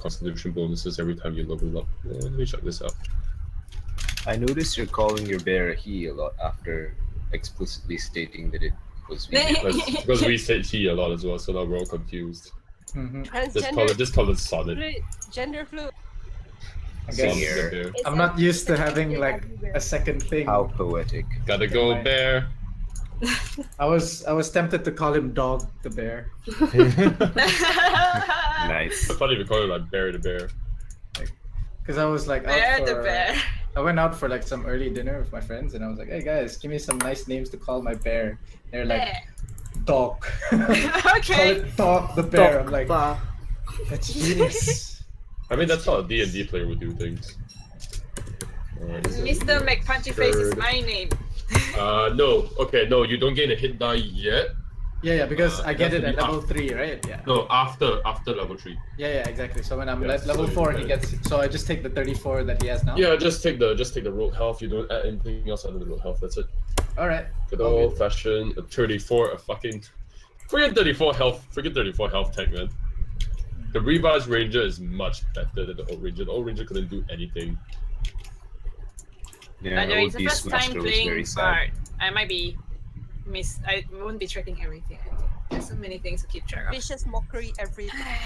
constitution bonuses every time you level up. Let me check this out. I noticed you're calling your bear he a lot after explicitly stating that it was because we said he a lot as well, so now we're all confused. Just call it Sonnet. Gender fluid. I'm not used to having like a second thing. How poetic. Gotta go, bear. I was tempted to call him Dog the Bear. Nice. I thought you call it like Bear the Bear. Because I was like Bear the Bear. I went out for like some early dinner with my friends, and I was like, "Hey guys, give me some nice names to call my bear." They're like, Dog. Okay. Call it Dog the Bear. I'm like, that's genius. I mean, that's how a D&D player would do things. Mr. McPunchyface is my name. No. Okay, no, you don't gain a hit die yet. Yeah, because I get it at level 3, right? Yeah. No, after level 3. Yeah, exactly. So when I'm at level 4, he gets. So I just take the 34 that he has now. Yeah, just take the rogue health. You don't add anything else under the rogue health. That's it. All right. Good old fashioned 34. Forget 34 health. Forget 34 health tech, man. The revised ranger is much better than the old ranger. The old ranger couldn't do anything. Yeah, It's the first time playing Bard. I might be I won't be tracking everything. There's so many things to keep track of. Vicious mockery every time.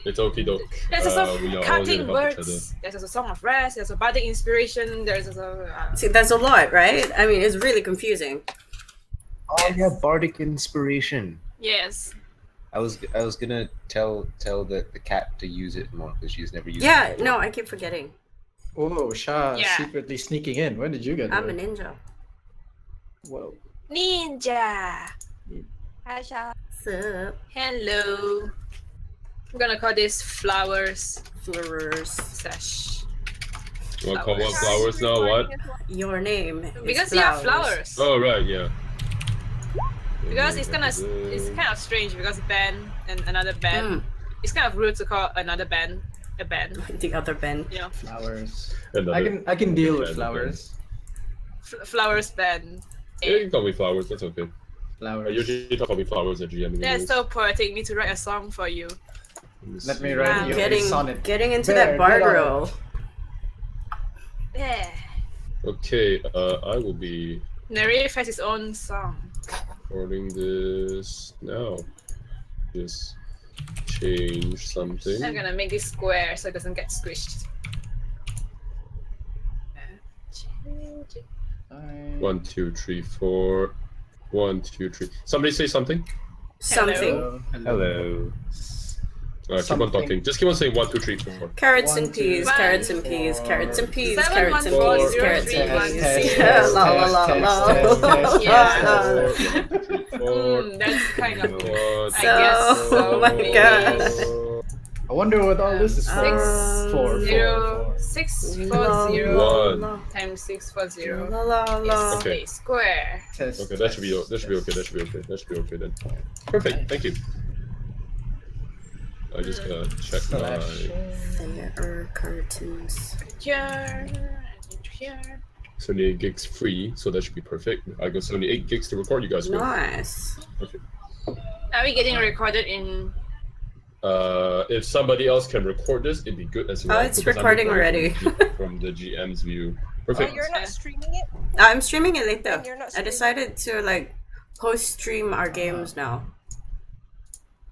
It's okie doke. There's also cutting words. There's also Song of Rest. There's a bardic inspiration. There's also. See, that's a lot, right? I mean, it's really confusing. Oh yeah, bardic inspiration. Yes. I was gonna tell the cat to use it more because she's never used it. Yeah, no, I keep forgetting. Oh, Shah secretly sneaking in. When did you get I'm a ninja. Whoa. Ninja. Hi, Shah. Sup? Hello. I'm gonna call this flowers. Flowers. Sesh. You wanna call what flowers now? What? Your name. Because you have flowers. Oh right, yeah. Because it's kind of strange because band and another band. It's kind of rude to call another band a band. The other band. You know. Flowers. I can deal with flowers. Flowers band. Yeah, you can call me flowers. That's okay. Flowers. I usually call me flowers at GM. That's so poetic. Need to write a song for you. Let me write you a sonnet. Getting into that bard role. Yeah. Okay, I will be Marydeth has his own song. recording this now. Just change something. I'm gonna make this square so it doesn't get squished. Change it. 1, 2, 3, 4. 1, 2, 3. Somebody say something. Something. Hello. Keep on talking. Just keep on saying 1, 2, 3, 4. Carrots and peas, carrots and peas, carrots and peas, 7, carrots 1, and 4, peas, 0, carrots 3, 1, and peas. 6. La la la la. That's kind of cool. I So, guess so. oh my god. I wonder what all this is for. 6, 4, 0 1 times 6, 4, 0 La la la. is a square. Okay, that should be okay then. Perfect. Thank you. I just gotta check my. There are cartoons. Here. 78 gigs free, so that should be perfect. I got 78 gigs to record you guys with. Nice. Okay. Are we getting recorded in? If somebody else can record this, it'd be good as well. Oh, it's recording already. From the GM's view. Oh, Perfect. you're not streaming it? I'm streaming it later. You're not I streaming decided to like post-stream our games now.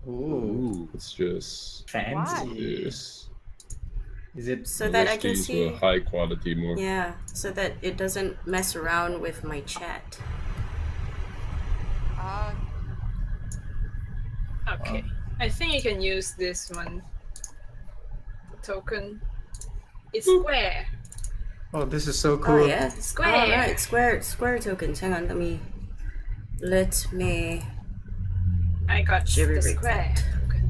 Ooh, It's just fancy. this. Is it So that I can to see. a high quality more. Yeah, so that it doesn't mess around with my chat. Okay. I think you can use this one. Token. It's square. Oh, this is so cool. Oh yeah, Square. All right, square tokens. Hang on, let me. I got Should we the break square. Okay.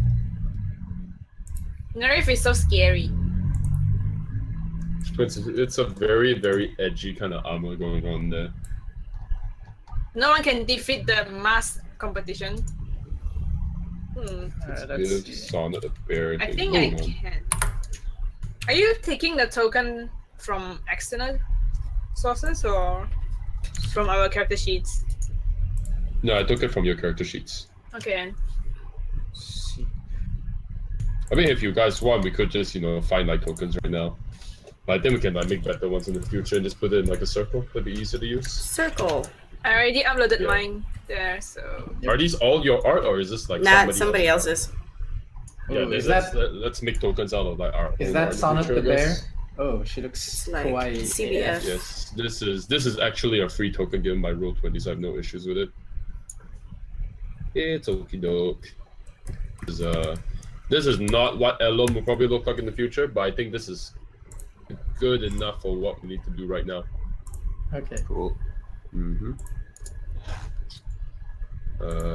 Nerf is so scary. It's a very, very edgy kind of armor going on there. No one can defeat the mass competition. Sonnet the bear. I think I can. Are you taking the token from external sources or from our character sheets? No, I took it from your character sheets. Okay. I mean, if you guys want, we could just, find like tokens right now. But I think we can like make better ones in the future and just put it in like a circle. That'd be easier to use. Circle. I already uploaded Yeah. mine there, so. Are these all your art, or is this like Nah, somebody else's. Yeah, Ooh, let's make tokens out of like our. Is own that art in Sonnet future, the I bear? guess. Oh, she looks It's like kawaii. CBF. Yes, this is actually a free token given by Roll20, so I have no issues with it. It's okie doke. This is not what Elon will probably look like in the future, but I think this is good enough for what we need to do right now. Okay. Cool. Mm-hmm.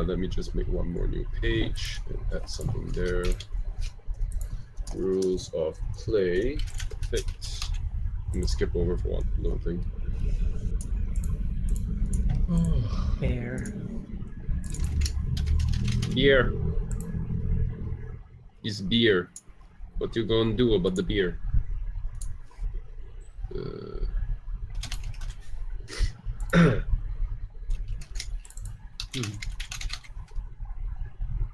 Let me just make one more new page and add something there. Rules of play. Perfect. I'm gonna skip over for one little thing. Bear. Beer. It's beer. What you gonna do about the beer?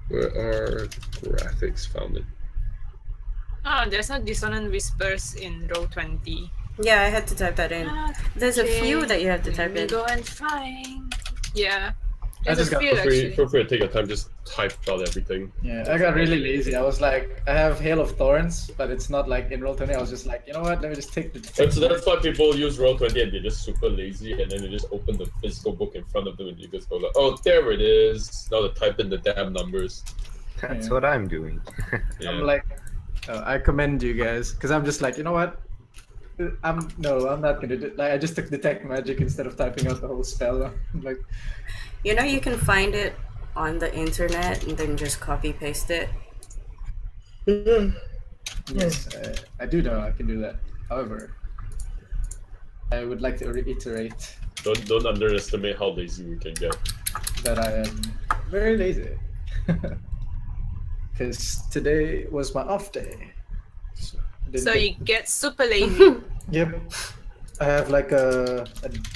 Where are graphics found it? Oh, there's no dissonant whispers in row 20. Yeah, I had to type that in. There's a few that you have to type in. Go and find. Yeah. I There's just a got few actually. Feel free to take your time, just type out everything. Yeah, I got really lazy. I was like, I have Hail of Thorns, but it's not like in Roll20. I was just like, you know what? Let me just take the. That's why people use Roll20 and they're just super lazy, and then they just open the physical book in front of them and you just go like, oh, there it is. Now to type in the damn numbers. That's Yeah. what I'm doing. Yeah. I'm like, I commend you guys because I'm just like, you know what? I'm not gonna do. Like, I just took detect magic instead of typing out the whole spell. I'm like, You know, you can find it on the internet and then just copy paste it. yes, I do know I can do that. However, I would like to reiterate Don't underestimate how lazy we can get. that I am very lazy. Because today was my off day. Didn't So get- you get super lazy. Yep. I have like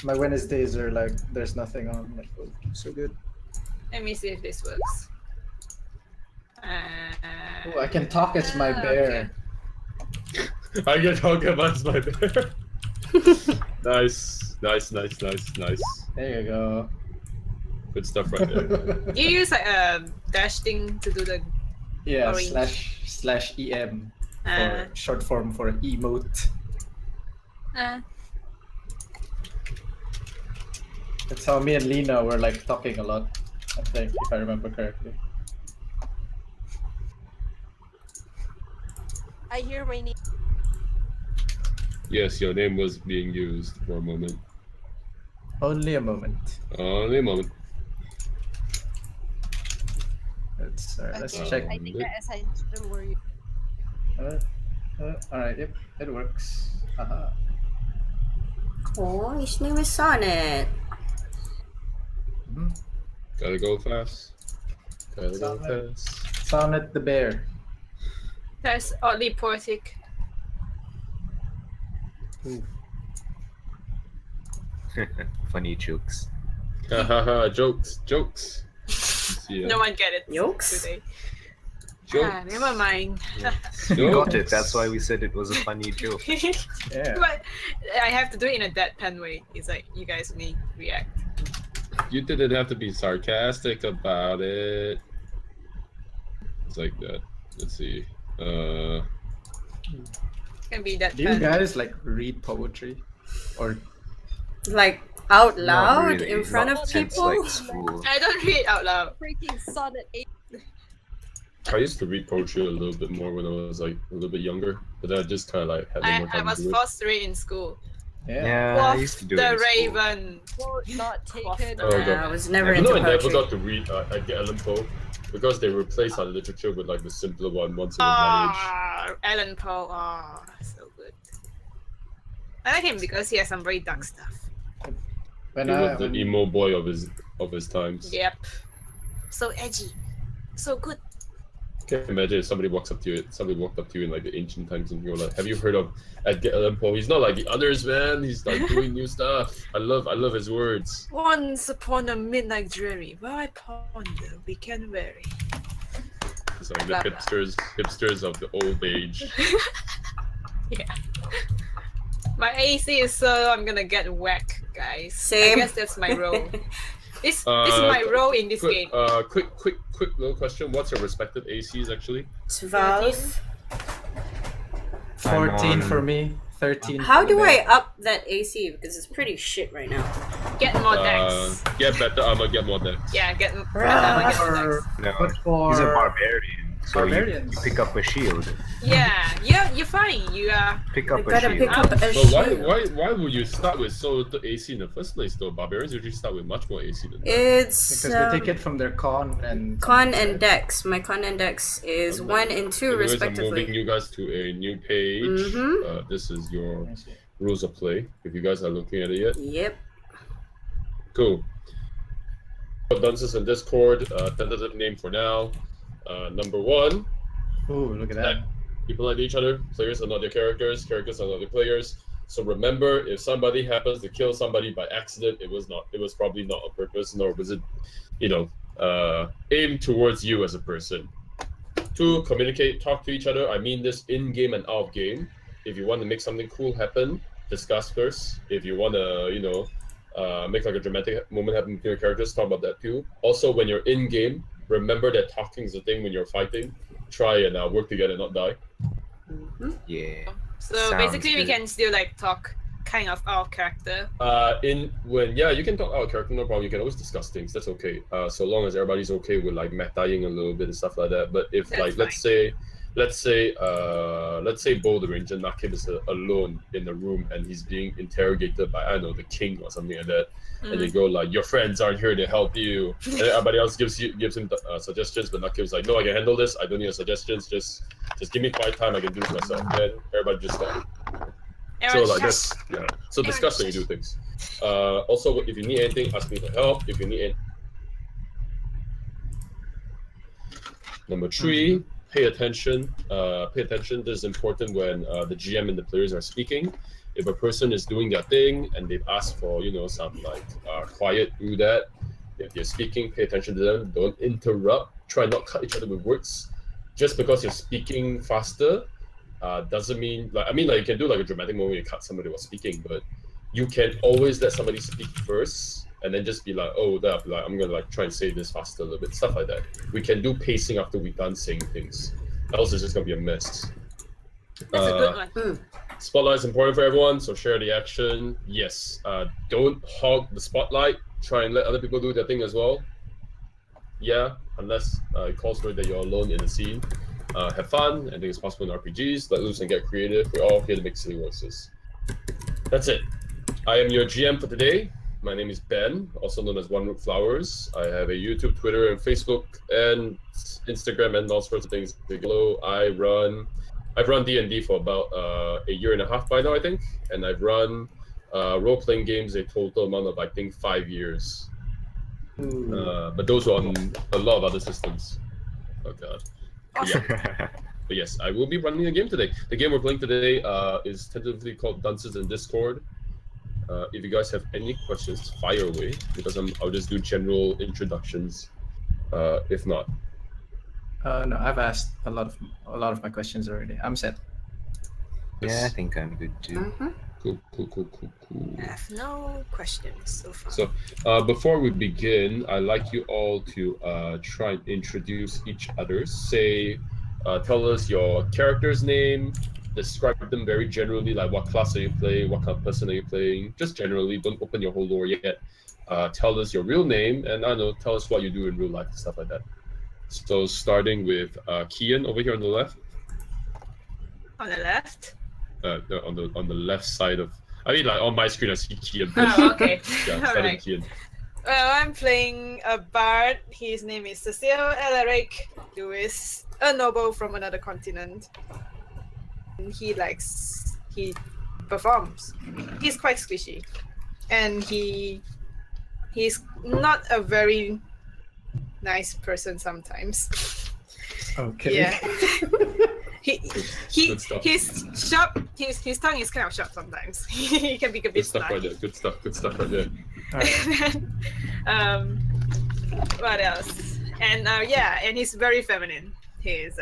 my Wednesdays are like there's nothing on. Like, oh, so good. Let me see if this works. Oh, I can talk as my bear. Okay. I can talk about my bear. Nice. There you go. Good stuff right there. You use like a dash thing to do the. Yeah, Orange. /em Uh, for short form for emote. That's how me and Lena were like talking a lot. I think, if I remember correctly. I hear my name. Yes, your name was being used for a moment. Only a moment. Only a moment. Let's Okay, check. I think I assigned them where you. All right. Yep, it works. Haha. Oh, his name is Sonnet. Mhm. Gotta go fast. Gotta go Sonnet. fast. Sonnet the bear. that's oddly poetic. Funny jokes. Hahaha, jokes. Yeah. No one get it Jokes? today. Jokes. Never mind. You got it. That's why we said it was a funny joke. Yeah. But I have to do it in a deadpan way. It's like you guys may react. You didn't have to be sarcastic about it. It's like that. Let's see. It can be Do you deadpan. guys like read poetry, or Like out Not loud really, in front not of since, people? like school. I don't read out loud. Freaking Sonnet 8. I used to read poetry a little bit more when I was like a little bit younger, but I just kind of like had no more I time was to do it. forced to read in school. yeah? Yeah, I used to do it. The in school. Raven. Quote not taken. Oh, God. Nah, I was never You into know, I never poetry. got to read Edgar Allan Poe because they replaced our literature with like the simpler one once it was my age. Ah, Alan Poe. Oh, so good. I like him because he has some very dark stuff. When He I was the emo boy of his times. Yep. So edgy. So good. Can you imagine if somebody walked up to you in like the ancient times and you're like, have you heard of Edgar Allan Poe? He's not like the others, man. He's like doing new stuff. I love his words. Once upon a midnight dreary, where I ponder, we can vary. It's like the Blah, blah. hipsters of the old age. Yeah. My AC is so I'm gonna get whacked, guys. Same. I guess that's my role. This is my role in this game. Quick little question. What's your respective ACs actually? It's Valve. 14 for me, 13. How for do them. I up that AC? Because it's pretty shit right now. Get more decks. Get better armor, get more decks. Yeah, get better armor, get more decks. No, But for he's a barbarian. So you barbarians. pick up a shield. Yeah, you're fine. You are. Pick I up a gotta shield. pick up a But shield. why would you start with so little AC in the first place though? Barbarians usually start with much more AC than that. It's Because they take it from their con and con and dex. My con and dex is 1 and 2 Anyways, I'm moving respectively. you guys to a new page. Mhm. This is your rules of play. If you guys are looking at it yet, Yep. cool. Dunces and Discord. Tentative name for now. Number 1. Ooh, look at that. People like each other. Players are not their characters. Characters are not their players. So remember, if somebody happens to kill somebody by accident, it was probably not on purpose, nor was it, aimed towards you as a person. 2, communicate, talk to each other. I mean this in game and out of game. If you want to make something cool happen, discuss first. If you want to, make like a dramatic moment happen between your characters, talk about that too. Also, when you're in game, remember that talking is the thing when you're fighting. Try and work together, not die. Yeah. So Sounds basically, we good. can still like talk kind of out of character. You can talk out of character, no problem. You can always discuss things. That's okay. So long as everybody's okay with like metaing a little bit and stuff like that. But if That's like let's say Bo the Ranger Nakib is alone in the room and he's being interrogated by, I don't know, the king or something like that, and they go like, your friends aren't here to help you, and everybody else gives him suggestions, but Nakib's like, no, I can handle this, I don't need your suggestions, just give me quiet time, I can do this myself. Then everybody just stop. So like this, yeah. So discuss when you do things. Also, if you need anything, ask me for help. If you need Number 3, pay attention. This is important when the GM and the players are speaking. If a person is doing their thing and they've asked for, some like quiet, do that. If you're speaking, pay attention to them. Don't interrupt. Try not cut each other with words. Just because you're speaking faster doesn't mean you can do like a dramatic moment where you cut somebody while speaking, but you can always let somebody speak first and then just be like, I'm gonna like try and say this faster a little bit, stuff like that. We can do pacing after we're done saying things. Else it's just gonna be a mess. That's a good one. Spotlight is important for everyone, so share the action. Yes, don't hog the spotlight. Try and let other people do their thing as well. Yeah, unless it calls for it that you're alone in the scene. Have fun. Anything is possible in RPGs. Let loose and get creative. We're all here to make silly voices. That's it. I am your GM for today. My name is Ben, also known as One Root Flowers. I have a YouTube, Twitter, and Facebook, and Instagram, and all sorts of things below. I've run D&D for about a year and a half by now, I think, and I've run role-playing games a total amount of, I think, 5 years. But those were on a lot of other systems. Oh god. Yeah. But yes, I will be running a game today. The game we're playing today is tentatively called Dunces and Discord. If you guys have any questions, fire away, because I'll just do general introductions. If not, No, I've asked a lot of my questions already. I'm set. Yeah, I think I'm good too. Cool. I have no questions so far. So, before we begin, I'd like you all to try and introduce each other. Say, tell us your character's name, describe them very generally, like what class are you playing, what kind of person are you playing, just generally, don't open your whole lore yet. Tell us your real name, and I don't know, tell us what you do in real life and stuff like that. So, starting with Kian over here on the left. On the left? No, on the left side of, like on my screen I see Kian. Oh, okay. Yeah, All starting right. Kian. Well, I'm playing a bard. His name is Cecil Alaric, who is a noble from another continent. He performs. He's quite squishy, and he's not a very nice person sometimes. Okay. Yeah. Good stuff. He's sharp. His tongue is kind of sharp sometimes. He can be a Good bit stuff snide. right there. Good stuff right there. What else? And and he's very feminine. his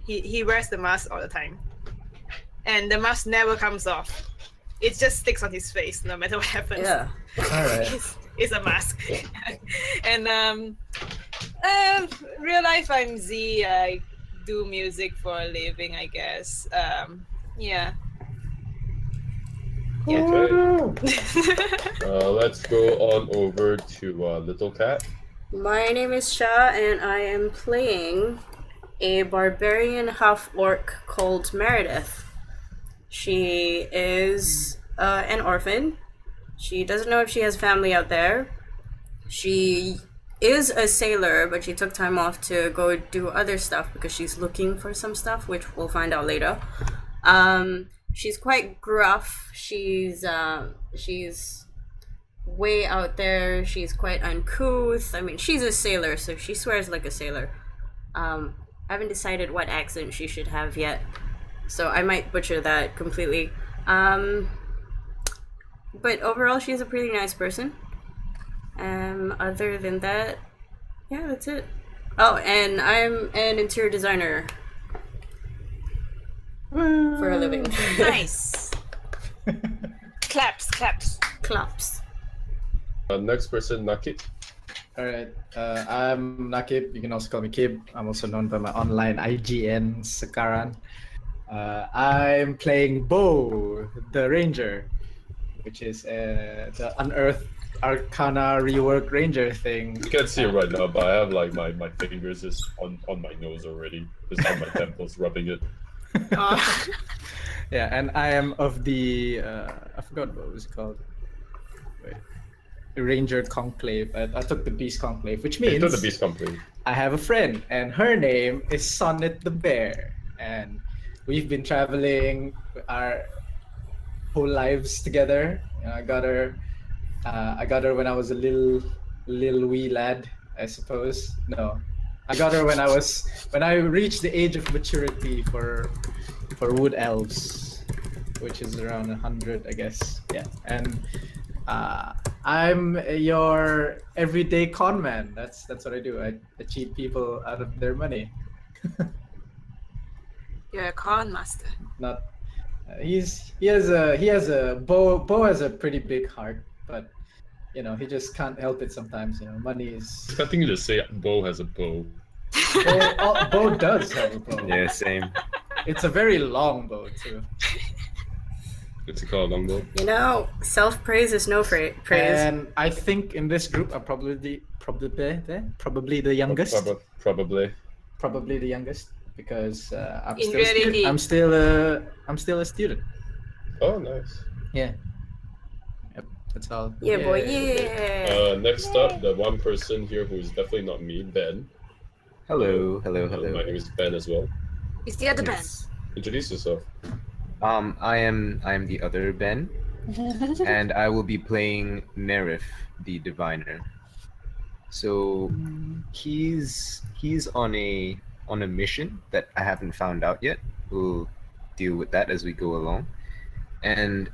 he wears the mask all the time, and the mask never comes off. It just sticks on his face no matter what happens. Yeah. All right. It's a mask. And real life, I'm Z. I do music for a living, I guess. Yeah. Okay. Let's go on over to Little Cat. My name is Sha, and I am playing a barbarian half-orc called Marydeth. She is an orphan. She doesn't know if she has family out there. She is a sailor, but she took time off to go do other stuff because she's looking for some stuff, which we'll find out later. She's quite gruff. She's way out there. She's quite uncouth. I mean, she's a sailor, so she swears like a sailor. I haven't decided what accent she should have yet, so I might butcher that completely. But overall, she's a pretty nice person. Other than that, yeah, that's it. Oh, and I'm an interior designer for a living. Nice. Claps. Claps. Next person, Nakit. All right. I'm Nakib. You can also call me Kib. I'm also known by my online IGN Sekian. I'm playing Bo, the Ranger, which is the Unearthed Arcana rework Ranger thing. You can't see it right now, but I have like my fingers just on my nose already. Just on my temples, rubbing it. Yeah, and I am of the I forgot what was it called. Wait. Ranger Conclave. I took the Beast Conclave, which means To the Beast Company. I have a friend, and her name is Sonnet the Bear, and we've been traveling our whole lives together. I got her when I was a little wee lad, I suppose. No, I got her when I reached the age of maturity for wood elves, which is around 100, I guess. Yeah, and I'm your everyday con man. That's what I do. I cheat people out of their money. You're a con master. Not. He has a Bo has a pretty big heart, but you know he just can't help it sometimes. You know, money is. I think you just say Bo has a bow. Bo does have a bow. Yeah, same. It's a very long bow too. It's called a longbow. You know, self-praise is no praise. And I think in this group, I'm probably the youngest. Probably. The youngest because I'm In still a student. reality- I'm still a student. Oh, nice. Yeah. Yep. That's all. Yeah, boy. Yeah. Next up, the one person here who is definitely not me, Ben. Hello. My name is Ben as well. It's the other band. Yes. Introduce yourself. I am the other Ben, and I will be playing Nerif, the diviner. So he's on a mission that I haven't found out yet. We'll deal with that as we go along. And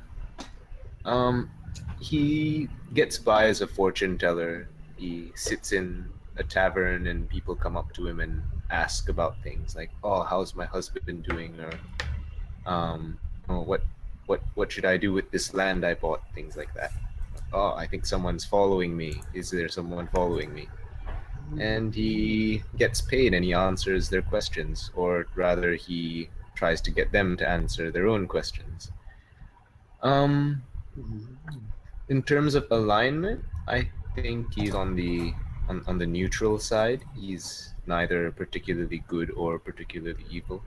he gets by as a fortune teller. He sits in a tavern and people come up to him and ask about things like, "Oh, how's my husband doing?" or "Oh, what should I do with this land I bought?" Things like that. "Oh, I think someone's following me. Is there someone following me?" And he gets paid and he answers their questions, or rather he tries to get them to answer their own questions. In terms of alignment, I think he's on the neutral side. He's neither particularly good or particularly evil.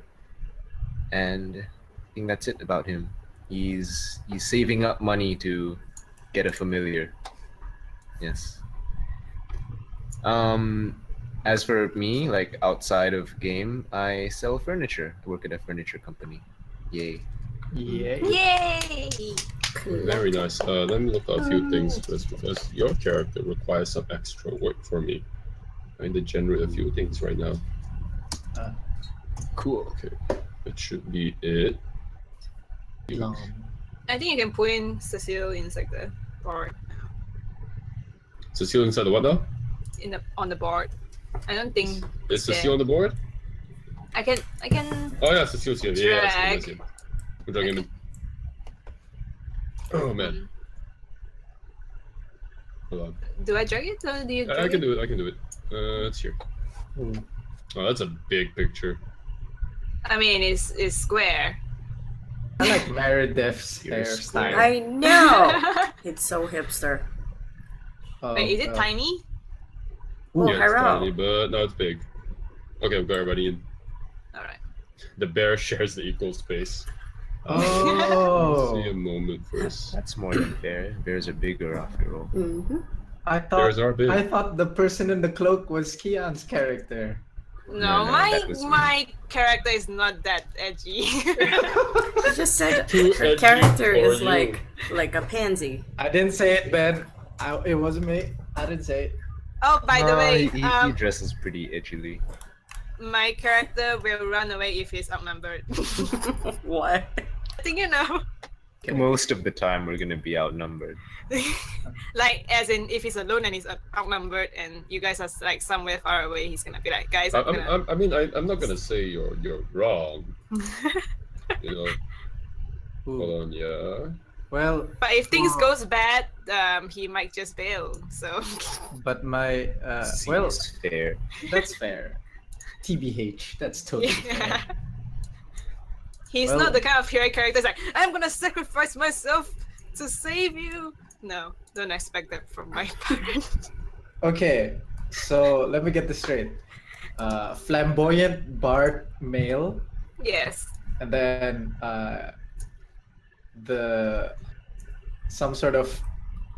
And I think that's it about him. He's saving up money to get a familiar. Yes. As for me, like outside of game, I sell furniture. I work at a furniture company. Yay. Yeah. Yay! Very nice. Let me look at a few things first because your character requires some extra work for me. I need to generate a few things right now. Cool. Okay, that should be it. I think you can put in Cecile inside the board. Cecile inside the what now? On the board. I don't think Is there. Cecile on the board? I can. Oh yeah, Cecile's here. Yeah, Drag. Cecile's here. We're dragging him. Oh man. Hold on. Do I drag it or do you? I Drag can do it. I can do it. It's here. Ooh. Oh, that's a big picture. I mean, it's square. I like Marydeth's You're hairstyle. square. I know. It's so hipster. Oh, Wait, is it tiny? Oh, Yeah, it's hello. tiny, but no, it's big. Okay, we've got everybody in. All right. The bear shares the equal space. Oh, See a moment first. That's more than fair. Bears are bigger after all. Mm-hmm. I Bears thought are big. I thought the person in the cloak was Kian's character. No, No, my that was me. my character is not that edgy. She just said Too her edgy character for is you. like a pansy. I didn't say it, Ben. It wasn't me. I didn't say it. Oh, by the way, he dresses pretty edgily. my character will run away if he's outnumbered. What? I think you know. Most of the time, we're gonna be outnumbered. Like, as in, if he's alone and he's outnumbered, and you guys are like somewhere far away, he's gonna be like, guys, I'm gonna. I'm not gonna say you're wrong. You know. Ooh. Hold on, yeah. Well, But if things goes bad, he might just bail. So. but my well, Seems fair. that's fair. TBH, that's totally fair. He's Well- not the kind of hero character that's like, I'm gonna sacrifice myself to save you. No, don't expect that from my parent. Okay, so let me get this straight. Flamboyant bard male, Yes. and then some sort of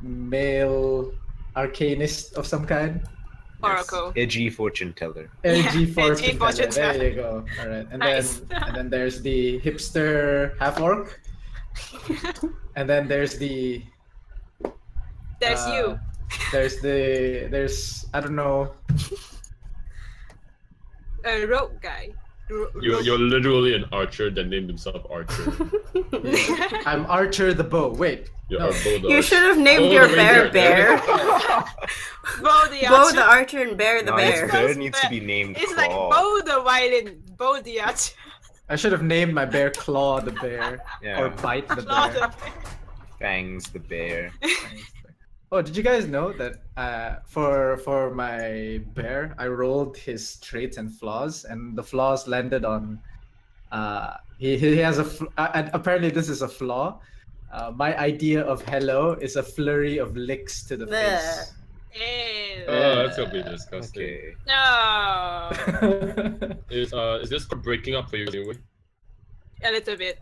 male arcanist of some kind. Oracle. Edgy fortune teller. LG Yeah, fortune LG fortune teller. There teller. you go. All right, and Nice. then there's the hipster half orc, and then there's the There's you. there's I don't know. A rogue guy. You're literally an archer that named himself Archer. I'm Archer the bow. Wait, You're no. our bulldog. You should have named Oh, your the bear reindeer. Bear. Bo the Bo archer. the archer and Bear the No, bear. his bear needs to be named It's like Claw. Bo the violin, Bo the archer. I should have named my bear Claw the bear Yeah. or Bite the Claw bear. the Fangs the bear. Oh, did you guys know that for my bear, I rolled his traits and flaws, and the flaws landed on. He has and apparently this is a flaw. My idea of hello is a flurry of licks to the face. Ew. Oh, that's gonna be disgusting. Okay. No. Is this breaking up for you anyway? A little bit.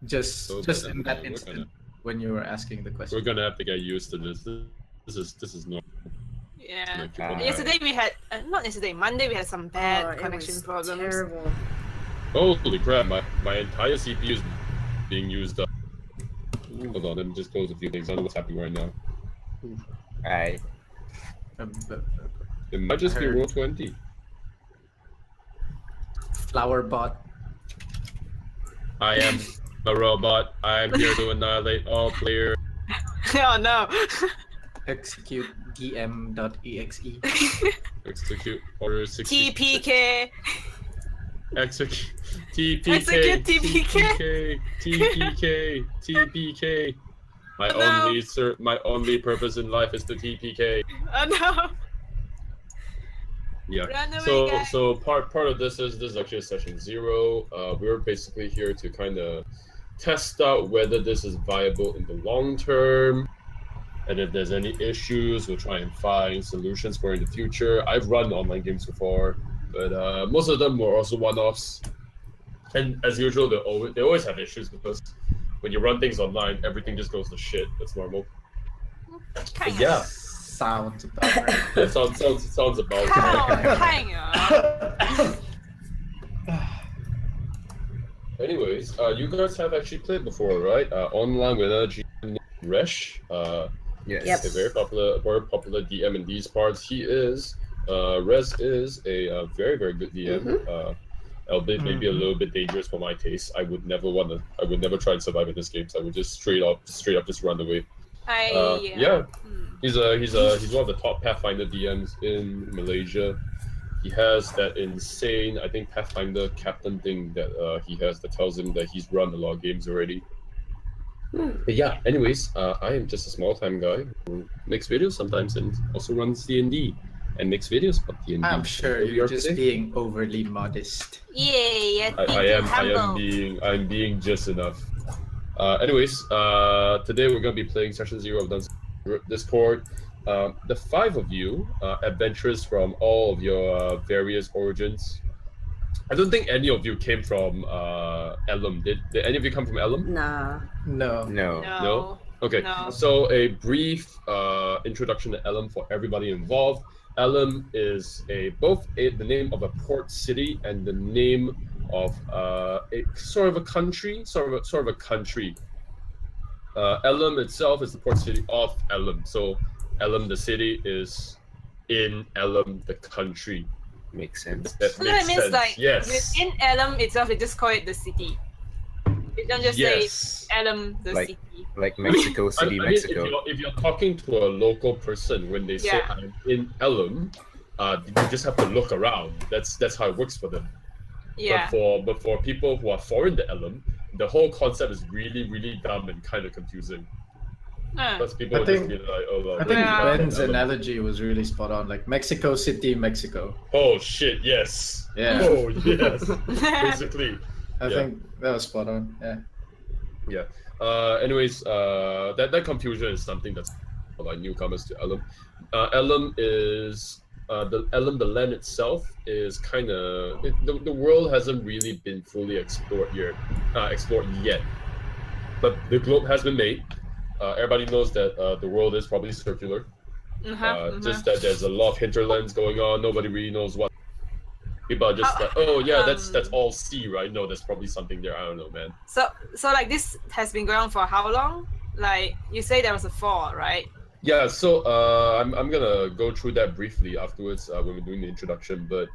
just So just then, in that we're instant gonna- when you were asking the question. We're gonna have to get used to this. This is normal. Yeah. Ah. Yesterday we had not yesterday. Monday we had some bad Oh, it connection was problems. Terrible. Holy crap! My entire CPU is being used up. Hold on, let me just close a few things. I don't know what's happening right now. Alright. It might just be heard- roll 20. Flower bot. I am a robot. I'm here to annihilate all players. Oh no. Execute dm.exe. Execute order 60. TPK. Execute TPK. Execute TPK. TPK. TPK. My Oh, no. my only purpose in life is to TPK. Oh no. Yeah. Run away, guys. So part of this is actually session 0. We're basically here to kind of test out whether this is viable in the long term, and if there's any issues, we'll try and find solutions for in the future. I've run online games before, but most of them were also one-offs, and as usual, they always have issues because when you run things online, everything just goes to shit. That's normal. Kind of. Yeah. Sounds about right. It sounds about Oh, right. kind of. Anyways, you guys have actually played before, right? Online with another GM named Resh. Yes. Yep. A very popular DM in these parts. He is, Res is a very good DM. Albeit maybe a little bit dangerous for my taste. I would never try and survive in this game. So I would just straight up just run away. Yeah, Hmm. he's one of the top Pathfinder DMs in Malaysia. He has that insane, I think, Pathfinder captain thing that he has that tells him that he's run a lot of games already. But yeah, anyways, I am just a small time guy who makes videos sometimes and also runs D&D and makes videos about D&D. I'm sure Here we you're are just today. being overly modest. Yay! I am being just enough. Anyways, today we're gonna be playing Session 0 of DUNCES Discord. The 5 of you, adventurers from all of your various origins. I don't think any of you came from Elum. Did any of you come from Elum? Nah. No. No. No? Okay, No. so a brief introduction to Elum for everybody involved. Elum is the name of a port city and the name of a sort of a country. Elum itself is the port city of Elum. So Elum, the city, is in Elum, the country. Makes sense. That So makes that means sense. like Yes. within Elum itself, they just call it the city. They don't just Yes. say Elum the Like- city. Like Mexico City, I mean, Mexico. if you're talking to a local person when they say Yeah. I'm in Elum, you just have to look around. That's how it works for them. Yeah. But for people who are foreign to Elum, the whole concept is really, really dumb and kind of confusing. Because people I would just think- be like, oh, I think Yeah. Ben's Elum. analogy was really spot on. Like Mexico City, Mexico. Oh shit! Yes. Yeah. Oh yes. Basically. I Yeah. think that was spot on. Yeah. Yeah. Anyways, that confusion is something that's like newcomers to Elum. Elum is the land itself is kind of the world hasn't really been fully explored yet, but the globe has been made. Everybody knows that the world is probably circular. Just that there's a lot of hinterlands going on. Nobody really knows what. People are just How- like, oh yeah, that's um, all sea, right? No, there's probably something there. I don't know, man. So like this has been going on for how long? Like you say there was a fall, right? Yeah, so I'm gonna go through that briefly afterwards when we're doing the introduction. But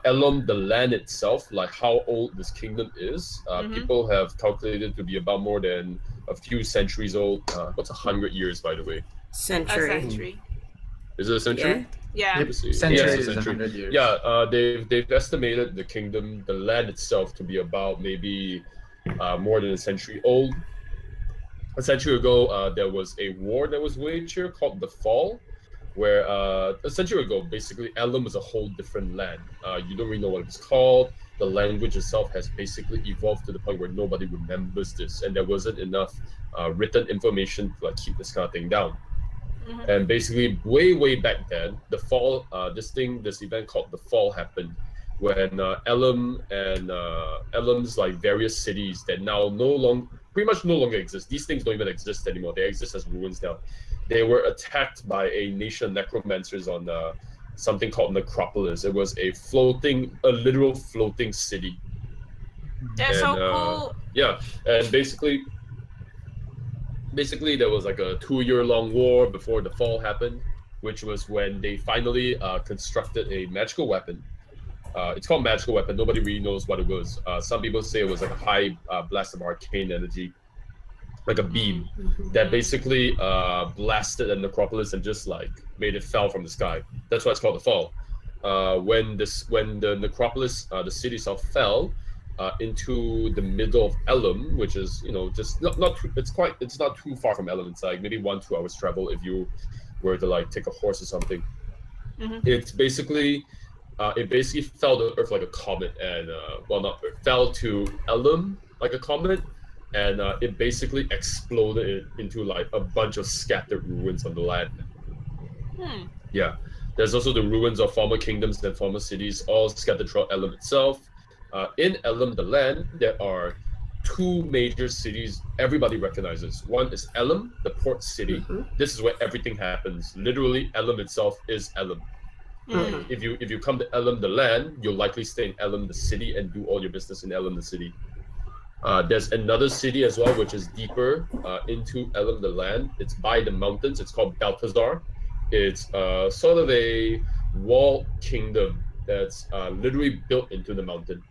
Elum, the land itself, like how old this kingdom is, people have calculated to be about more than a few centuries old. What's 100 years, by the way? A Century. century. Is it a century? Yeah. Let me see. Century Yeah, it's a is century. 100 years. Yeah, they've estimated the kingdom, the land itself, to be about maybe more than a century old. A century ago, there was a war that was waged here called the Fall, where a century ago, basically, Elum was a whole different land. You don't really know what it was called. The language itself has basically evolved to the point where nobody remembers this, and there wasn't enough written information to like keep this kind of thing down. And basically, way back then, the Fall, this event called the Fall happened when Elum and Elum's like various cities that now pretty much no longer exist. These things don't even exist anymore. They exist as ruins now. They were attacked by a nation of necromancers on something called Necropolis. It was a literal floating city. That's so And, cool. Yeah, and basically there was like a 2-year-long war before the Fall happened, which was when they finally constructed a magical weapon. It's called magical weapon. Nobody really knows what it was. Some people say it was like a high blast of arcane energy, like a beam that basically blasted the necropolis and just like made it fell from the sky. That's why it's called the Fall. When the necropolis, the city itself fell into the middle of Elum, which is just it's not too far from Elum. It's like maybe 1-2 hours travel if you were to like take a horse or something. It's basically it basically fell to Earth like a comet, and fell to Elum like a comet, and it basically exploded into like a bunch of scattered ruins on the land. Yeah, there's also the ruins of former kingdoms and former cities, all scattered throughout Elum itself. In Elum, the land, there are 2 major cities everybody recognizes. One is Elum, the port city. This is where everything happens. Literally, Elum itself is Elum. If you come to Elum, the land, you'll likely stay in Elum, the city, and do all your business in Elum, the city. There's another city as well, which is deeper into Elum, the land. It's by the mountains. It's called Balthazar. It's sort of a walled kingdom that's literally built into the mountain.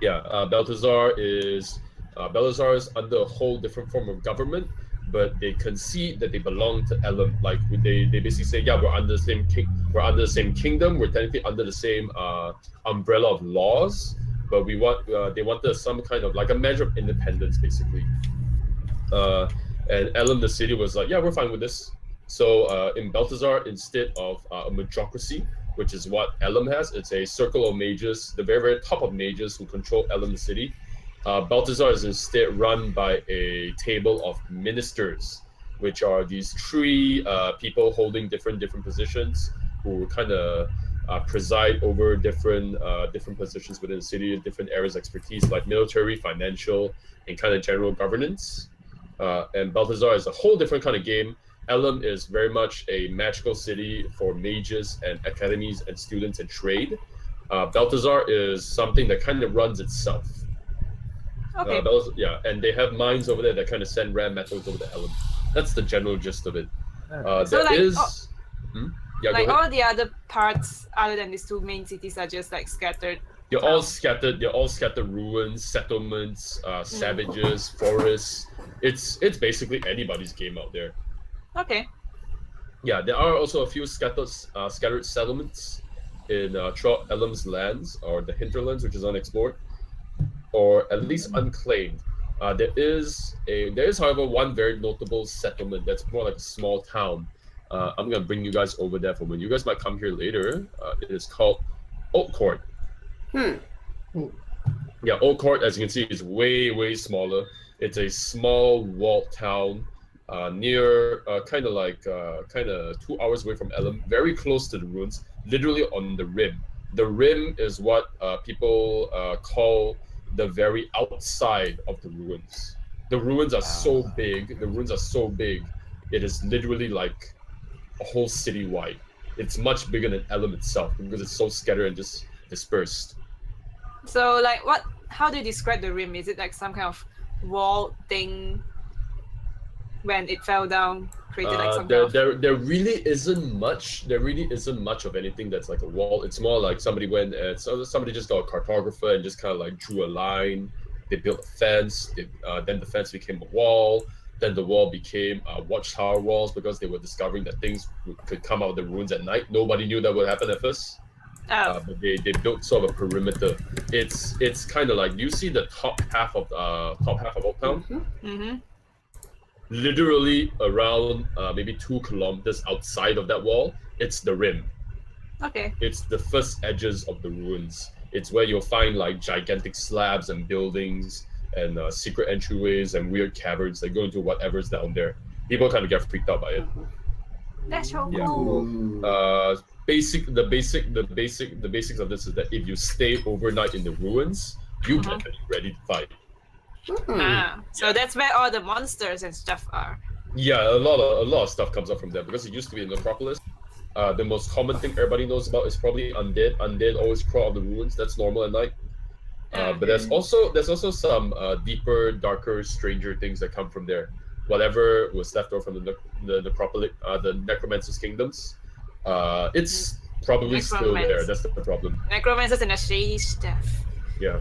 Yeah, Balthazar is under a whole different form of government. but they concede that they belong to Elam. Like they basically say, yeah, we're under the same kingdom. We're technically under the same umbrella of laws, but we want they wanted some kind of like a measure of independence, basically. And Elam, the city, was like, yeah, we're fine with this. So in Balthazar, instead of a magocracy, which is what Elam has, it's a circle of mages, the very, very top of mages who control Elam, the city. Balthazar is instead run by a table of ministers, which are these three people holding different positions who kind of preside over different positions within the city, different areas of expertise like military, financial, and kind of general governance. And Balthazar is a whole different kind of game. Elam is very much a magical city for mages and academies and students and trade. Balthazar is something that kind of runs itself. Okay. Yeah, and they have mines over there that kind of send rare metals over to Elam. That's the general gist of it. So there like, is... Yeah, like go ahead. all the other parts other than these two main cities are just like scattered. They're all scattered. They're all scattered ruins, settlements, savages, forests. It's basically anybody's game out there. Okay. Yeah, there are also a few scattered settlements in throughout Elam's lands, or the hinterlands, which is unexplored, or at least unclaimed. There is, however, one very notable settlement that's more like a small town. I'm gonna bring you guys over there for when you guys might come here later. It is called Oak Court. Yeah, Oak Court, as you can see, is way smaller. It's a small walled town near, kind of 2 hours away from Elam, very close to the ruins, literally on the rim. The rim is what people call the very outside of the ruins. The ruins are so big. It is literally like a whole city wide. It's much bigger than Elam itself because it's so scattered and just dispersed. So like how do you describe the rim? Is it like some kind of wall thing when it fell down, created like some kind of... There really isn't much. There really isn't much of anything that's like a wall. It's more like somebody went and somebody just got a cartographer and just kind of like drew a line. They built a fence. Then the fence became a wall. Then the wall became watchtower walls because they were discovering that things could come out of the ruins at night. Nobody knew that would happen at first. But they built sort of a perimeter. It's kind of like, you see the top half of Old Town? Mm-hmm. Literally around maybe 2 kilometers outside of that wall, it's the rim. Okay. It's the first edges of the ruins. It's where you'll find like gigantic slabs and buildings and secret entryways and weird caverns that go into whatever's down there. People kind of get freaked out by it. That's so Yeah. cool. The basics of this is that if you stay overnight in the ruins, you get ready to fight. So that's where all the monsters and stuff are. Yeah, a lot of stuff comes up from there because it used to be an necropolis. The most common thing everybody knows about is probably undead. Undead always crawl out of the ruins. That's normal at night. But there's also some deeper, darker, stranger things that come from there. Whatever was left over from the necropolis, the necromancer's kingdoms, it's probably still there. That's the problem. Necromancers and the shady stuff. Yeah.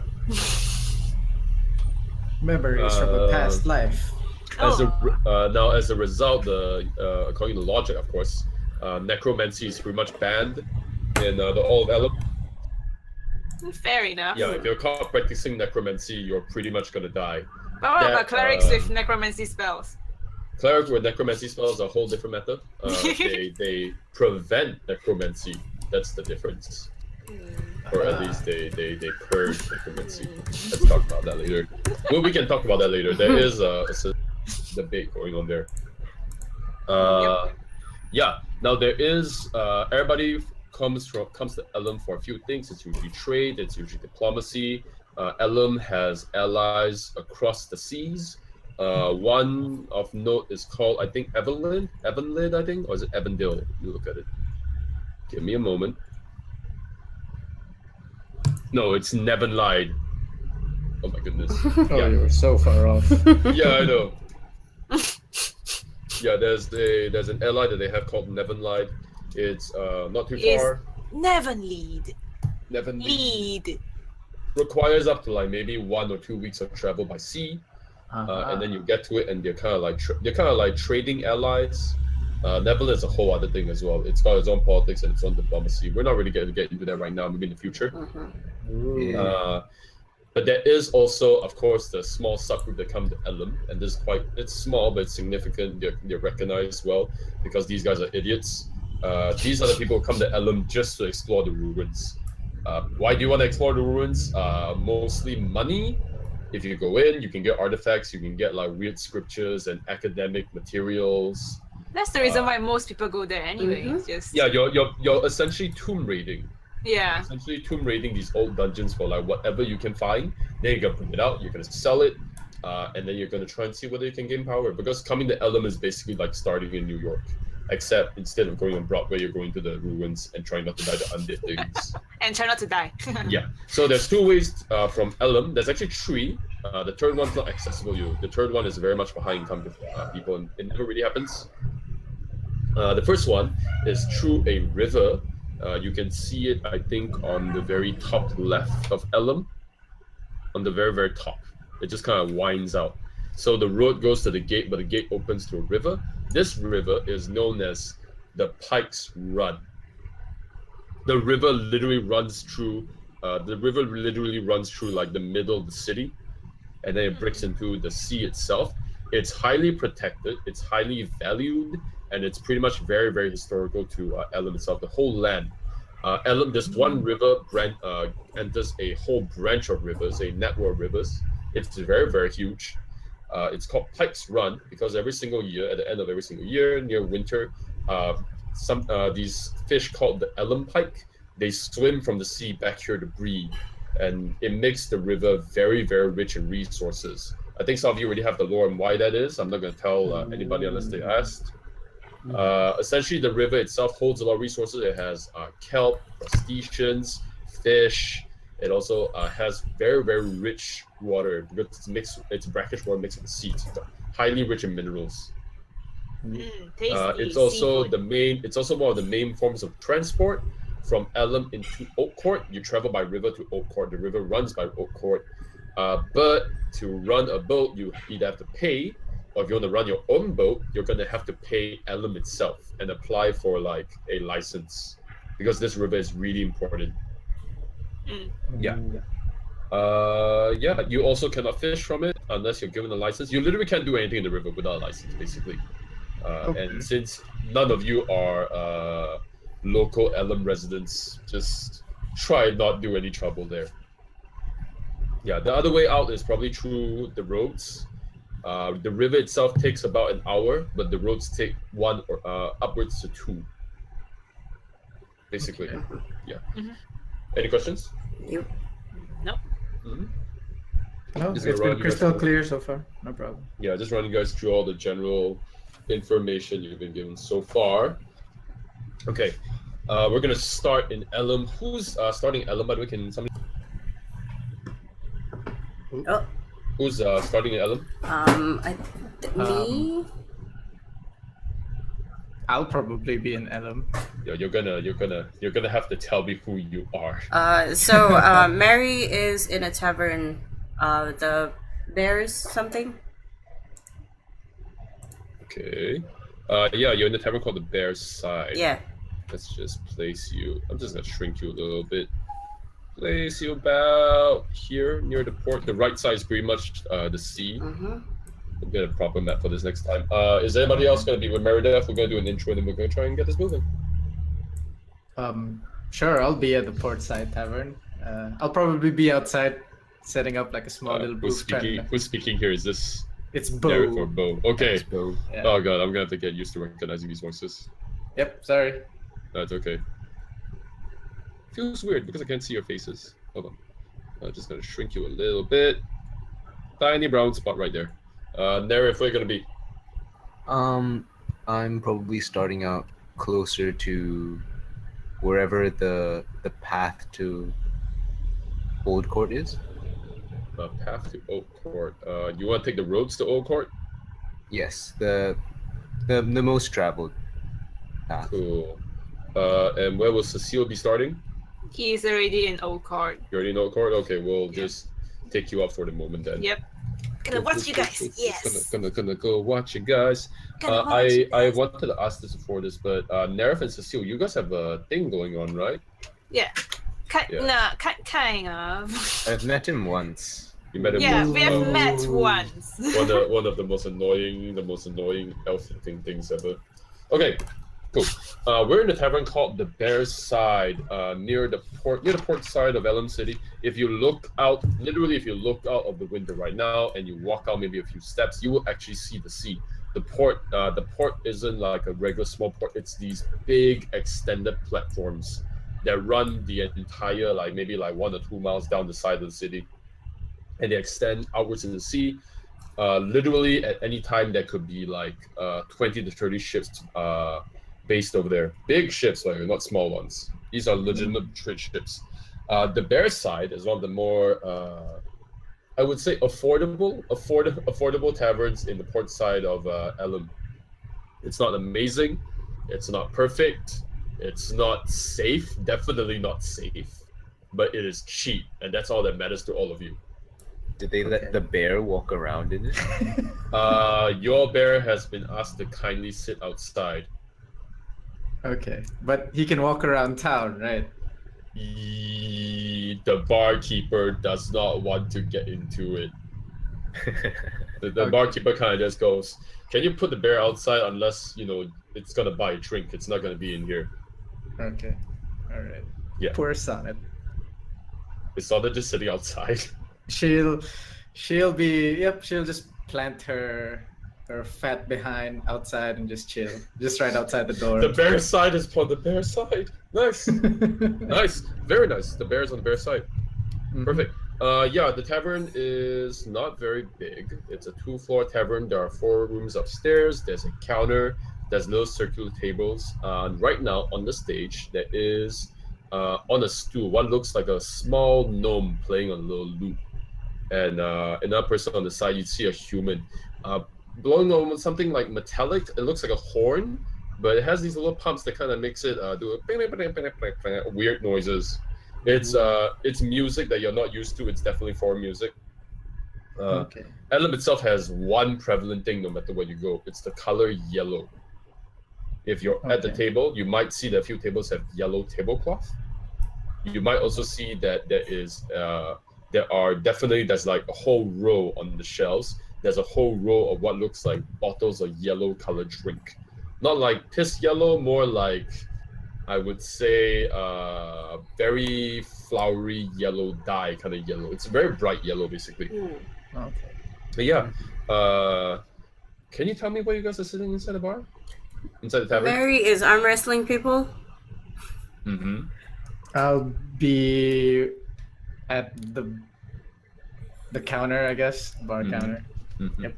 Memories from a past life. As a result, according to logic, of course, necromancy is pretty much banned in the all of Elam. Fair enough. Yeah, if you're caught practicing necromancy, you're pretty much gonna die. But what about clerics with necromancy spells? Clerics with necromancy spells are a whole different method. They prevent necromancy. That's the difference. Or at least they purge necromancy. Let's talk about that later. Well, we can talk about that later. There is a debate going on there. Yeah. Now there is everybody comes to Elam for a few things. It's usually trade. It's usually diplomacy. Elam has allies across the seas. One of note is called, I think, Evenin, I think, or is it Evendil? You look at it. Give me a moment. No, it's Nevenlide. Oh my goodness. Oh, you were so far off. Yeah, I know. Yeah, there's an ally that they have called Nevenlide. It's not too far. Nevenlead. Nevenlead requires up to like maybe 1 or 2 weeks of travel by sea. and then you get to it, and they're kind of like trading allies. Netherlands is a whole other thing as well. It's got its own politics and its own diplomacy. We're not really going to get into that right now. Maybe in the future. Yeah. But there is also, of course, the small subgroup that come to Elam, and this is it's small, but it's significant. They're recognized well because these guys are idiots. These are the people who come to Elam just to explore the ruins. Why do you want to explore the ruins? Mostly money. If you go in, you can get artifacts, you can get like weird scriptures and academic materials. That's the reason why most people go there anyway. Mhm. Just Yeah, you're essentially tomb raiding. yeah. Essentially tomb raiding these old dungeons for like whatever you can find. Then you're gonna bring it out, you're gonna sell it, and then you're gonna try and see whether you can gain power. Because coming to Elam is basically like starting in New York. Except instead of going on Broadway, you're going to the ruins and trying not to die to undead things. And try not to die. Yeah. So there's two ways from Elam. There's actually three. The third one's not accessible. The third one is very much for high-income people, and it never really happens. The first one is through a river. You can see it, I think, on the very top left of Elam. On the very, very top. It just kind of winds out. So the road goes to the gate, but the gate opens to a river. This river is known as the Pike's Run. The river literally runs through. Like the middle of the city, and then it breaks into the sea itself. It's highly protected. It's highly valued, and it's pretty much very, very historical to Elam itself. The whole land. Elam, this one river enters a whole branch of rivers, a network of rivers. It's very, very huge. It's called Pike's Run because every single year, at the end of every single year, near winter, these fish called the Elam pike, they swim from the sea back here to breed, and it makes the river very, very rich in resources. I think some of you already have the lore on why that is. I'm not going to tell anybody unless they asked. Essentially, the river itself holds a lot of resources. It has kelp, crustaceans, fish. It also has very, very rich water because it's brackish water mixed with seeds. It's highly rich in minerals. Tasty It's also seafood. It's also one of the main forms of transport from Elam into Oak Court. You travel by river to Oak Court. The river runs by Oak Court, but to run a boat, you either have to pay, or if you want to run your own boat, you're gonna have to pay Elam itself and apply for like a license because this river is really important. Yeah. You also cannot fish from it unless you're given a license. You literally can't do anything in the river without a license, basically. And since none of you are local Elam residents, just try not do any trouble there. Yeah, the other way out is probably through the roads. The river itself takes about an hour, but the roads take one or upwards to two. Basically, yeah. Any questions? Yep. Nope. No, Just it's gonna run been you crystal guys clear so far. No problem. Yeah, just running you guys through all the general information you've been given so far. Okay, we're gonna start in Elam. Who's starting Elam? By the way, can somebody? Oh. Who's starting in Elam? Me. I'll probably be in Elam. Yeah, you're gonna have to tell me who you are. So Mary is in a tavern. The Bears something. Okay. Yeah, you're in the tavern called the Bear's Side. Yeah. Let's just place you. I'm just gonna shrink you a little bit. Place you about here near the port. The right side is pretty much the sea. We'll get a proper map for this next time. Is anybody else gonna be with Marydeth? We're gonna do an intro and then we're gonna try and get this moving. Sure, I'll be at the Portside Tavern. I'll probably be outside setting up like a small little booth. Who's speaking here? Is this It's Derek or Bo. Bo? Okay. Yeah. Oh god, I'm gonna have to get used to recognizing these voices. Yep, sorry. That's okay. Feels weird because I can't see your faces. Hold on. I'm just gonna shrink you a little bit. Tiny brown spot right there. Nerif, where you gonna be? I'm probably starting out closer to wherever the path to Old Court is. Path to Oak Court. You want to take the roads to Oak Court? Yes, the most traveled path. Cool. And where will Cecile be starting? He's already in Old Court. You already know Oak Court? Okay, we'll just take you up for the moment then. Yep. Gonna watch you guys. Yes. Gonna go watch you guys. Gonna watch you I guys. wanted to ask this before this, but Nerf and Cecile, you guys have a thing going on, right? Yeah. Yeah. No, kind of. I've met him once. You met him Yeah, once. we have Oh, met once. one of the most annoying elf-looking things ever. Okay, cool. We're in a tavern called the Bear's Side, near the port side of Elm City. If you look out, literally, if you look out of the window right now and you walk out maybe a few steps, you will actually see the sea. The port isn't like a regular small port. It's these big extended platforms that run the entire maybe 1 or 2 miles down the side of the city, and they extend outwards in the sea. Literally at any time there could be 20 to 30 ships based over there. Big ships, not small ones. These are legitimate trade ships. The Bear Side is one of the more I would say affordable taverns in the port side of Elm. It's not amazing, it's not perfect, it's not safe, definitely not safe, but it is cheap, and that's all that matters to all of you. Did they let the bear walk around in it? Your bear has been asked to kindly sit outside. Okay, but he can walk around town, right? The barkeeper does not want to get into it. The Okay. barkeeper kind of just goes, "Can you put the bear outside unless it's gonna buy a drink? It's not gonna be in here." Okay, all right. Yeah. Poor Sonnet. It's not just sitting outside. She'll just plant her fat behind outside and just chill, just right outside the door. The bear side is on the bear side. Nice, nice, very nice. The bear's on the bear side. Mhm. Perfect. Yeah, the tavern is not very big. It's a 2-floor tavern. There are 4 rooms upstairs. There's a counter. There's little circular tables. Right now on the stage, there is on a stool what looks like a small gnome playing on a little lute, and another person on the side. You see a human blowing on something like metallic. It looks like a horn, but it has these little pumps that kind of makes it do a weird noises. It's music that you're not used to. It's definitely foreign music. Okay. Elm itself has one prevalent thing no matter where you go. It's the color yellow. If you're at the Okay. table, you might see that a few tables have yellow tablecloth. You might also see that there's like a whole row on the shelves. There's a whole row of what looks like bottles of yellow colored drink. Not like piss yellow, more like, I would say, very flowery yellow dye kind of yellow. It's very bright yellow, basically. Okay. But yeah, can you tell me where you guys are sitting inside the bar? Inside the tavern? Mary is arm wrestling people. Mm-hmm. I'll be at the counter, I guess, bar Mhm. counter. Mm-hmm. Yep.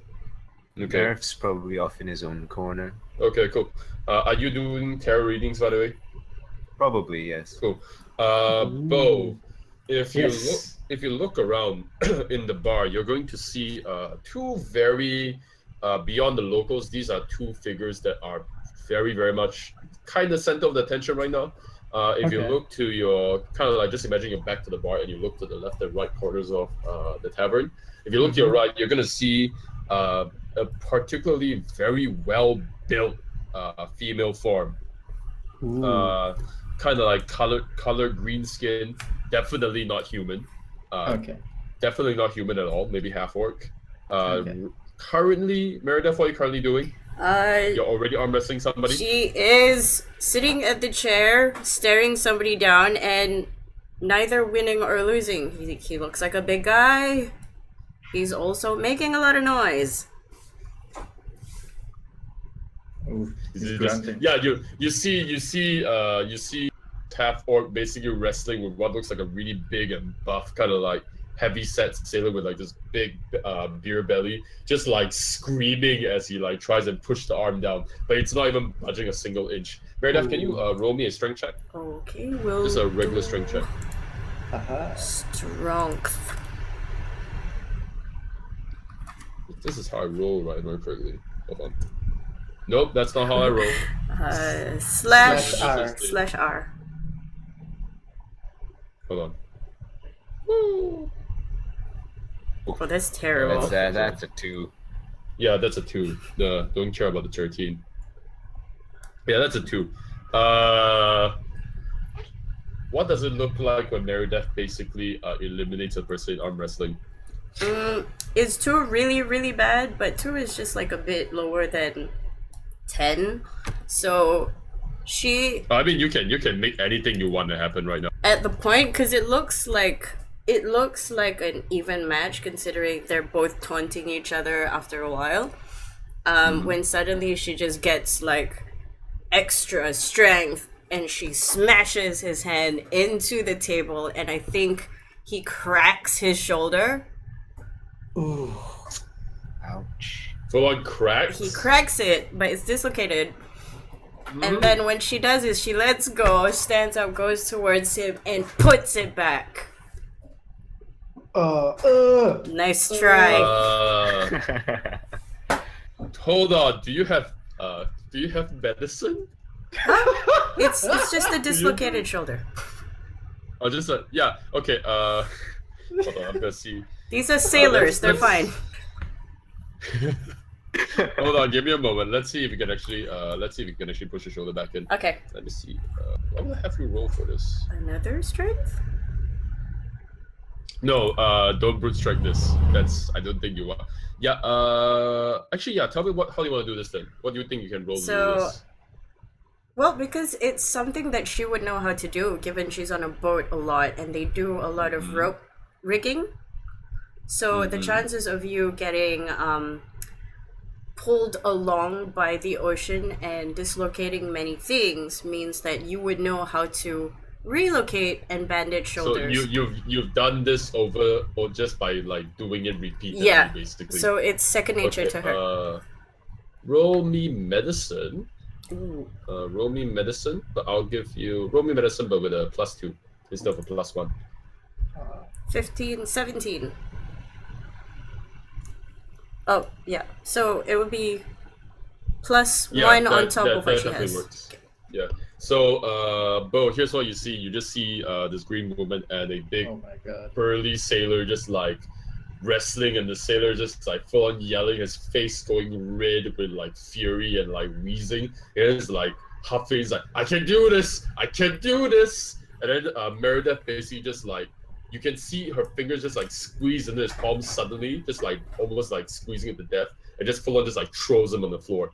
Okay. Nerf's probably off in his own corner. Okay, cool. Are you doing tarot readings, by the way? Probably, yes. Cool. Bo, if Yes. you look around in the bar, you're going to see 2 very beyond the locals. These are 2 figures that are very, very much kind of center of the attention right now. If you Okay. look to your kind of just imagine you're back to the bar and you look to the left and right corners of the tavern. If you look to your right, you're gonna see a particularly very well built female form. Ooh. Kind of like colored green skin. Definitely not human. Okay. Definitely not human at all. Maybe half orc. Okay. Currently, Marydeth, what are you currently doing? You're already arm wrestling somebody. She is sitting at the chair, staring somebody down, and neither winning or losing. He looks like a big guy. He's also making a lot of noise. Ooh, Is he's it just- grunting. yeah, you see half orc basically wrestling with what looks like a really big and buff kind of like heavy set sailor with like this big beer belly, just like screaming as he like tries and push the arm down, but it's not even budging a single inch. Marydeth, can you roll me a strength check? Okay, we'll Just a regular do strength check. Haha. Strength. This is how I roll, right? Not correctly. Hold on. Nope, that's not how I roll. Slash R. slash R. Hold on. Woo. Oh, that's terrible. That's a 2. Yeah, that's a 2. Don't care about the 13. Yeah, that's a 2. What does it look like when Marydeth basically eliminates a person in arm wrestling? Is 2 really, really bad? But 2 is just like a bit lower than 10. So she I mean, you can make anything you want to happen right now. at the point, because it looks like an even match considering they're both taunting each other after a while. When suddenly she just gets like extra strength and she smashes his hand into the table, and I think he cracks his shoulder. Ooh. Ouch. Full on cracks. He cracks it, but it's dislocated. And then when she does it, she lets go, stands up, goes towards him, and puts it back. Nice try. Hold on. Do you have medicine? It's just a dislocated shoulder. Oh, just yeah. Okay. Hold on. I'm gonna see. These are sailors. They're let's- fine. Hold on. Give me a moment. Let's see if we can actually push the shoulder back in. Okay. Let me see. I'm gonna have you roll for this. Another strength? No. Don't brute strike this. I don't think you want. Yeah. Actually, yeah. Tell me how do you want to do this then? What do you think you can roll to So- do this? Well, because it's something that she would know how to do, given she's on a boat a lot and they do a lot of rope rigging. So the chances of you getting pulled along by the ocean and dislocating many things means that you would know how to relocate and bandage shoulders. So you've done this over or just by like doing it repeatedly, Yeah. basically. So it's second nature to her. Roll me medicine. Ooh. Roll me medicine, but I'll give you roll me medicine, but with a +2 instead of a +1. 15, 17. Oh, yeah. So it would be +1 on top of what she definitely has. works. Yeah. So, Bo, here's what you see. You just see this green woman and a big Oh my god. burly sailor just like wrestling, and the sailor just like full on yelling, his face going red with like fury and like wheezing. It's like huffing, he's like, I can do this, I can do this. And then Marydeth basically just like, you can see her fingers just like squeeze into his palm suddenly, just like almost like squeezing it to death, and just full on just like throws him on the floor.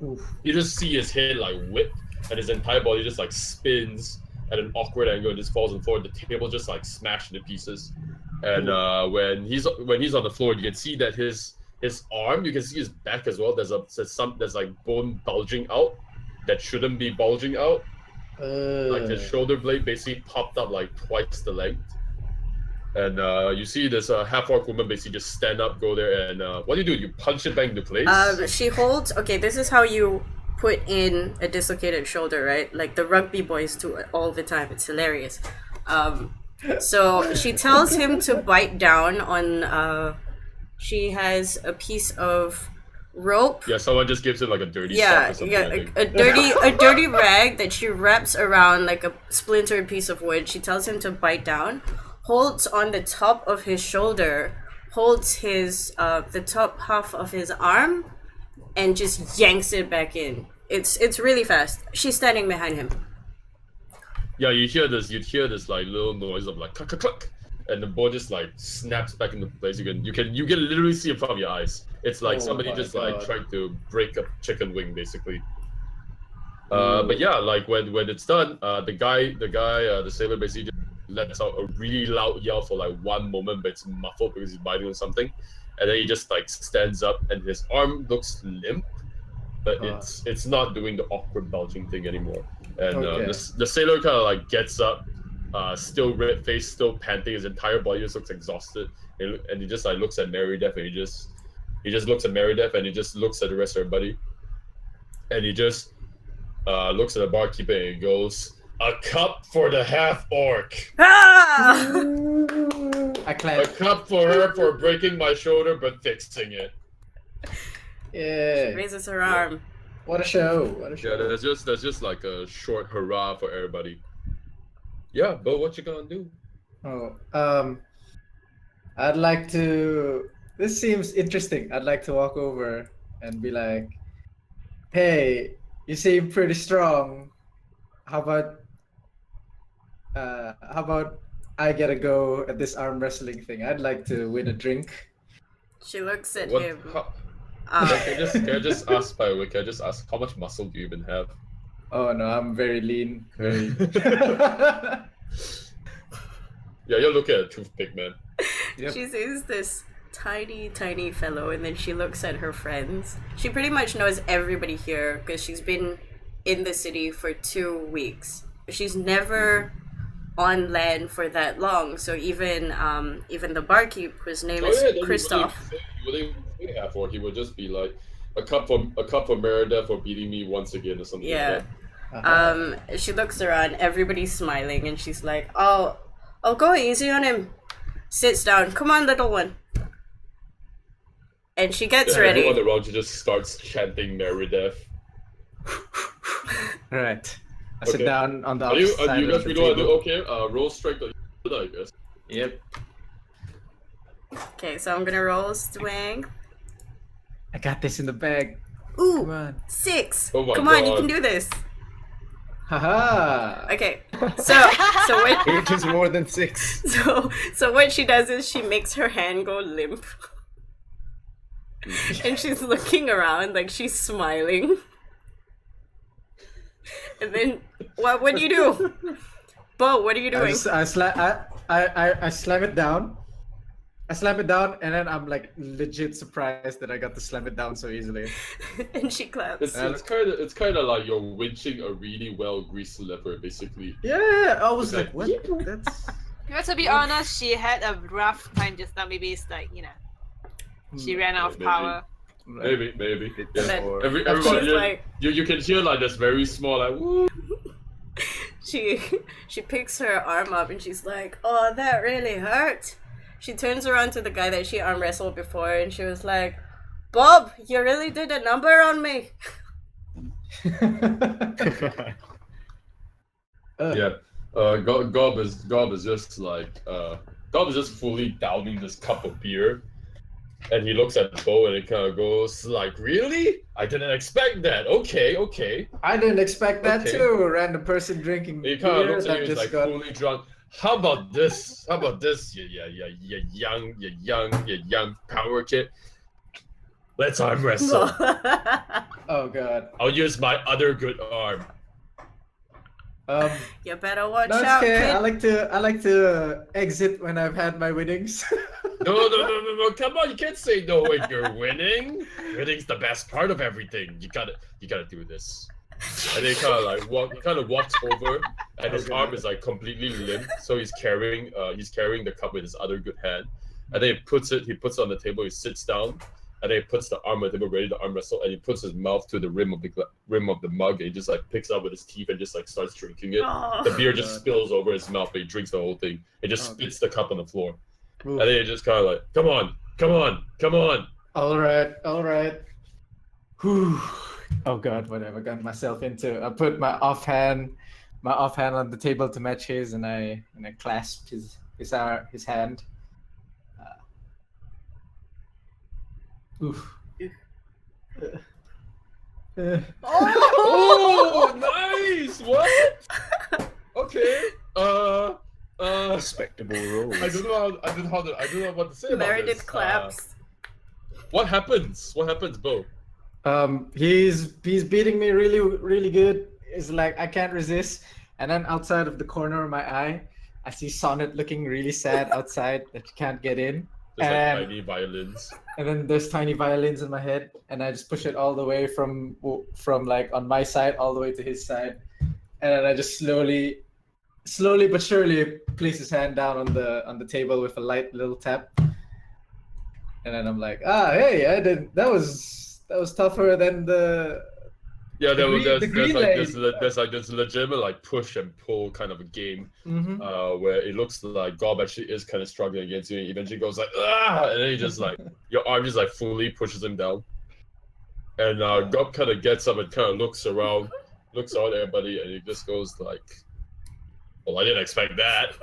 Oof. You just see his head like whip, and his entire body just like spins at an awkward angle and just falls on the floor. The table just like smashed into pieces. And when he's on the floor, you can see that his arm, you can see his back as well. There's like bone bulging out that shouldn't be bulging out. Like his shoulder blade basically popped up like twice the length. And you see this half-orc woman basically just stand up, go there, and what do? You punch it back into place? She holds. Okay, this is how you put in a dislocated shoulder, right? Like the rugby boys do it all the time. It's hilarious. So she tells him to bite down on. She has a piece of rope. Yeah, someone just gives it like a dirty Yeah, sock or something. yeah, I think. a dirty rag that she wraps around like a splintered piece of wood. She tells him to bite down, holds on the top of his shoulder, holds his the top half of his arm, and just yanks it back in. It's really fast. She's standing behind him. Yeah, you'd hear this like little noise of like cluck cluck cluck, and the board just like snaps back into place. You can literally see in front of your eyes. It's like Oh somebody my just God. like trying to break a chicken wing, basically. But yeah, like when it's done, the sailor basically just lets out a really loud yell for like one moment, but it's muffled because he's biting on something, and then he just like stands up, and his arm looks limp, but it's not doing the awkward bulging thing anymore. And Okay. the sailor kind of like gets up, still red faced, still panting. His entire body just looks exhausted, and he just like looks at Marydeth, and he just looks at Marydeth, and he just looks at the rest of everybody, and he just looks at the barkeeper and he goes, "A cup for the half-orc. Ah! I A clap. cup for her for breaking my shoulder but fixing it." Yeah. Raises her arm. What a show. What a Yeah, show. there's just like a short hurrah for everybody. Yeah, but what you gonna do? Oh, I'd like to. This seems interesting. I'd like to walk over and be like, "Hey, you seem pretty strong. How about I get a go at this arm wrestling thing? I'd like to win a drink." She looks at What? him. Can I just ask, by the way, can I just ask how much muscle do you even have? Oh no, I'm very lean. Very. Yeah, you're looking at a toothpick, man. Yep. She sees this tiny, tiny fellow, and then she looks at her friends. She pretty much knows everybody here because she's been in the city for 2 weeks. She's never on land for that long. So even the barkeep, whose name is then Christoph. You wouldn't say Half-Orc. He would just be like a cup for Marydeth for beating me once again or something. Yeah. Like that. She looks around, everybody's smiling, and she's like, "Oh, go easy on him. Sits down. Come on, little one." And she gets ready. Everyone around you just starts chanting Marydeth. Right. I sit Okay. down on the Are you opposite side guys of the really want to do table. okay? Roll strength, I guess. Yep. Okay, so I'm gonna roll strength. I got this in the bag. Ooh, Come on. 6. Oh my Come on, you God. can do this. Haha. Okay, so what? It is more than 6. So what she does is she makes her hand go limp, and she's looking around like she's smiling. And then what do you do, Bo? What are you doing? I slam it down. I slam it down, and then I'm like legit surprised that I got to slam it down so easily. And she claps. It's kind of like you're winching a really well greased leopard, basically. Yeah, I was Okay. like, what? That's. To be honest, she had a rough time just now. Maybe it's like, she ran out of Maybe. power. Maybe. And then Everybody, she's like, you can hear like this very small like woo. she picks her arm up and she's like, "Oh, that really hurt." She turns around to the guy that she arm wrestled before and she was like, "Bob, you really did a number on me." Yeah. Gob is just like Gob is just fully downing this cup of beer, and he looks at Bo and it kind of goes like, "Really? I didn't expect that. Okay." I didn't expect that Okay. too. A random person drinking He beer kind of looks at that you, he's just like got. fully drunk. How about this? You young power kid. Let's arm wrestle. Oh god. I'll use my other good arm. You better watch No, it's out, okay. kid. I like to exit when I've had my winnings. No! Come on, you can't say no when you're winning. Winning's the best part of everything. You gotta do this. And then he kind of walks over, and his Okay. arm is like completely limp. So he's carrying the cup with his other good hand, and then he puts it on the table. He sits down, and then he puts the arm on the table ready to arm wrestle, and he puts his mouth to the rim of the mug, and he just like picks it up with his teeth and just like starts drinking it. Oh. The beer just God. spills over his mouth, but he drinks the whole thing. It just Oh, spits the cup on the floor, Oof. and then he just kind of like, come on. All right. Whew. Oh god, what have I gotten myself into? I put my offhand on the table to match his, and I clasped his hand. Oof. Oh, nice! What? Okay. Respectable rolls. I don't know what to say about this. Meredith claps. What happens? What happens, Bo? He's beating me really good. It's like I can't resist. And then outside of the corner of my eye, I see Sonnet looking really sad outside that she can't get in. Just like And- tiny violins. And then there's tiny violins in my head, and I just push it all the way from like on my side all the way to his side, and then I just slowly but surely place his hand down on the table with a light little tap, and then I'm like, hey, I didn't. That was tougher than the. Yeah, The green there's this legitimate like push and pull kind of a game, Mhm. where it looks like Gob actually is kind of struggling against you. And eventually goes like, ah, and then he just like your arm just like fully pushes him down, and Gob kind of gets up and kind of looks around at everybody, and he just goes like, well, I didn't expect that.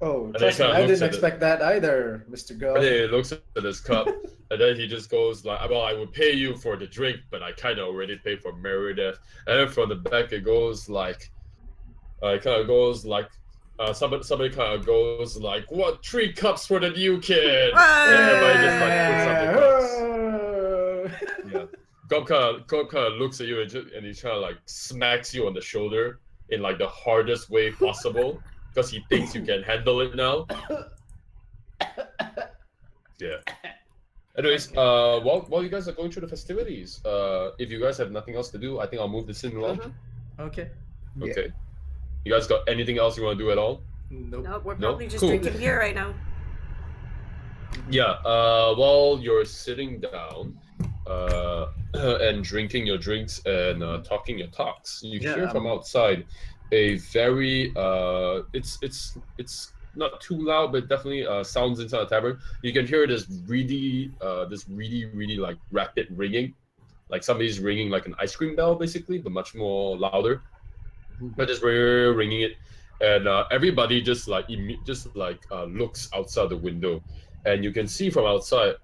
Oh, And trust he me, kinda I looks didn't at it. expect that either, Mr. Girl. And then he looks at his cup, and then he just goes like, "Well, I would pay you for the drink, but I kind of already paid for Marydeth." And then from the back, it goes like, somebody kind of goes like, "What 3 cups for the new kid?" And everybody just like puts up the cups. Yeah. Gob kind of looks at you and he kind of like smacks you on the shoulder in like the hardest way possible because he thinks you can handle it now. Yeah. Anyways, while you guys are going through the festivities, if you guys have nothing else to do, I think I'll move this in along. Okay. Okay. You guys got anything else you want to do at all? Nope. No, we're No? probably just Cool. drinking beer right now. Yeah. While you're sitting down, and drinking your drinks and talking your talks, you hear from outside a very it's not too loud, but definitely sounds inside the tavern. You can hear this really like rapid ringing, like somebody's ringing like an ice cream bell, basically, but much more louder. But just ringing it, and everybody just looks outside the window, and you can see from outside,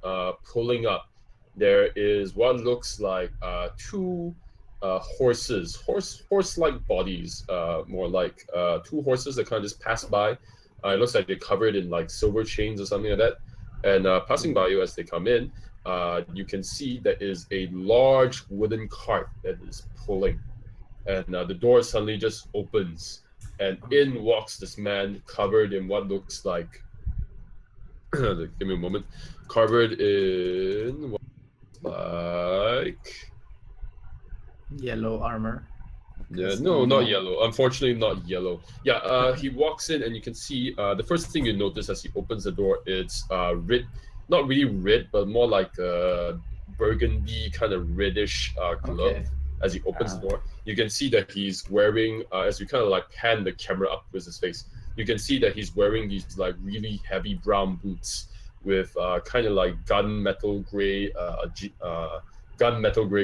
pulling up, there is what looks like 2 horse-like bodies, more like 2 horses that kind of just pass by. It looks like they're covered in like silver chains or something like that. And passing by you as they come in, you can see there is a large wooden cart that is pulling. And the door suddenly just opens, and in walks this man covered in what looks like give me a moment. Covered in what like Yellow armor. yeah, no, not yellow. Unfortunately, not yellow. Yeah, he walks in, and you can see the first thing you notice as he opens the door, it's red, not really red, but more like burgundy kind of reddish glove. Okay. As he opens the door, you can see that he's wearing, as you kind of like pan the camera up with his face, you can see that he's wearing these like really heavy brown boots with kind of like gunmetal gray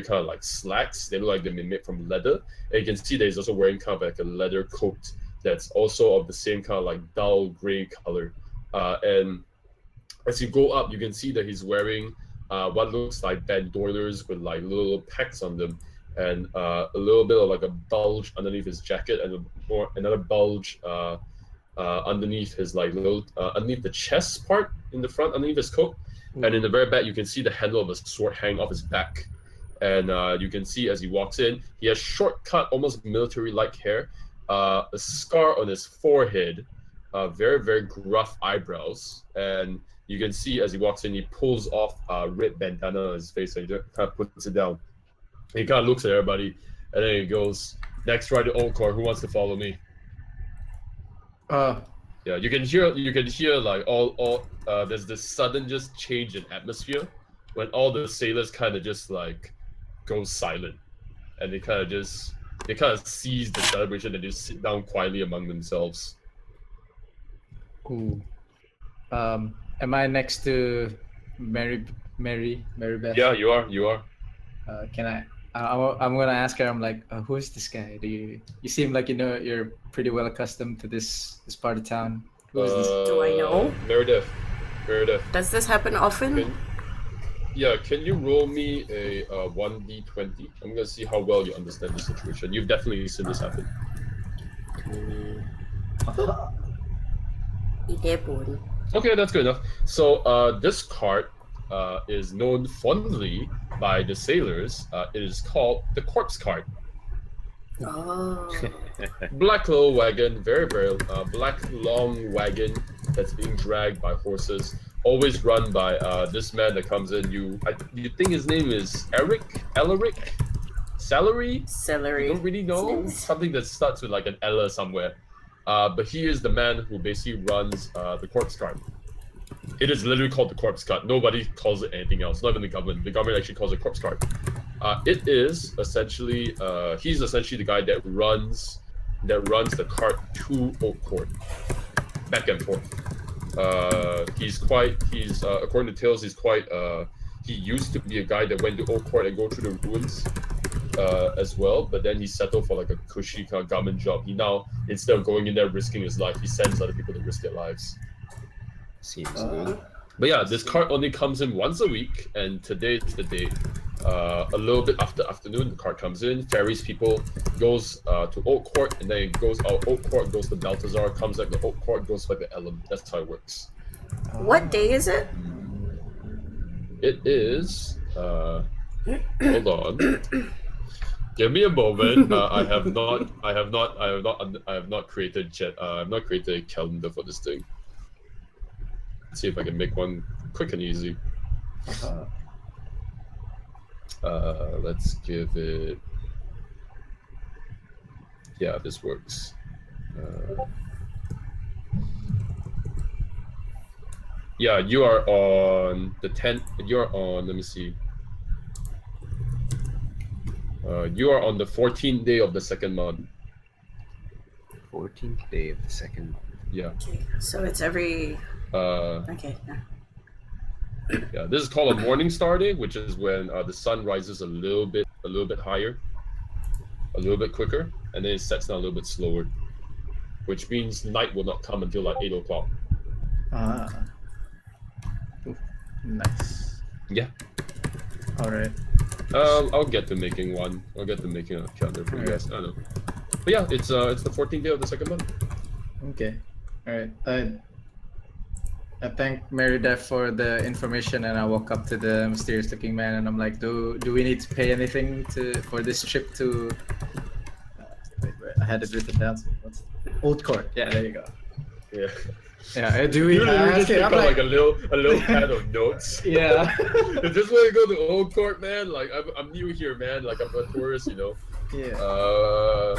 kind of like slacks. They look like they've been made from leather. And you can see that he's also wearing kind of like a leather coat that's also of the same kind of like dull gray color. And as you go up, you can see that he's wearing what looks like bandoilers with like little packs on them, and a little bit of like a bulge underneath his jacket, and another bulge underneath his like little underneath the chest part in the front, underneath his coat. And in the very back, you can see the handle of a sword hang off his back. And you can see as he walks in, he has short-cut, almost military-like hair, a scar on his forehead, very, very gruff eyebrows. And you can see as he walks in, he pulls off a red bandana on his face, and he just kind of puts it down. He kind of looks at everybody, and then he goes, "Next, right to Old Core. Who wants to follow me?" Yeah, you can hear like all there's this sudden just change in atmosphere when all the sailors kind of just like go silent, and they kind of seize the celebration and just sit down quietly among themselves. Ooh. Am I next to Marybeth? Yeah, you are. Can I? I'm gonna ask her. I'm like, who is this guy? You seem like you're pretty well accustomed to this part of town. Who is this? Do I know? Marydeth. Does this happen often? Can you roll me a 1d20? I'm gonna see how well you understand the situation. You've definitely seen this happen. 11. Okay, that's good enough. So this cart is known fondly by the sailors. It is called the corpse cart. Oh. Black little wagon, very, very black long wagon that's being dragged by horses. Always run by this man that comes in. You think his name is Elric? Celery? Celery. You don't really know? Something that starts with like an Ella somewhere. But he is the man who basically runs the corpse cart. It is literally called the corpse cart. Nobody calls it anything else. Not even the government. The government actually calls it corpse cart. It is essentially he's essentially the guy that runs the cart to Oak Court, back and forth. He's according to tales, he used to be a guy that went to Oak Court and go through the ruins. as well, but then he settled for like a cushy kind of government job. He now, instead of going in there risking his life, he sends other people to risk their lives. Seems good. But yeah, this card only comes in once a week, and today is the day. A little bit after afternoon, the card comes in, ferries people, goes to Oak Court, and then it goes out Oak Court, goes to Balthazar, comes back to Oak Court, goes back to Ellum. That's how it works. What day is it? It is. Hold on. Give me a moment. I have not created a calendar for this thing. Let's see if I can make one quick and easy. Let's give it. Yeah, this works. Yeah, you are on the 10th. You're on. Let me see. You are on the 14th day of the second month. 14th day of the second month. Yeah. Okay, so it's every. Okay. Yeah. Yeah. This is called a morning star day, which is when the sun rises a little bit higher, a little bit quicker, and then it sets down a little bit slower, which means night will not come until like 8 o'clock. Nice. Yeah. All right. I'll get to making one. I'll get to making a calendar for you guys. I don't know. But yeah, it's the 14th day of the second month. Okay. All right. I thank Marydeth for the information, and I walk up to the mysterious-looking man, and I'm like, "Do we need to pay anything for this trip to?" Wait, I had it written down. What's Old Court? Yeah, there you go. Yeah. Yeah. Do we? You just pick I'm up like a little pad of notes. Yeah. Just want to go to Old Court, man. Like I'm new here, man. Like I'm a tourist, you know. Yeah.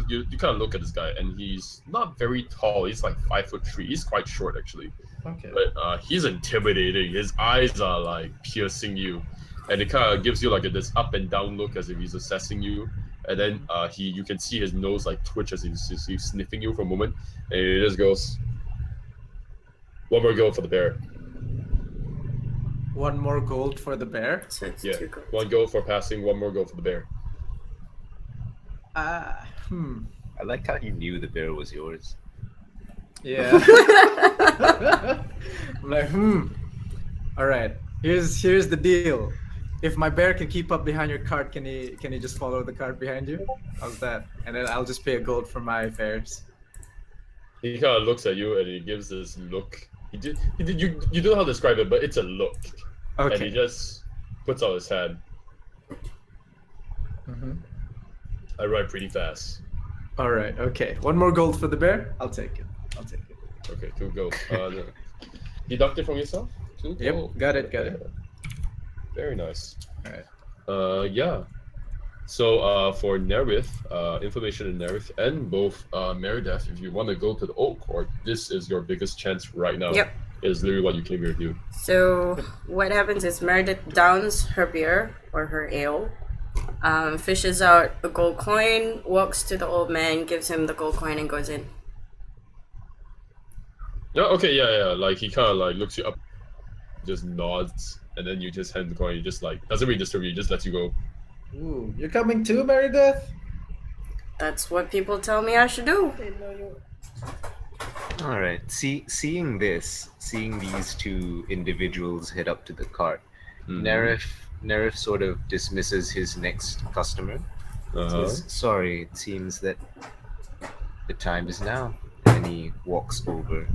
You kind of look at this guy, and he's not very tall. He's like 5'3". He's quite short, actually. Okay. But he's intimidating. His eyes are like piercing you, and it kind of gives you like this up and down look as if he's assessing you. And then you can see his nose like twitch as he's sniffing you for a moment, and he just goes, "One more go for the bear." One more gold for the bear. So it's Yeah, 2 gold. 1 go for passing, 1 more go for the bear. I like how you knew the bear was yours. Yeah. I'm like, All right. Here's the deal. If my bear can keep up behind your cart, can he just follow the cart behind you? How's that? And then I'll just pay a gold for my fares. He kind of looks at you and he gives this look. You don't know how to describe it, but it's a look. Okay. And he just puts out his hand. I ride pretty fast. All right. Okay. 1 more gold for the bear. I'll take it. Okay, 2 gold. No. Deduct it from yourself. 2 Yep. gold. Got it. Very nice. All right. Yeah. So for Nerith, information in Nerith, and both Marydeth, if you want to go to the Old Court, this is your biggest chance right now. Yep. Is literally what you came here to do. So what happens is Marydeth downs her beer or her ale, fishes out a gold coin, walks to the old man, gives him the gold coin, and goes in. No, okay, yeah. Like he kind of like looks you up, just nods, and then you just hand the coin. He just like doesn't really disturb you. He just lets you go. Ooh, you're coming too, Marydeth? That's what people tell me I should do. All right. Seeing these two individuals head up to the cart, Nerith sort of dismisses his next customer. Says, "Sorry, it seems that the time is now." And he walks over.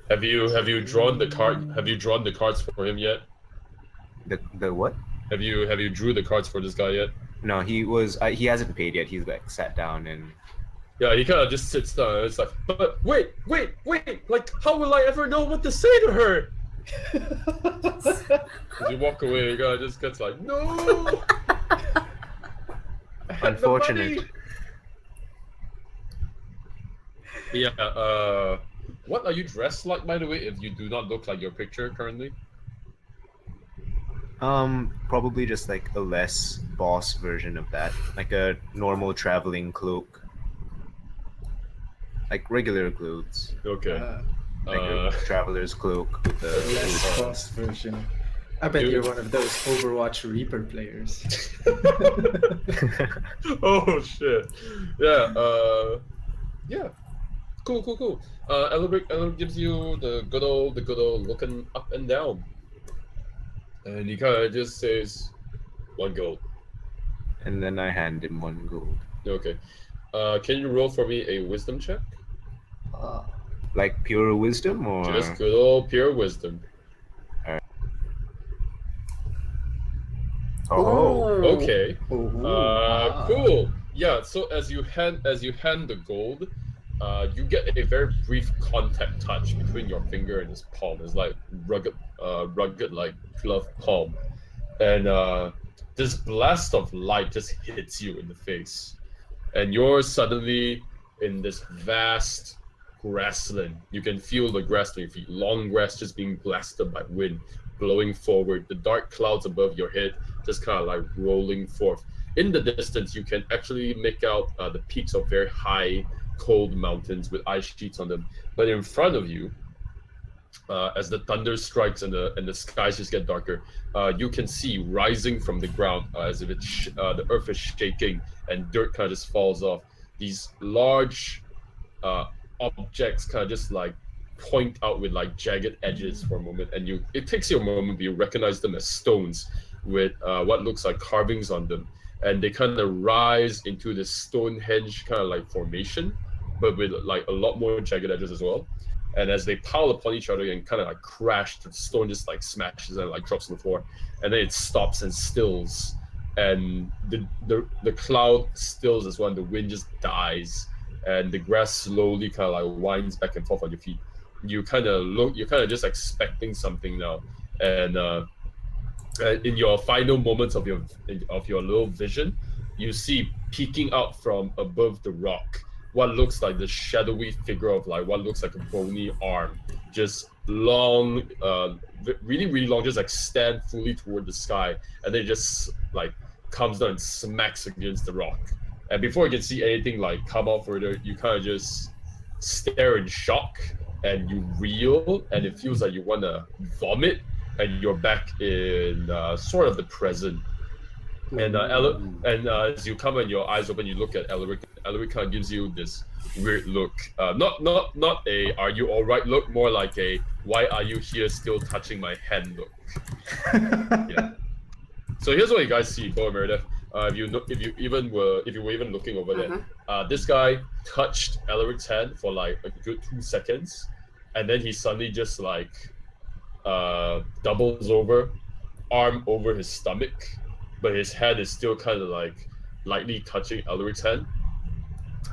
Have you drawn the card? Have you drawn the cards for him yet? The what? Have you drew the cards for this guy yet? No, he hasn't paid yet. He's like sat down and. Yeah, he kind of just sits down. And it's like, but wait! Like, how will I ever know what to say to her? As you walk away, the guy just gets like, no. Unfortunate. Yeah. What are you dressed like, by the way? If you do not look like your picture currently. Probably just like a less boss version of that, like a normal traveling cloak, like regular clothes, Okay. like a traveler's cloak with a Less cost version. I bet You- you're one of those Overwatch Reaper players. Oh shit. Yeah. Yeah. Cool. Elric gives you the good old looking up and down, and he kind of just says, "1 gold." And then I hand him 1 gold. Okay. Can you roll for me a wisdom check? Like pure wisdom or Just good old pure wisdom. Oh. Okay. Cool. Yeah. So as you hand the gold, you get a very brief contact touch between your finger and his palm. It's like rugged like glove palm, and this blast of light just hits you in the face, and you're suddenly in this vast grassland. You can feel the grass beneath your feet, long grass just being blasted by wind, blowing forward. The dark clouds above your head just kind of like rolling forth. In the distance, you can actually make out the peaks of very high, cold mountains with ice sheets on them. But in front of you, as the thunder strikes and the skies just get darker, you can see rising from the ground as if the earth is shaking and dirt kind of just falls off. These large objects kind of just like point out with like jagged edges for a moment, and it takes you a moment, but you recognize them as stones with what looks like carvings on them, and they kind of rise into this Stonehenge kind of like formation, but with like a lot more jagged edges as well. And as they pile upon each other and kind of like crash, the stone just like smashes and like drops on the floor, and then it stops and stills, and the cloud stills as well, and the wind just dies, and the grass slowly kind of like winds back and forth on your feet. You're kind of just expecting something now, and in your final moments of your little vision, you see peeking out from above the rock what looks like the shadowy figure of like what looks like a bony arm, just long, really really long, just like stand fully toward the sky, and then it just like comes down and smacks against the rock. And before you can see anything like come out further, you kind of just stare in shock, and you reel, and it feels like you want to vomit, and you're back in sort of the present. And as you come and your eyes open, you look at Elric. Elric kind of gives you this weird look. Not a "Are you all right?" look, more like a "Why are you here still touching my hand?" look. Yeah. So here's what you guys see, Bo and Marydeth. If you were even looking over there, this guy touched Elric's hand for like a good 2 seconds, and then he suddenly just like doubles over, arm over his stomach, but his head is still kind of like lightly touching Elric's hand,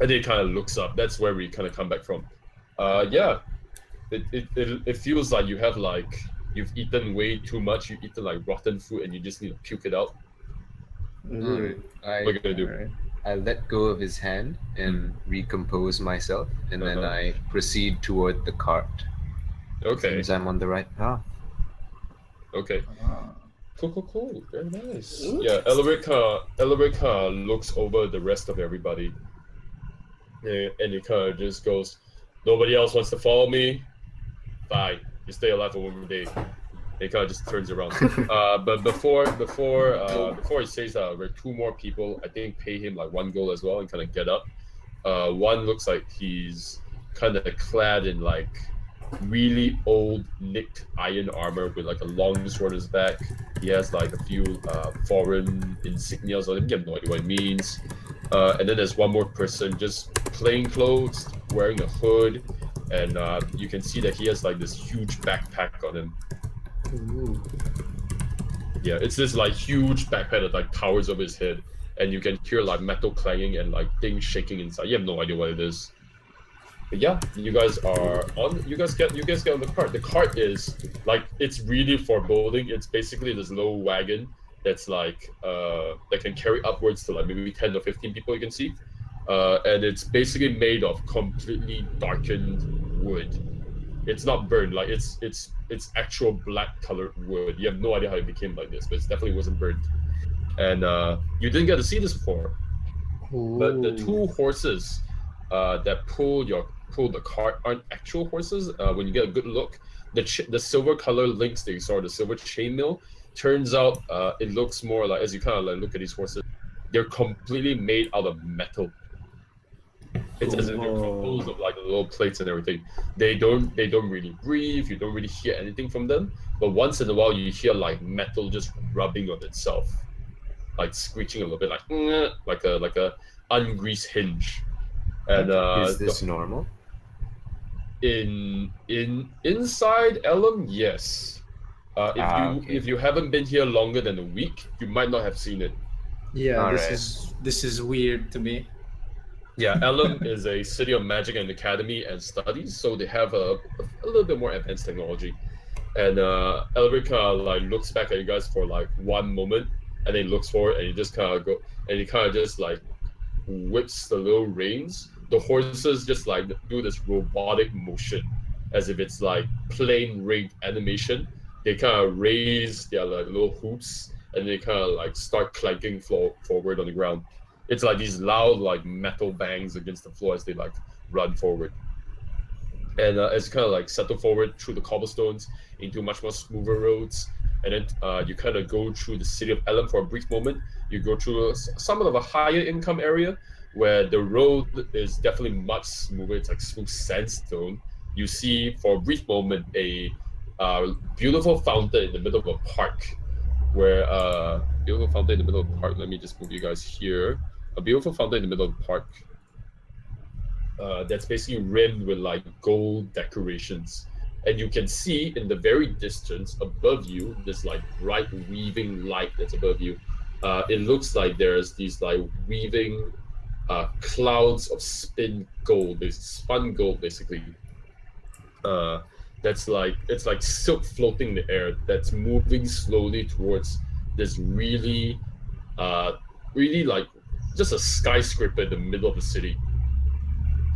and then he kind of looks up. That's where we kind of come back from. Yeah, it feels like you've eaten way too much. You've eaten like rotten food, and you just need to puke it out. Alright, What are you gonna do? Alright. I let go of his hand and recompose myself, and then I proceed toward the cart. Okay. Seems I'm on the right path. Okay. Ah. Cool. Very nice. Interesting. Yeah, Elric looks over the rest of everybody, and he kind of just goes, "Nobody else wants to follow me? Fine, you stay alive for one more day." He kind of just turns around. But before he says that, there are 2 more people. I think pay him like 1 gold as well, and kind of get up. One looks like he's kind of clad in like really old nicked iron armor with like a long sword on his back. He has like a few foreign insignias on him. You have no idea what it means. And then there's one more person, just plain clothes, wearing a hood, and you can see that he has like this huge backpack on him. Ooh. Yeah, it's this like huge backpack that like towers over his head, and you can hear like metal clanging and like things shaking inside. You have no idea what it is. But yeah, you guys are on. You guys get on the cart. The cart is like, it's really foreboding. It's basically this low wagon that's like that can carry upwards to like maybe 10 or 15 people. You can see, and it's basically made of completely darkened wood. It's not burned, like it's actual black colored wood. You have no idea how it became like this, but it definitely wasn't burned. And you didn't get to see this before, but the 2 horses that pull the cart aren't actual horses. When you get a good look, the silver color links that you saw, the silver chainmail, turns out it looks more like, as you kind of like look at these horses, they're completely made out of metal. It's as if they're composed of like little plates and everything. They don't really breathe. You don't really hear anything from them. But once in a while, you hear like metal just rubbing on itself, like screeching a little bit, like a ungreased hinge. And Is this normal? inside Elm, yes. Okay. If you haven't been here longer than a week, you might not have seen it. Yeah, All this right. is weird to me. Yeah, Elm is a city of magic and academy and studies, so they have a little bit more advanced technology. And Elric like looks back at you guys for like one moment, and then he looks forward, and he just kind of he kind of just like whips the little reins. The horses just like do this robotic motion, as if it's like plain rigged animation. They kind of raise their like little hoops, and they kind of like start clanking forward on the ground. It's like these loud like metal bangs against the floor as they like run forward. And as you kind of like settle forward through the cobblestones into much more smoother roads, and then you kind of go through the city of Elam for a brief moment. You go through somewhat of a higher income area where the road is definitely much smoother. It's like smooth sandstone. You see for a brief moment a beautiful fountain in the middle of a park, where beautiful fountain in the middle of the park. Let me just move you guys here. A beautiful fountain in the middle of the park that's basically rimmed with like gold decorations. And you can see in the very distance above you, this like bright weaving light that's above you. It looks like there's these like weaving clouds of spun gold basically. Uh, that's like it's like silk floating in the air that's moving slowly towards this uh, really like just a skyscraper in the middle of the city.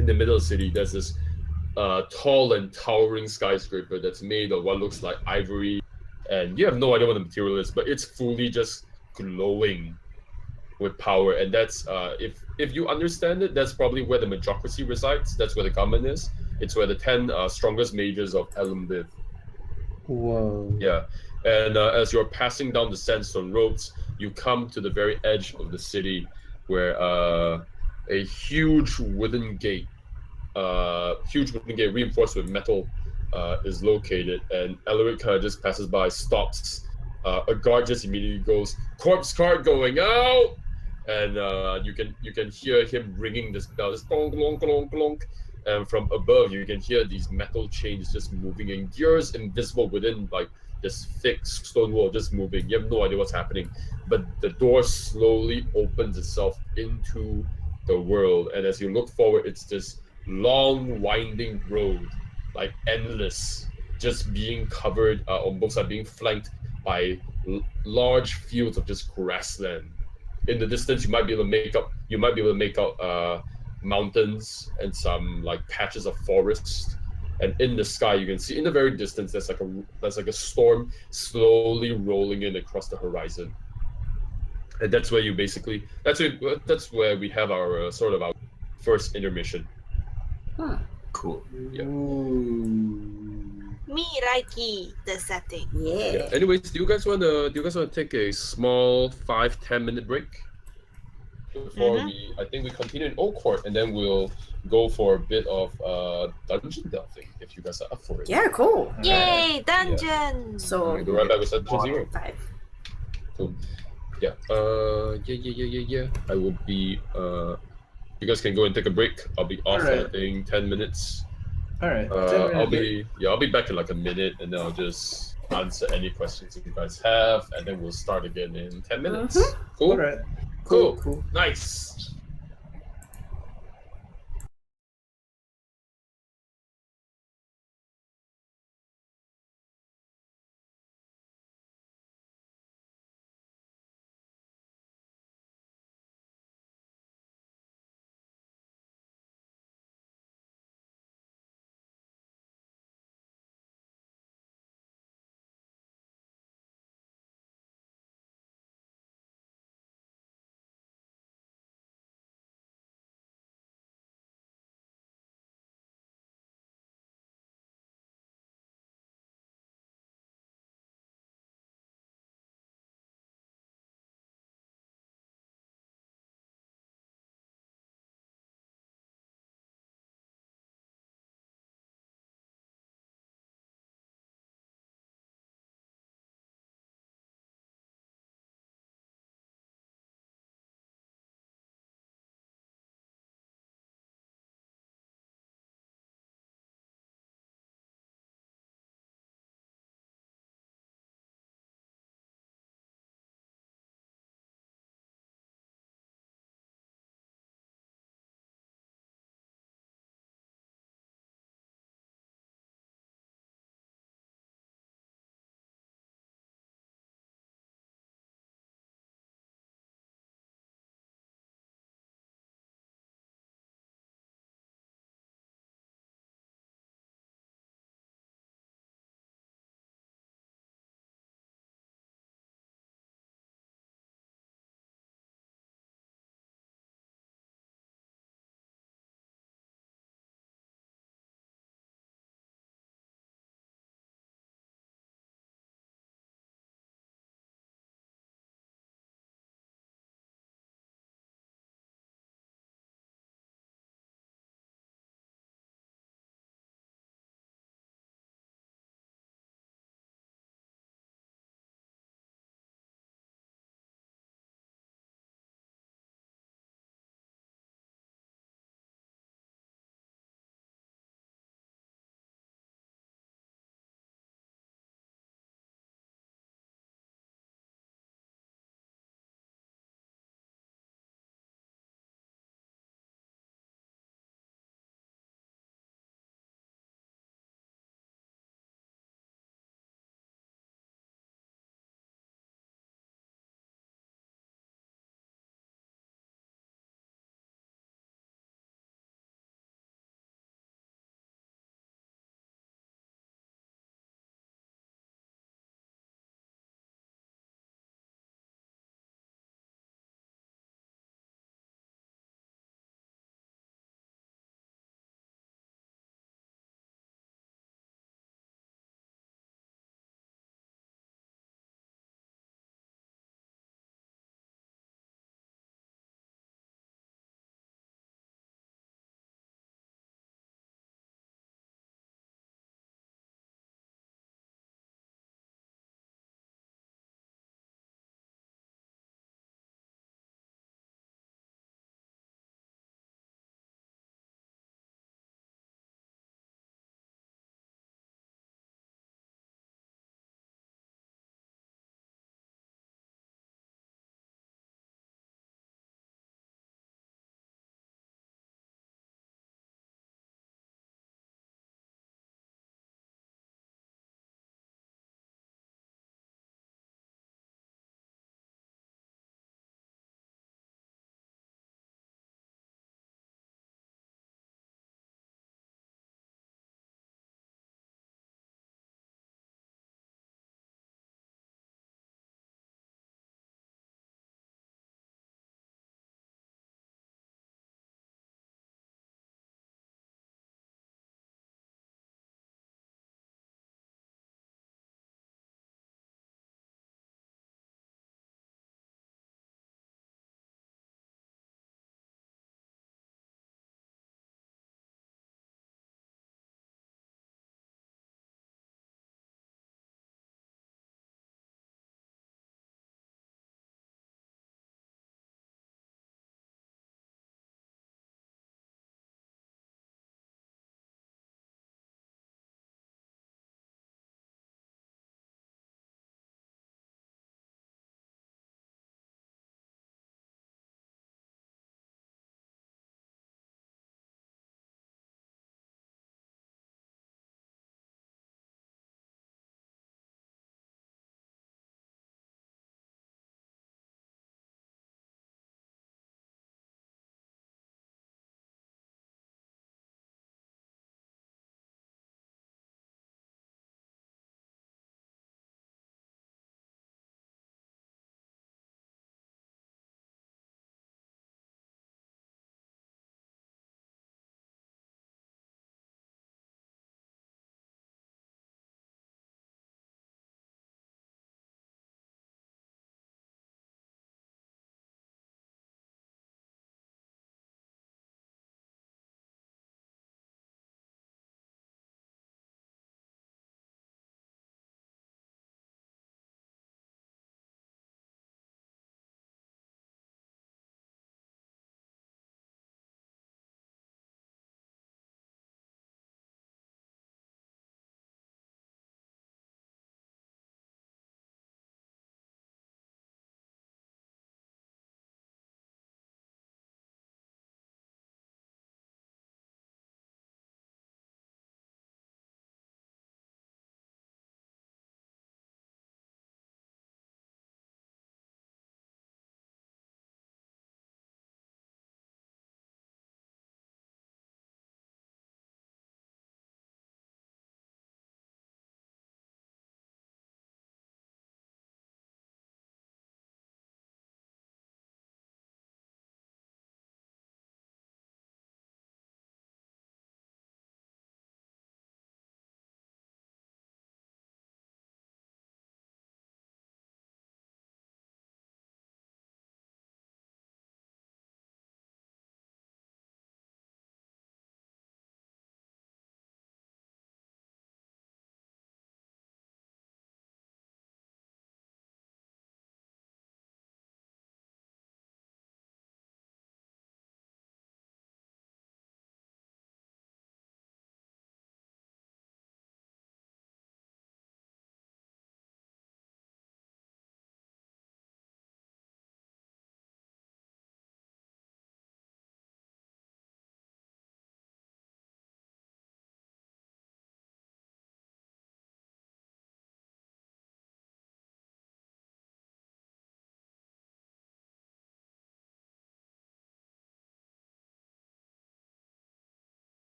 In the middle of the city, there's this tall and towering skyscraper that's made of what looks like ivory, and you have no idea what the material is, but it's fully just glowing with power. And that's if you understand it, that's probably where the Majocracy resides. That's where the government is. It's where the 10 strongest mages of Elam live. Whoa. Yeah, and as you're passing down the sandstone roads, you come to the very edge of the city, where a huge wooden gate reinforced with metal is located, and Elric just passes by, stops. A guard just immediately goes, "Corpse cart going out!" And you can hear him ringing this bell, just clonk, clonk, clonk, clonk. And from above, you can hear these metal chains just moving, and gears invisible within like this thick stone wall just moving. You have no idea what's happening, but the door slowly opens itself into the world, and as you look forward, it's this long winding road, like endless, just being covered on both sides, being flanked by large fields of just grassland. In the distance, you might be able to make out mountains and some like patches of forest. And in the sky, you can see in the very distance there's like a storm slowly rolling in across the horizon. And that's where that's where we have our sort of our first intermission. Cool. Yeah. Me likey the setting. Yeah. Anyways, do you guys want to take a small 5-10 minute break before I think we continue in Oak Court, and then we'll go for a bit of dungeon delving if you guys are up for it. Yeah, cool. Yay, dungeon! So We'll go right back with Dungeon Zero. 5. Cool. Yeah. Yeah. I will be. You guys can go and take a break. I'll be off for I think 10 minutes. All right. I'll be back in like a minute, and then I'll just answer any questions you guys have, and then we'll start again in 10 minutes. Cool. All right. Cool. Nice.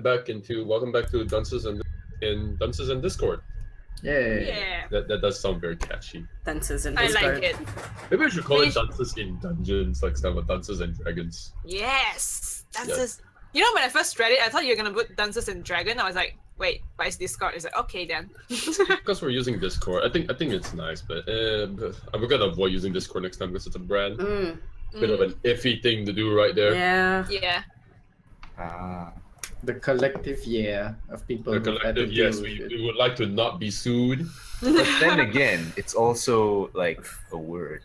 welcome back to Dunces and Discord. Yay. Yeah. That does sound very catchy. Dunces and I Discord. like it. Maybe we should call Please. it Dunces in Dungeons, like some Dunces and Dragons. Yes. Dances. You know, when I first read it, I thought you were gonna put Dances and Dragon. I was like, wait, but it's Discord. It's like, okay then. Because we're using Discord, I think it's nice, but we're gonna avoid using Discord next time because it's a brand. Bit of an iffy thing to do right there. Yeah. Yeah. Ah. The collective of people The who've had to collective, deal yes, with we it. would like to not be sued. But then again, it's also like a word.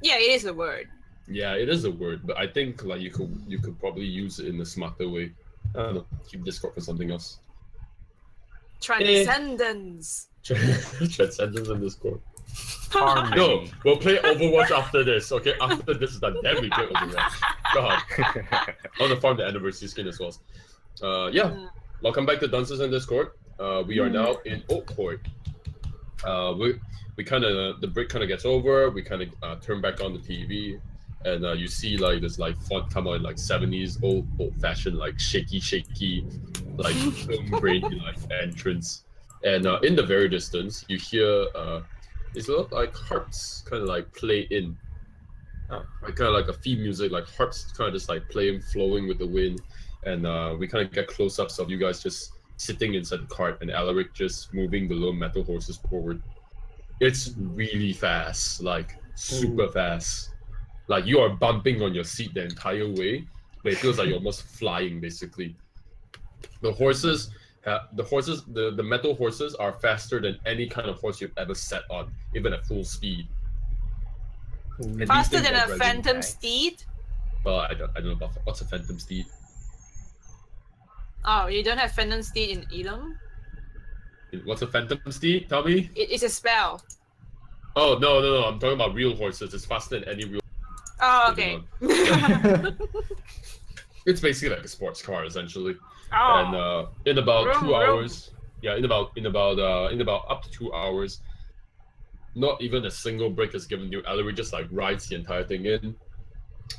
Yeah, it is a word. Yeah, it is a word, but I think like you could probably use it in a smarter way. I don't know. Keep Discord for something else. Transcendence. Transcendence in Discord. Harmony. No, we'll play Overwatch after this. Okay, after this is done, then we play Overwatch. God, I want to farm the anniversary skin as well. Yeah. Welcome back to Dunces and Discord. We are now in Oak Court. We kind of the break kind of gets over. We kind of turn back on the TV, and you see like this like font come out in like 70s old fashioned like shaky like film grainy like entrance, and in the very distance you hear these little like harps kind of like play in. Like kind of like a theme music, like harps kind of just like playing, flowing with the wind, and we kind of get close-ups of you guys just sitting inside the cart and Alaric just moving the little metal horses forward. It's really fast, like super fast. Like you are bumping on your seat the entire way, but it feels like you're almost flying basically. The metal horses are faster than any kind of horse you've ever sat on, even at full speed. And these Faster things than are a really phantom nice. steed? Well, I don't know about what's a phantom steed. Oh, you don't have phantom steed in Elam? What's a phantom steed? Tell me. It's a spell. Oh no! I'm talking about real horses. It's faster than any real. Oh, okay. It's basically like a sports car essentially. Oh. And in about Vroom, 2 vroom. hours, yeah, in about up to 2 hours, not even a single break is given you. Ellery just like rides the entire thing in.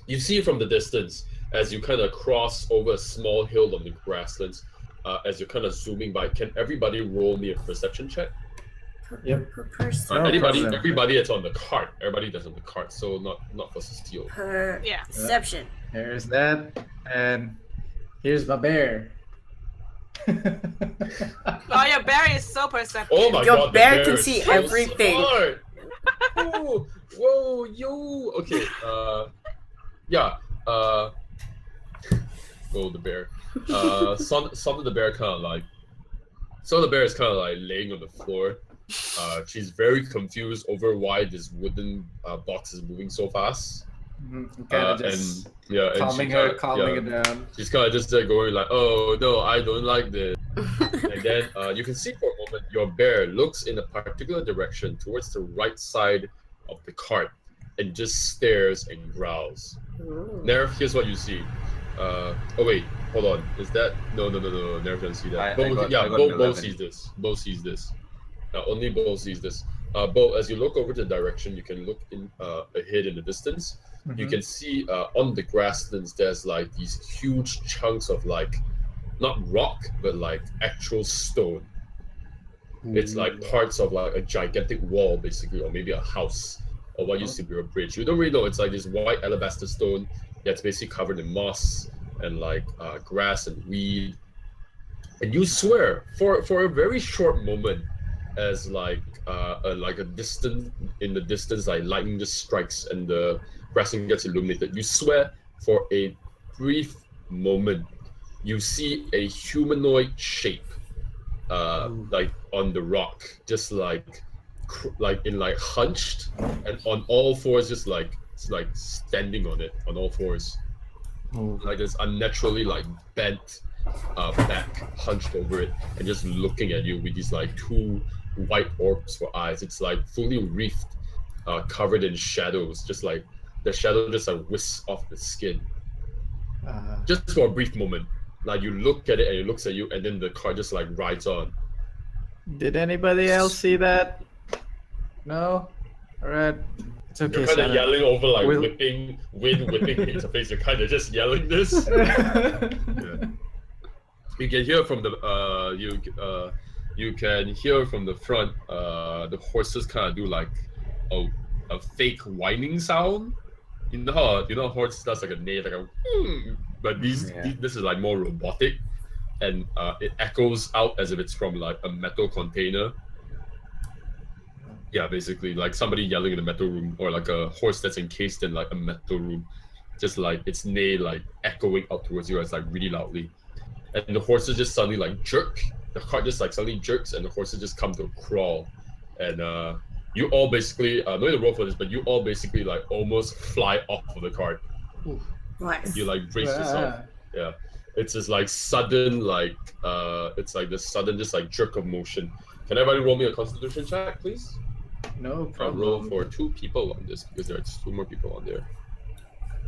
You see from the distance as you kind of cross over a small hill on the grasslands. As you're kind of zooming by, can everybody roll me a perception check? Yep. Per No problem. Everybody that's on the cart. Everybody that's on the cart. So not for Cecile. Yeah. Perception. There's that, and here's my bear. Oh, your bear is so perceptive. Oh my Your god, the bear can is see so everything. smart. Whoa, yo. Okay, yeah, oh, the bear. Son of the bear kind of like, Son of the bear is kind of like laying on the floor. She's very confused over why this wooden box is moving so fast. Kind of just And yeah, and calming she her, kinda, calming yeah, it down. she's kind of just there going like, oh no, I don't like this. And then you can see for a moment your bear looks in a particular direction towards the right side of the cart and just stares and growls. Nerf, here's what you see. Oh wait, hold on. Is that no? Nerf doesn't see that. Bo sees this. Bo sees this. Only Bo sees this. Bo, as you look over the direction, you can look in ahead in the distance. You can see on the grasslands there's like these huge chunks of like not rock but like actual stone. It's like parts of like a gigantic wall basically, or maybe a house, or what used to be a bridge. You don't really know. It's like this white alabaster stone that's basically covered in moss and like grass and weed. And you swear for a very short moment, as like a distance in the distance, like lightning just strikes and the grassland gets illuminated. You swear for a brief moment, you see a humanoid shape, like on the rock, just like hunched and on all fours, just like standing on it on all fours, like this unnaturally like bent back, hunched over it, and just looking at you with these like two white orbs for eyes. It's like fully wreathed, covered in shadows, just like the shadow just like whisks off the skin. Just for a brief moment, like you look at it and it looks at you, and then the car just like rides on. Did anybody else see that? No? Alright. It's okay, You're kind of Santa. yelling over like We'll- wind whipping into your face. You're kind of just yelling this. Yeah. You can hear from the you can hear from the front. The horses kind of do like a fake whining sound. You know how a horse does like a neigh, like a but this is like more robotic, and it echoes out as if it's from like a metal container. Yeah, basically like somebody yelling in a metal room, or like a horse that's encased in like a metal room, just like its neigh like echoing out towards you, it's like really loudly, and the horses just suddenly like jerk. The cart just like suddenly jerks, and the horses just come to a crawl, and you all basically no need to roll for this, but you all basically like almost fly off of the cart. Nice. You like brace yourself. Yeah, it's just like sudden like it's like this sudden just like jerk of motion. Can everybody roll me a Constitution check, please? No I'll problem. roll for 2 people on this because there's 2 more people on there.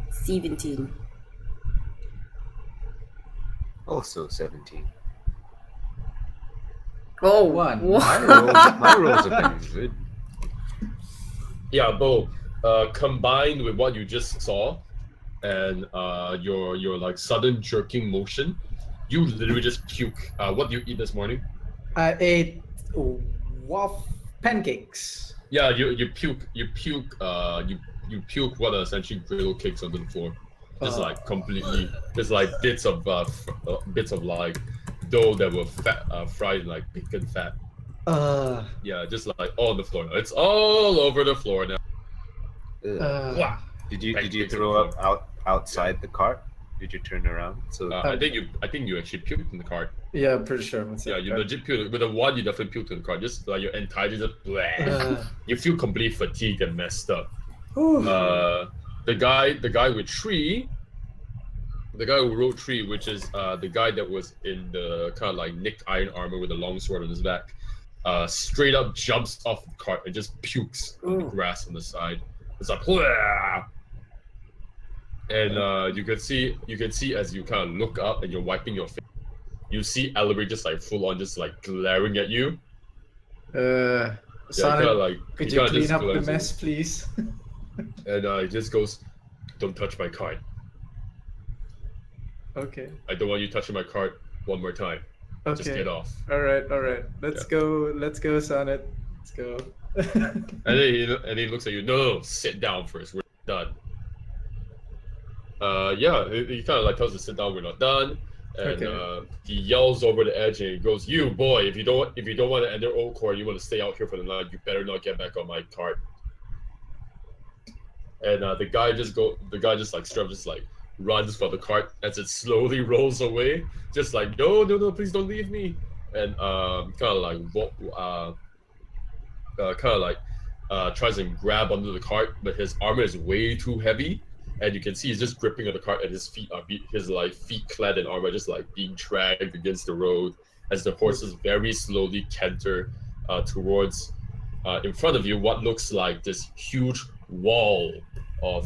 17. Also 17. Oh, One. My rolls have been good. Yeah, Bo. Combined with what you just saw, and your like sudden jerking motion, you literally just puke. What do you eat this morning? I ate pancakes. Yeah, you puke what are essentially griddle cakes onto the floor, just like completely, just like bits of like dough that were fried in like bacon fat. Yeah, just like on the floor. It's all over the floor now. Wow. Did you throw up outside the cart? Did you turn around? So I think you actually puked in the cart. Yeah, I'm pretty sure. Yeah, you legit puked. With the one, you definitely puked in the cart. Just like your entire just you feel completely fatigued and messed up. The guy with tree, the guy who rode tree, which is the guy that was in the kind of like nicked iron armor with a long sword on his back, straight up jumps off the cart and just pukes on the grass on the side. It's like, and you can see as you kind of look up and you're wiping your face, you see Ellery just like full on, just like glaring at you. Sonic, could you clean up the mess, please? And he just goes, "Don't touch my cart." Okay. I don't want you touching my cart one more time. Okay. Just get off. All right. Let's go, Sonic. Let's go. And then he looks at you. No, sit down first. We're done. Yeah, he kind of like tells us to sit down. We're not done. And he yells over the edge and he goes, "You boy, if you don't want to enter Old Court, you want to stay out here for the night. You better not get back on my cart." And the guy just like straight up just like runs for the cart as it slowly rolls away, just like no, please don't leave me. And tries and grab onto the cart, but his armor is way too heavy, and you can see he's just gripping on the cart, and his feet are feet clad in armor, just like being dragged against the road as the horses very slowly canter towards in front of you what looks like this huge wall of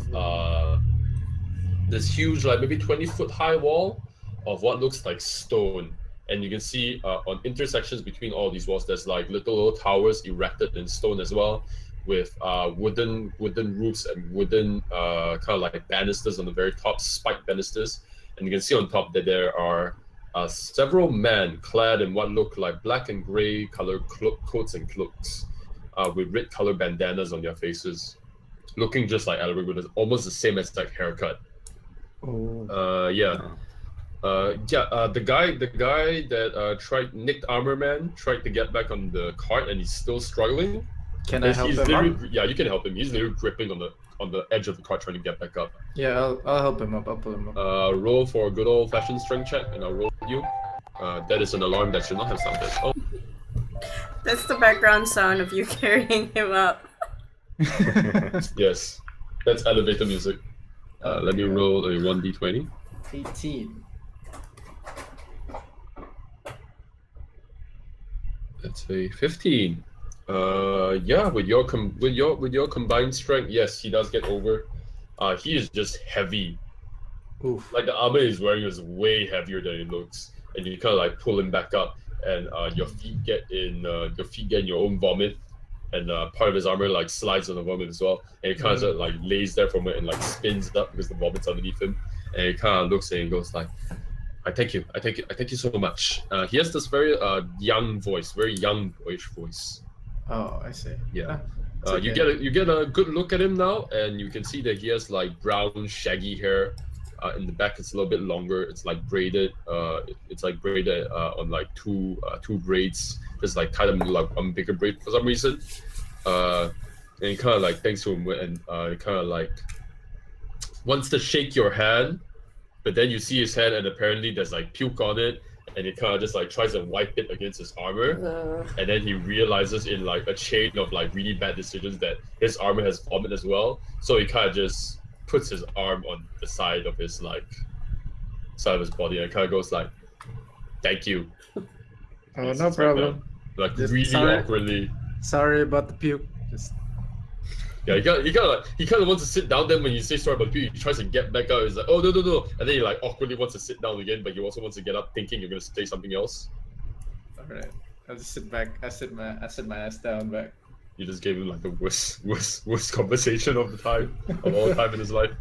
this huge, like maybe 20-foot high wall of what looks like stone. And you can see on intersections between all these walls, there's like little towers erected in stone as well, with wooden roofs and wooden kind of like banisters on the very top, spiked banisters. And you can see on top that there are several men clad in what look like black and gray colored coats and cloaks, with red colored bandanas on their faces, looking just like Ellery with almost the same exact haircut. The guy that nicked armor man tried to get back on the cart, and he's still struggling. Can I help him up? Yeah, you can help him. He's literally gripping on the edge of the cart trying to get back up. Yeah, I'll help him up. I'll pull him up. Roll for a good old-fashioned strength check, and I'll roll with you. That is an alarm that should not have sounded. Oh. That's the background sound of you carrying him up. Yes, that's elevator music. Let me roll a 1d20. 18. That's a 15. Yeah, with your combined strength, yes, he does get over. He is just heavy. Oof. Like the armor he's wearing is way heavier than it looks, and you kind of like pull him back up, and your feet get in your own vomit, and part of his armor like slides on the vomit as well, and he kind of like lays there for a minute and like spins up because the vomit's underneath him, and he kind of looks at it and goes like, I thank you. I thank you so much. He has this very young voice, very young boyish voice. Oh, I see. Yeah. It's okay. You get a good look at him now, and you can see that he has like brown, shaggy hair. In the back, it's a little bit longer. It's like braided. It's like braided on like two braids. Just like tied them in like one bigger braid for some reason. And he kind of like thanks to him, and he kind of like wants to shake your hand, but then you see his hand, and apparently there's like puke on it, and he kind of just like tries to wipe it against his armor, and then he realizes in like a chain of like really bad decisions that his armor has vomit as well. So he kind of just puts his arm on the side of his body, and kind of goes like, "Thank you." Oh, And no sits back problem. down, like Just really sorry. awkwardly. Sorry about the puke. Just Yeah, he kind of wants to sit down. Then when you say sorry about puke, he tries to get back up. He's like, "Oh no, and then he like awkwardly wants to sit down again, but he also wants to get up, thinking you're gonna say something else. all right. I'll just sit back. I sit my ass down back. You just gave him like the worst conversation of the time of all time in his life.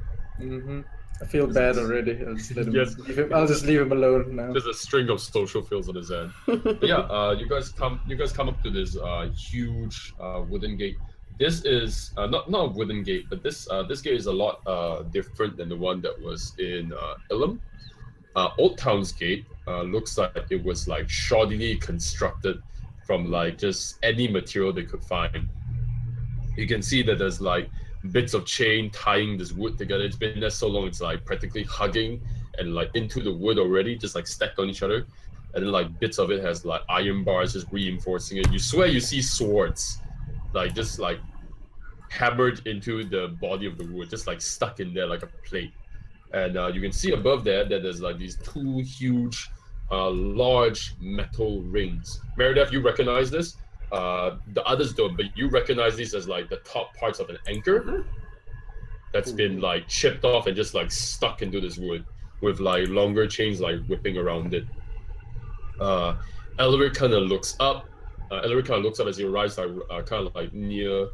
Mm-hmm. I feel bad already. I'll just let him. Yes. I'll just leave him alone now. There's a string of social feels on his end. But yeah, you guys come up to this huge wooden gate. This is not a wooden gate, but this gate is a lot different than the one that was in Ilum. Old Town's gate looks like it was like shoddily constructed from like just any material they could find. You can see that there's like bits of chain tying this wood together. It's been there so long, it's like practically hugging and like into the wood already, just like stacked on each other. And then like bits of it has like iron bars just reinforcing it. You swear you see swords, like just like hammered into the body of the wood, just like stuck in there like a plate. And you can see above there that there's like these two huge, large metal rings. Marydeth, you recognize this? The others don't, but you recognize these as like the top parts of an anchor that's been like chipped off and just like stuck into this wood with like longer chains like whipping around it. Elric kind of looks up. Elric kind of looks up as he arrives like kind of like near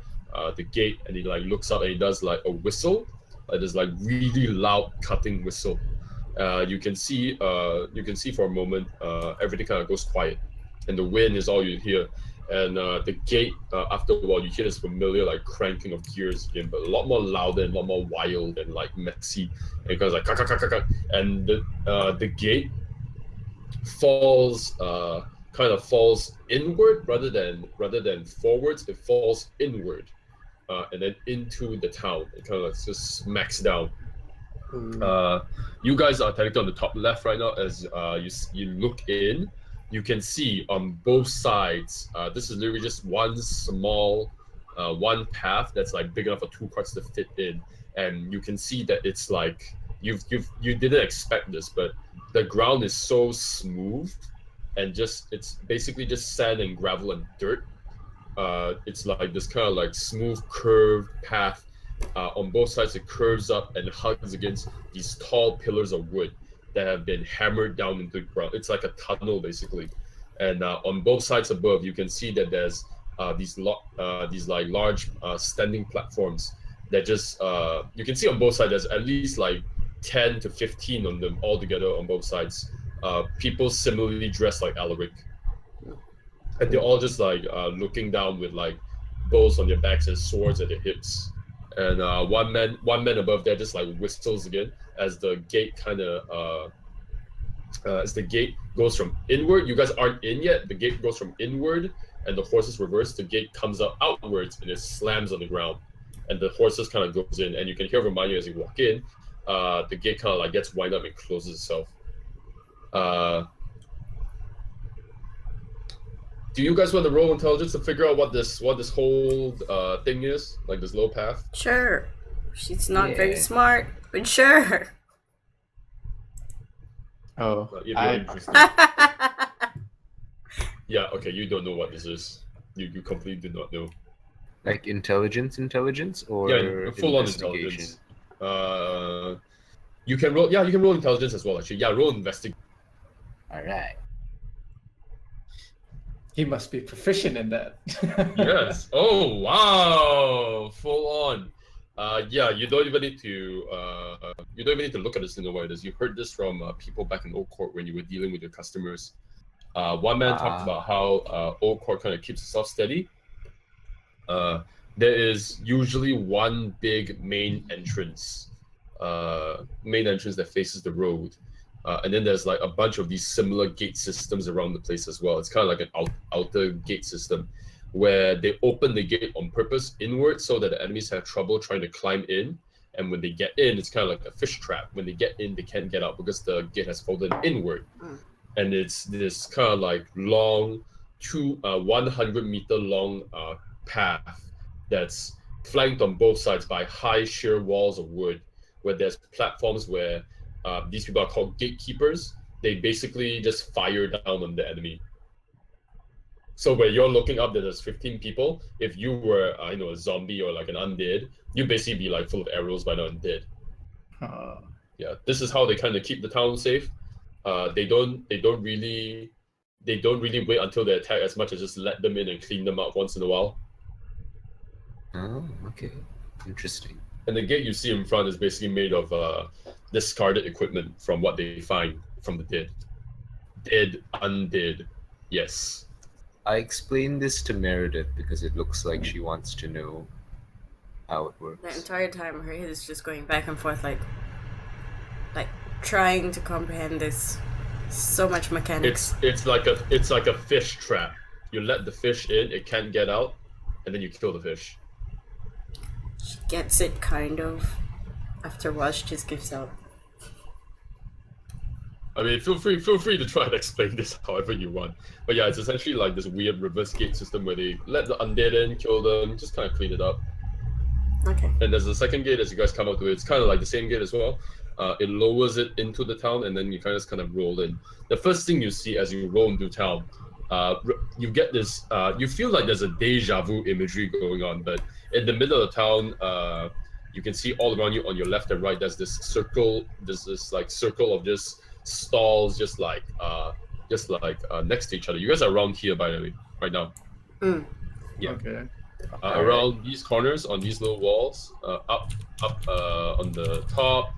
the gate, and he like looks up and he does like a whistle, like this like really loud cutting whistle. You can see for a moment everything kind of goes quiet, and the wind is all you hear. And the gate, after a while, you hear this familiar like cranking of gears again, but a lot more louder and a lot more wild and like messy. And it goes like and the gate falls kind of falls inward rather than forwards. It falls inward, and then into the town. It kind of like just smacks down. You guys are technically on the top left right now. As you look in, you can see on both sides. This is literally just one small one path that's like big enough for two carts to fit in, and you can see that it's like you didn't expect this, but the ground is so smooth, and it's basically just sand and gravel and dirt. It's like this kind of like smooth curved path. On both sides, it curves up and hugs against these tall pillars of wood that have been hammered down into the ground. It's like a tunnel basically, and on both sides above, you can see that there's these like large standing platforms that just you can see on both sides. There's at least like 10 to 15 on them all together on both sides. People similarly dressed like Alaric, and they're all just like looking down with like bows on their backs and swords at their hips. And one man above there just like whistles again as the gate kind of as the gate goes from inward. You guys aren't in yet. The gate goes from inward, and the horses reverse. The gate comes up outwards, and it slams on the ground, and the horses kind of goes in, and you can hear Romagno as you walk in. The gate kind of like gets wind up and closes itself. Do you guys want to roll intelligence to figure out what this whole thing is, like this low path? Sure. She's not very smart, but sure. Oh, If you're interested. Yeah, okay, you don't know what this is. You completely do not know. Like intelligence, or Yeah, full on investigation? intelligence. You can roll. Yeah, you can roll intelligence as well. Actually, yeah, roll investigation. All right. he must be proficient in that. Yes. Oh wow, full on. Yeah, you don't even need to look at this in a way. You heard this from people back in Old Court when you were dealing with your customers. One man talked about how Old Court kind of keeps itself steady. There is usually one big main entrance that faces the road, and then there's like a bunch of these similar gate systems around the place as well. It's kind of like an outer gate system where they open the gate on purpose inward so that the enemies have trouble trying to climb in. And when they get in, it's kind of like a fish trap. When they get in, they can't get out because the gate has folded inward. And it's this kind of like long, 100-meter long path that's flanked on both sides by high sheer walls of wood, where there's platforms where these people are called gatekeepers. They basically just fire down on the enemy. So where you're looking up, there's 15 people. If you were, a zombie or like an undead, you'd basically be like full of arrows by now and dead. Yeah, this is how they kind of keep the town safe. They don't really wait until they attack as much as just let them in and clean them up once in a while. Oh, okay, interesting. And the gate you see in front is basically made of discarded equipment from what they find from the dead. Dead, undead, yes. I explained this to Marydeth because it looks like she wants to know how it works. The entire time, her head is just going back and forth, like trying to comprehend this. So much mechanics. It's like a fish trap. You let the fish in, it can't get out, and then you kill the fish. She gets it, kind of. After a while, she just gives up. I mean, feel free to try and explain this however you want. But yeah, it's essentially like this weird reverse gate system where they let the undead in, kill them, just kind of clean it up. Okay. And there's a second gate as you guys come up to it. It's kind of like the same gate as well. It lowers it into the town, and then you kind of roll in. The first thing you see as you roll into town, you get this. You feel like there's a deja vu imagery going on, but in the middle of the town, you can see all around you on your left and right. There's this circle. There's this like circle of just stalls, just like next to each other. You guys are around here, by the way, right now. Yeah. Okay. Around these corners, on these little walls, up on the top,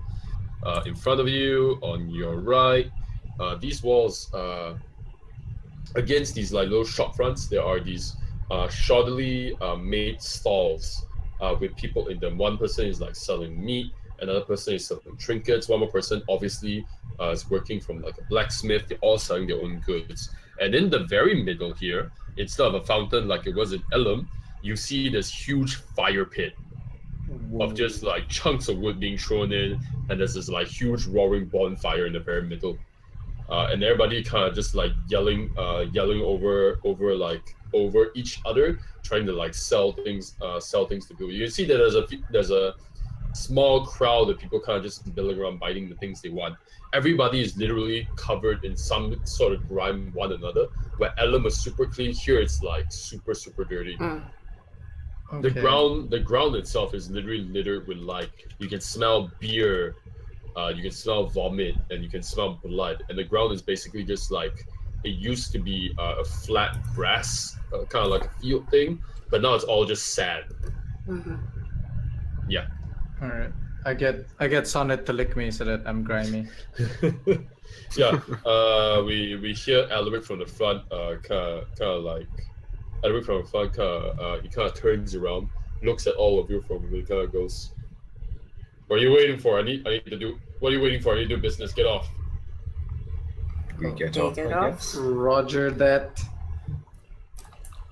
in front of you, on your right. These walls, against these like little shop fronts, there are these shoddily made stalls with people in them. One person is like selling meat, another person is selling trinkets, one more person obviously is working from like a blacksmith. They're all selling their own goods. And in the very middle here, instead of a fountain like it was in Elam, you see this huge fire pit of just like chunks of wood being thrown in, and there's this like huge roaring bonfire in the very middle, and everybody kind of just like yelling over each other, trying to like sell things to people. You can see that there's a small crowd of people kind of just milling around, biting the things they want. Everybody is literally covered in some sort of grime, one another. Where Elam was super clean, here it's like super dirty. Okay. The ground itself is literally littered with like, you can smell beer, you can smell vomit, and you can smell blood. And the ground is basically just like, it used to be a flat grass, kind of like a field thing, but now it's all just sand. Yeah. All right. I get Sonnet to lick me so that I'm grimy. Yeah. We hear Alaric from the front, kind of like. Alaric from the front, he kind of turns around, looks at all of you from him, and kind of goes, "What are you waiting for? I need to do. What are you waiting for? I need to do business. Get off." We get Okay, off, get I off. guess. Roger that.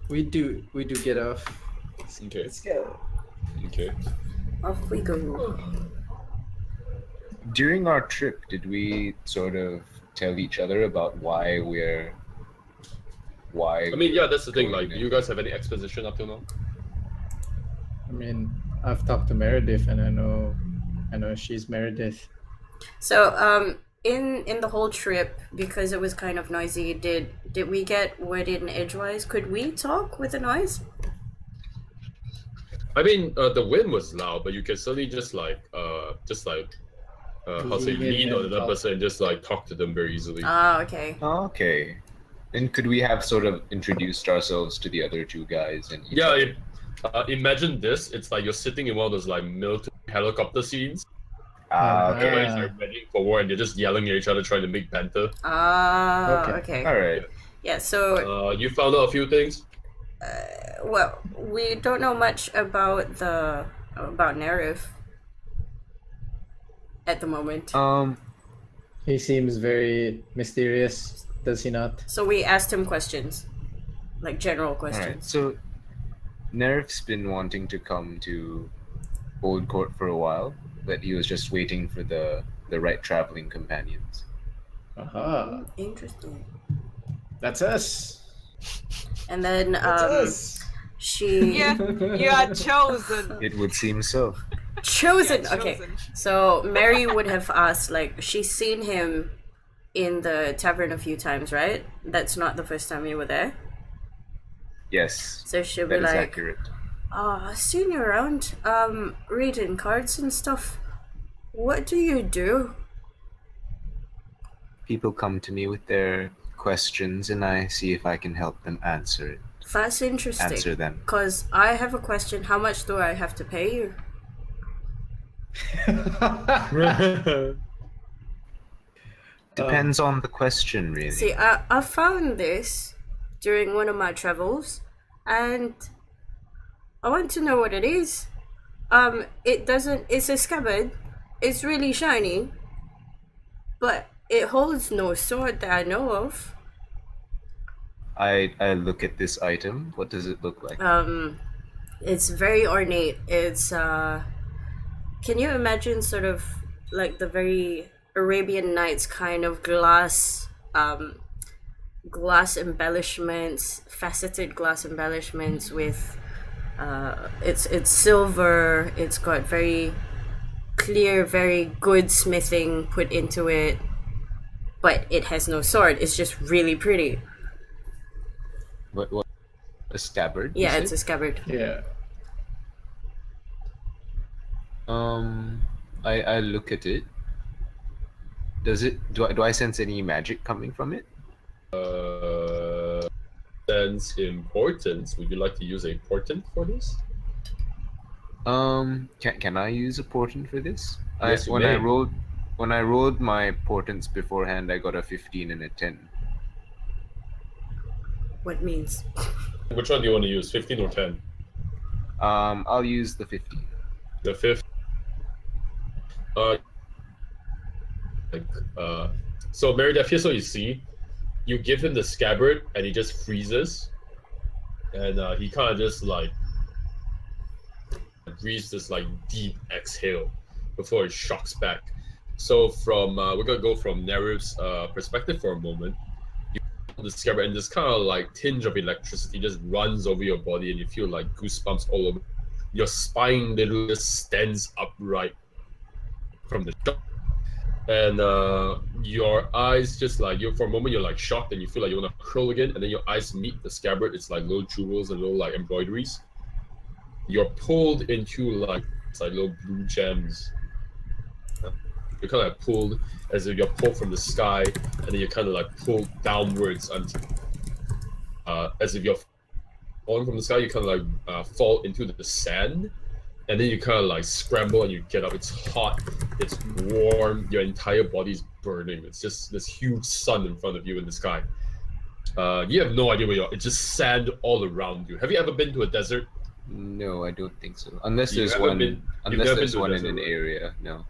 We do get off. Okay. Let's go. Okay. Off we go. During our trip, did we sort of tell each other about why? I mean, yeah, that's the thing. going Like, do you guys have any exposition up till now? I mean, I've talked to Marydeth, and I know she's Marydeth. So, in the whole trip, because it was kind of noisy, did we get worded edgewise? Could we talk with the noise? I mean, the wind was loud, but you can certainly just lean on another person and just like talk to them very easily. Ah, okay. Okay. And could we have sort of introduced ourselves to the other two guys? And Yeah, Imagine this. It's like you're sitting in one of those like military helicopter scenes. Okay. Everybody's like ready for war and they're just yelling at each other trying to make banter. Okay. All right. Yeah, so, You found out a few things. well, we don't know much about Nerif at the moment. He seems very mysterious, does he not? So we asked him questions, like general All right. questions. So, Nerf's been wanting to come to Old Court for a while, but he was just waiting for the right traveling companions. Aha, Interesting. that's us. And then That's us. she Yeah, you are chosen. It would seem so. chosen. You are Okay, chosen. so Mary would have asked, like, she's seen him in the tavern a few times, right? That's not the first time you were there. Yes, So she'll be that is like, accurate. I've seen you around, reading cards and stuff. What do you do? People come to me with their questions, and I see if I can help them answer That's interesting. them. Because I have a question. How much do I have to pay you? Depends on the question, really. See, I found this during one of my travels, and I want to know what it is. It's a scabbard. It's really shiny, but it holds no sword that I know of. I look at this item. What does it look like? It's very ornate. It's can you imagine sort of like the very Arabian Nights kind of glass embellishments, faceted glass embellishments with it's silver. It's got very clear, very good smithing put into it, but it has no sword. It's just really pretty. What? A scabbard? you Yeah, say? it's a scabbard. Yeah. I look at it. Does it? Do I sense any magic coming from it? Sense importance. Would you like to use a portent for this? Can I use a portent for this? Yes, you when may. I rolled my portents beforehand, I got a 15 and a 10. What means? Which one do you want to use? 15 or 10? I'll use the 15. The fifth. So Marydeth, here's what you see. You give him the scabbard and he just freezes. And he kind of just like breathes this like deep exhale before it shocks back. So from we're gonna go from Nerif's perspective for a moment. You hold the scabbard and this kind of like tinge of electricity just runs over your body and you feel like goosebumps all over. Your spine literally just stands upright from the shock. And your eyes just like for a moment you're like shocked and you feel like you want to curl again, and then your eyes meet the scabbard. It's like little jewels and little like embroideries. You're pulled into like it's like little blue gems. You're kind of like pulled as if you're pulled from the sky, and then you're kind of like pulled downwards until as if you're falling from the sky. You kind of like fall into the sand. And then you kind of like scramble and you get up. It's hot, it's warm, your entire body's burning. It's just this huge sun in front of you in the sky. You have no idea where you are. It's just sand all around you. Have you ever been to a desert? No, I don't think so. Unless You've there's never one. been- you've Unless never there's been to a one in desert, an right? area. No.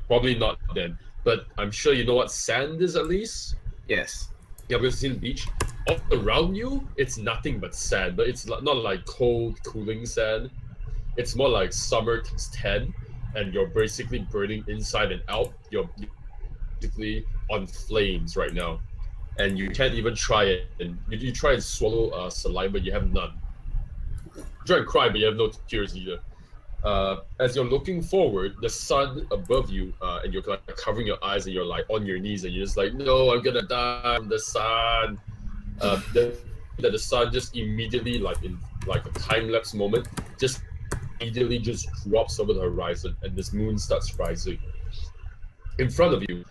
Probably not then. But I'm sure you know what sand is at least. Yes. Yeah, we've seen the beach. All around you, it's nothing but sand. But it's not like cold, cooling sand. It's more like summer times 10, and you're basically burning inside and out. You're basically on flames right now, and you can't even try it. And you try and swallow saliva, you have none. You try and cry, but you have no tears either. As you're looking forward, the sun above you, and you're like covering your eyes, and you're like on your knees, and you're just like, no, I'm gonna die from the sun. The sun just immediately, like in like a time lapse moment, just immediately just drops over the horizon, and this moon starts rising. In front of you,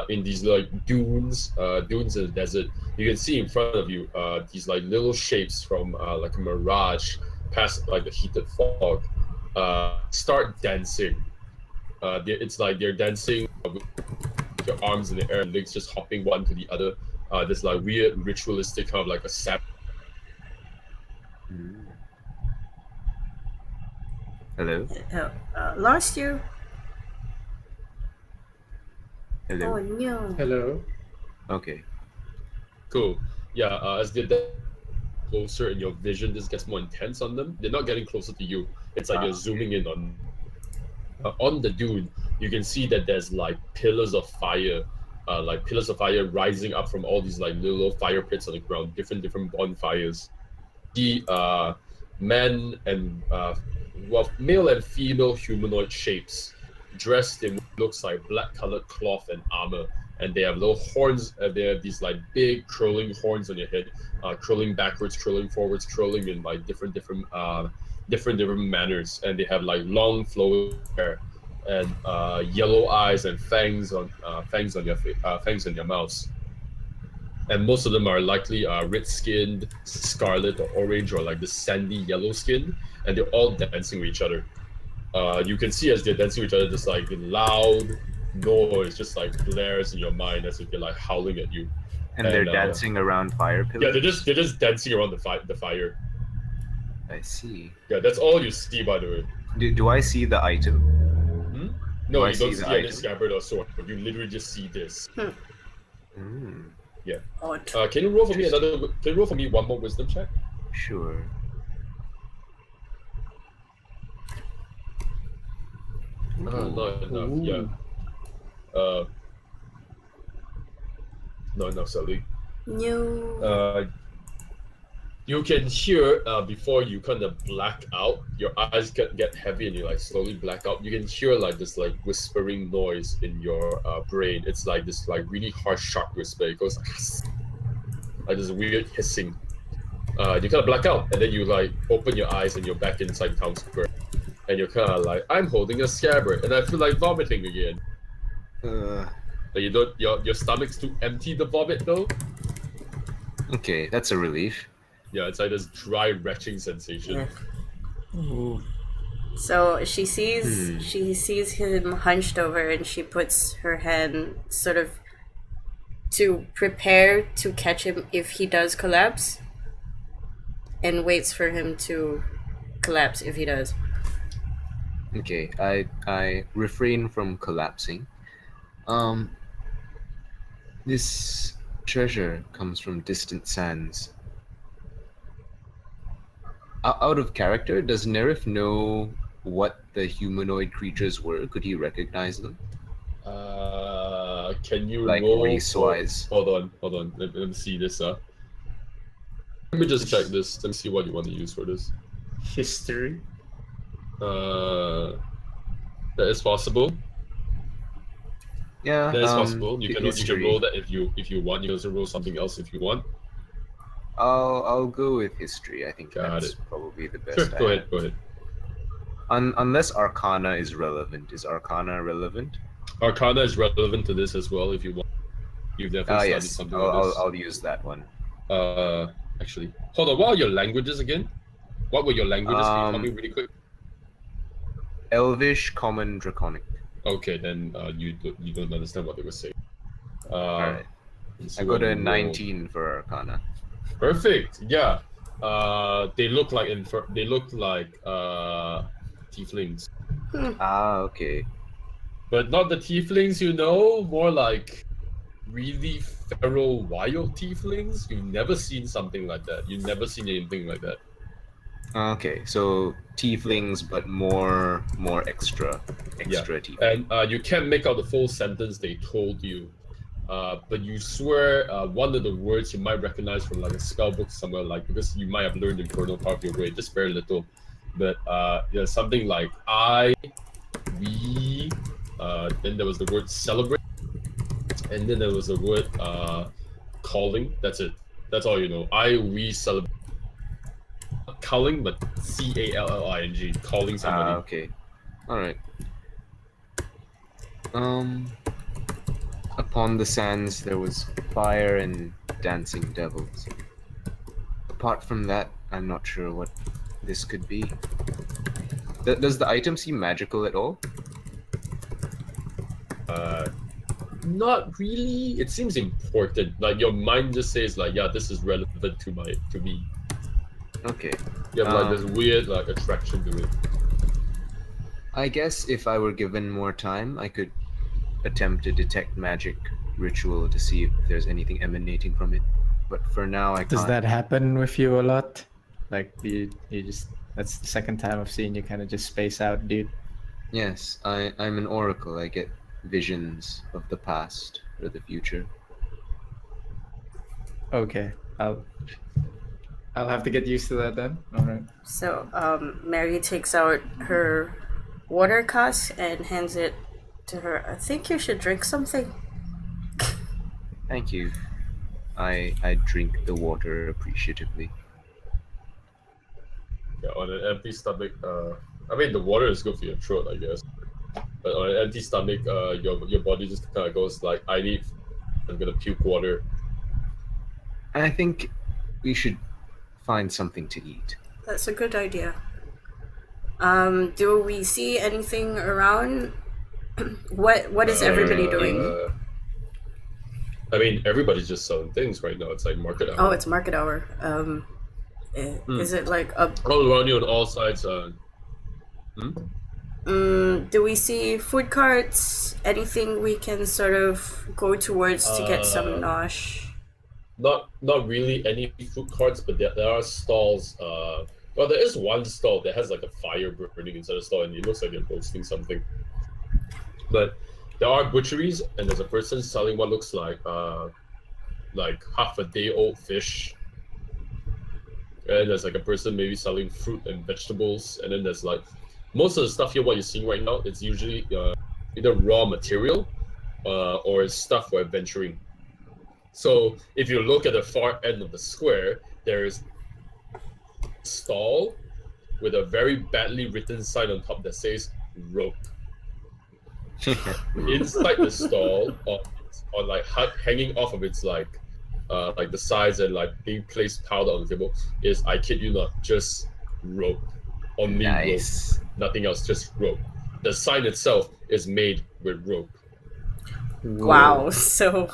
in these like dunes in the desert, you can see in front of you these like little shapes from like a mirage past like the heated fog, start dancing. It's like they're dancing with your arms in the air and legs just hopping one to the other. This like weird ritualistic kind of like a sap. Mm. Hello? Lost you. Hello? Oh no. Hello. Okay. Cool. Yeah, as they get closer and your vision just gets more intense on them, they're not getting closer to you. It's like you're zooming in on the dune. You can see that there's like pillars of fire, rising up from all these like little fire pits on the ground, different bonfires. The men and male and female humanoid shapes dressed in what looks like black colored cloth and armor, and they have little horns. They have these like big curling horns on your head, curling backwards, curling forwards, curling in like different manners, and they have like long flowing hair and yellow eyes and fangs on your mouths. And most of them are likely red-skinned, scarlet or orange, or like the sandy yellow skin, and they're all dancing with each other. You can see as they're dancing with each other, this like loud noise just like blares in your mind as if they're like howling at you. And they're dancing around fire pillars? Yeah, they're just dancing around the fire. I see. Yeah, that's all you see, by the way. Do I see the item? No, Do I you see don't the see any item? scabbard or sword. You literally just see this. Mm, Yeah. Odd. Can you roll for me Can you roll for me one more wisdom check? sure. Not enough. Ooh. Yeah. Not enough, Sally. No. You can hear before you kind of black out, your eyes get heavy and you like slowly black out. You can hear like this like whispering noise in your brain. It's like this like really harsh, sharp whisper. It goes like this weird hissing. You kind of black out, and then you like open your eyes and you're back inside town square, and you're kind of like, I'm holding a scabbard, and I feel like vomiting again. But you don't. Your stomach's too empty to vomit though. Okay, that's a relief. Yeah, it's like this dry retching sensation. Yeah. So she sees him hunched over, and she puts her hand sort of to prepare to catch him if he does collapse, and waits for him to collapse if he does. Okay, I refrain from collapsing. This treasure comes from distant sands. Out of character, does Nerif know what the humanoid creatures were? Could he recognize them? Can you Like roll race-wise? Hold on. Let me see this. Let me just check this. Let me see what you want to use for this. History. That is possible. Yeah, That is possible. You can history. roll that if you want. You can also roll something else if you want. I'll go with history. I think Got that's it. probably the best. Sure, I go have. ahead. Go ahead. Unless Arcana is relevant. Is Arcana relevant? Arcana is relevant to this as well if you want. You've definitely studied Yes. something like this. I'll use that one. Actually, hold on. What are your languages again? What were your languages? Can you tell me really quick? Elvish, Common, Draconic. Okay, then you don't understand what they were saying. Alright. I got a 19 for Arcana. Perfect. Yeah. They look like tieflings, Okay. but not the tieflings you know. More like really feral wild tieflings. You've never seen something like that. You've never seen anything like that. Okay, so tieflings, but more extra tiefling. And you can't make out the full sentence they told you. But you swear one of the words you might recognize from like a spell book somewhere, like because you might have learned Infernal part of your way, just very little. But something like I, we, then there was the word celebrate, and then there was the word calling. That's it. That's all you know. I, we celebrate. Not calling, but calling, calling somebody. Okay. Alright. Upon the sands there was fire and dancing devils. Apart from that, I'm not sure what this could be. Does the item seem magical at all? Not really. It seems important. Like your mind just says like, yeah, this is relevant to me. Okay. You have like this weird like attraction to it. I guess if I were given more time, I could attempt to detect magic ritual to see if there's anything emanating from it. But for now, I can't. Does that happen with you a lot? Like you just that's the second time I've seen you kind of just space out, dude. Yes, I'm an oracle. I get visions of the past or the future. Okay, I'll have to get used to that then. All right. So, Mary takes out her water cask and hands it to her. I think you should drink something. Thank you. I drink the water appreciatively. Yeah, on an empty stomach, I mean the water is good for your throat, I guess. But on an empty stomach, your body just kind of goes like, I'm gonna puke water. I think we should find something to eat. That's a good idea. Do we see anything around? What is everybody doing? I mean, everybody's just selling things right now. It's like market hour. Oh, it's market hour. Is it like a? All around you on all sides. Do we see food carts? Anything we can sort of go towards to get some nosh? Not really any food carts, but there are stalls. Well, there is one stall that has like a fire burning inside the stall, and it looks like they're roasting something. But there are butcheries, and there's a person selling what looks like half a day old fish. And there's like a person maybe selling fruit and vegetables, and then there's like most of the stuff here. What you're seeing right now, it's usually either raw material or it's stuff for adventuring. So if you look at the far end of the square, there's a stall with a very badly written sign on top that says rope. Inside the stall, on like hanging off of its like the sides and like being placed powder on the table is, I kid you not, just rope. Only Nice. rope. Nothing else, just rope. The sign itself is made with rope. Wow, so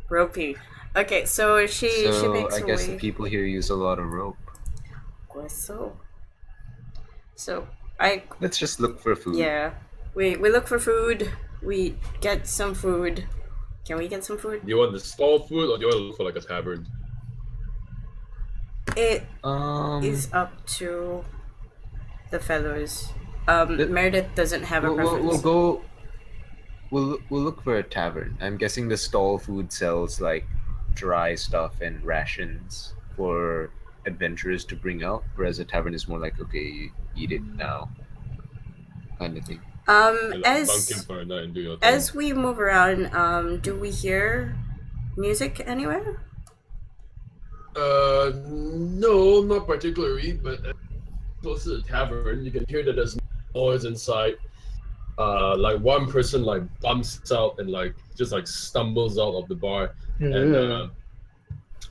ropey. Okay, so she makes I her guess way. the people here use a lot of rope. Guess so. Let's just look for food. Yeah, we look for food. We get some food. Can we get some food? Do you want the stall food or do you want to look for like a tavern? It Um, is up to the fellows. Meredith doesn't have a preference. we'll go. We'll look for a tavern. I'm guessing the stall food sells like dry stuff and rations for adventurers to bring out, whereas a tavern is more like, okay, you eat it now, kind of thing. Like bunking for a night and do your thing. As we move around, do we hear music anywhere? No, not particularly, but close to the tavern, you can hear that there's noise inside. Like one person like bumps out and like just like stumbles out of the bar, and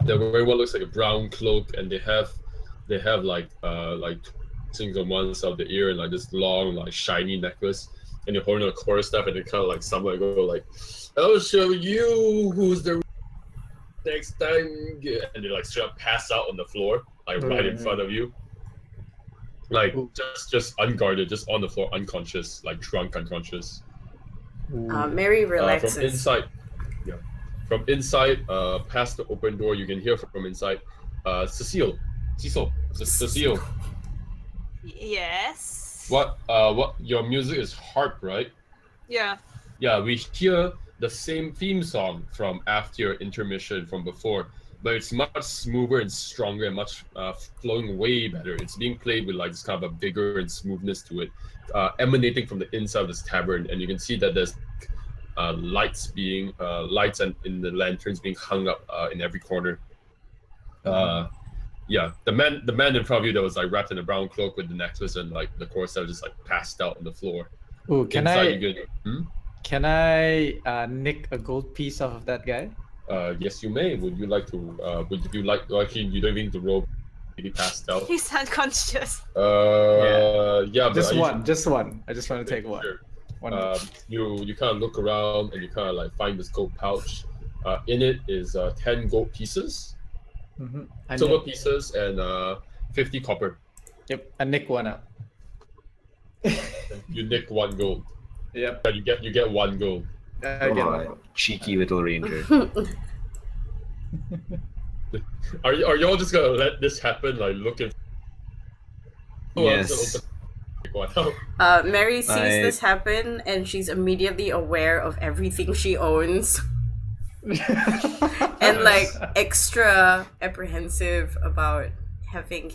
they're wearing what looks like a brown cloak, and they have like things on one side of the ear and like this long like shiny necklace, and they're holding a quarterstaff, and they kind of like stumble and go like, "I'll show you who's the next time," and they like straight up pass out on the floor, like right in front of you. Like just unguarded, just on the floor, unconscious, like drunk, unconscious. Mary relaxes. From inside, past the open door, you can hear from inside. Cecile. Yes. What? Your music is harp, right? Yeah. Yeah, we hear the same theme song from after your intermission from before, but it's much smoother and stronger and much flowing way better. It's being played with like this kind of a vigor and smoothness to it, emanating from the inside of this tavern, and you can see that there's lights and in the lanterns being hung up in every corner. Yeah, the man in front of you that was like wrapped in a brown cloak with the necklace and like the corset just like passed out on the floor. Ooh, Can I nick a gold piece off of that guy? Yes, you may. Would you like to? Would you like? Actually, you don't even need to roll. maybe passed out. He's unconscious. Yeah, but Just are you one, just one. I just want to take one. sure? One. You kind of look around and you kind of like find this gold pouch. In it is 10 gold pieces, Mm-hmm. silver pieces, and 50 copper. Yep, I nick one out. You nick 1 gold. Yep, Yeah, you get 1 gold. I get one. Cheeky little ranger. Are y'all just gonna let this happen? Like looking. Yes. Mary sees I- this happen and she's immediately aware of everything she owns and like extra apprehensive about having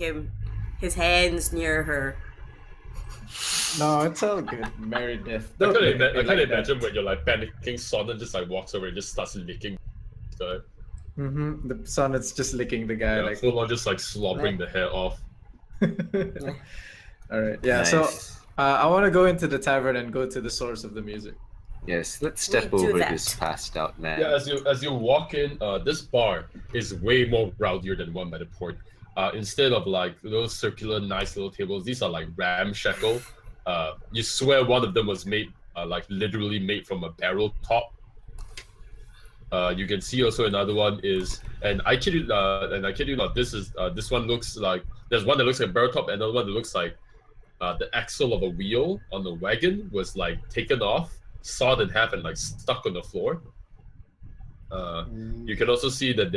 his hands near her. No, it's all good. Marydeth. I Don't can't, look at me I can't like that. imagine when you're like panicking. Sonnet just like walks over and just starts licking. The guy. Mm-hmm. The sonnet's just licking the guy Yeah, like. full on just like slobbering the hair off. All right. Yeah. So Nice. I want to go into the tavern and go to the source of the music. Yes, let's step We do over that. this passed out man. Yeah, as you walk in, this bar is way more rowdier than one by the port. Instead of like those circular nice little tables, these are like ramshackle. You swear one of them was made like literally made from a barrel top. You can see also another one is, and I kid you not, this one looks like, there's one that looks like a barrel top, and another one that looks like the axle of a wheel on the wagon was like taken off, sawed in half, and like stuck on the floor. You can also see that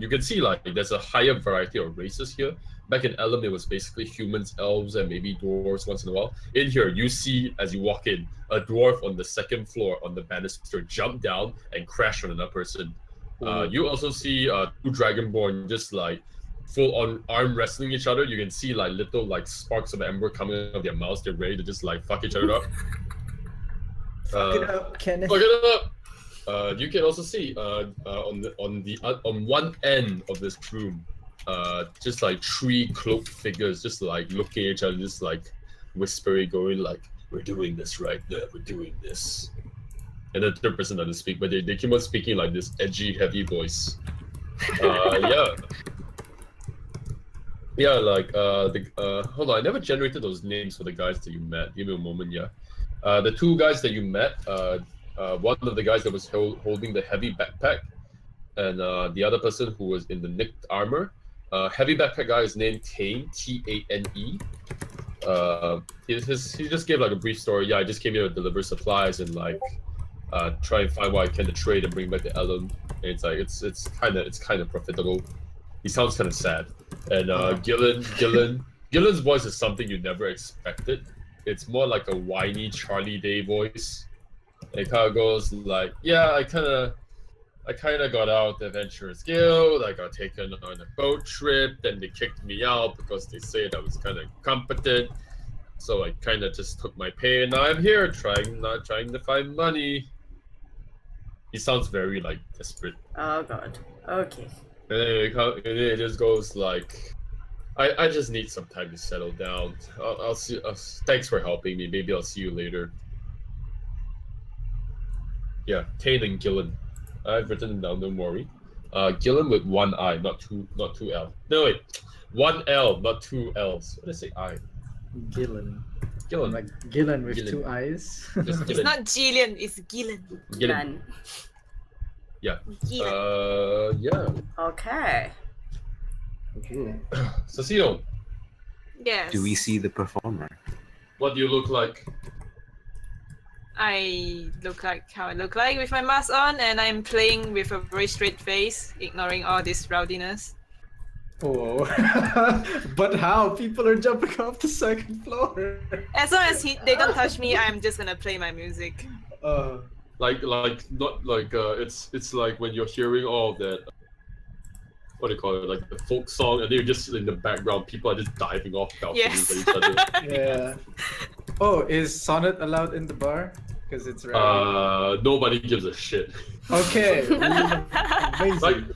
you can see like there's a higher variety of races here. Back in Elam, it was basically humans, elves, and maybe dwarves once in a while. In here, you see as you walk in a dwarf on the second floor on the banister jump down and crash on another person. You also see 2 dragonborn just like full on arm wrestling each other. You can see like little like sparks of ember coming out of their mouths. They're ready to just like fuck each other up. Fuck it up, Kenneth. Fuck it up. You can also see on one end of this room, just like 3 cloaked figures, just like looking at each other, just like whispering, going like, "We're doing this right now. We're doing this." And the third person doesn't speak, but they keep on speaking like this edgy, heavy voice. Yeah, like hold on, I never generated those names for the guys that you met. Give me a moment, yeah. The 2 guys that you met, one of the guys that was holding the heavy backpack, and the other person who was in the nicked armor. Heavy backpack guy is named Tane, Tane. He just gave like a brief story. Yeah, I just came here to deliver supplies and like try and find what I can to trade and bring back to Elam. And it's like it's kind of profitable. He sounds kind of sad. And Gillen's voice is something you never expected. It's more like a whiny Charlie Day voice. It kind of goes like, yeah, I kind of got out the Adventurers Guild. I got taken on a boat trip. Then they kicked me out because they said I was kind of incompetent. So I kind of just took my pay, and now I'm here trying to find money. He sounds very like desperate. Oh god. Okay. And then it just goes like, I just need some time to settle down. I'll see. Thanks for helping me. Maybe I'll see you later. Yeah, Tane and Gillen. I've written them down. Don't worry. Gillen with 1 I, not two L. No wait, 1 L, not 2 L's. What did I say? I. Gillen. Gillen. Like Gillen with Gillen. 2 eyes. Just It's Gillen. not Jillian, it's Gillen. Gillen. None. Yeah. Gillen. Yeah. Okay. Cecile, Yes. Do we see the performer? what do you look like? I look like how I look like with my mask on, and I'm playing with a very straight face, ignoring all this rowdiness. Oh. But how? People are jumping off the 2nd floor. As long as they don't touch me, I'm just gonna play my music. Like not like it's like when you're hearing all that, what do you call it, like the folk song, and they're just in the background, people are just diving off balconies Yes. at each other. Yeah. Oh, is Sonnet allowed in the bar? Because it's rowdy. Nobody gives a shit. Okay. Like Amazing.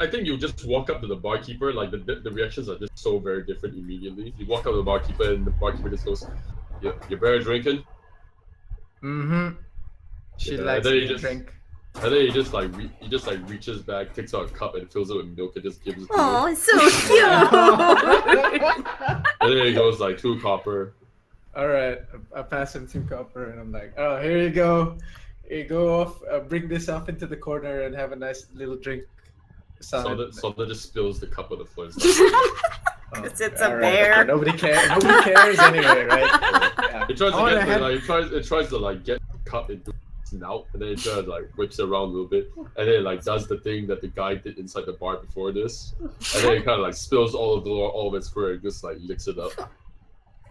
I think you just walk up to the barkeeper, like the reactions are just so very different immediately. You walk up to the barkeeper and the barkeeper just goes, "You better drinking." Mm-hmm. She Yeah, likes then to you just- drink. And then he just reaches back, takes out a cup and fills it with milk and just gives it to you. Oh, it's so cute. And then he goes like 2 copper. All right, I pass him 2 copper, and I'm like, oh, here you go. Here you go off. Bring this off into the corner and have a nice little drink. So that just spills the cup on the floor. Oh, It's a all right, bear. okay, nobody cares. Nobody cares anyway, right? Yeah. It tries I wanna to have- it tries to like get the cup into its snout, and then it tries to like whips it around a little bit, and then it like does the thing that the guy did inside the bar before this, and then it kind of like spills all of its fur and just like licks it up.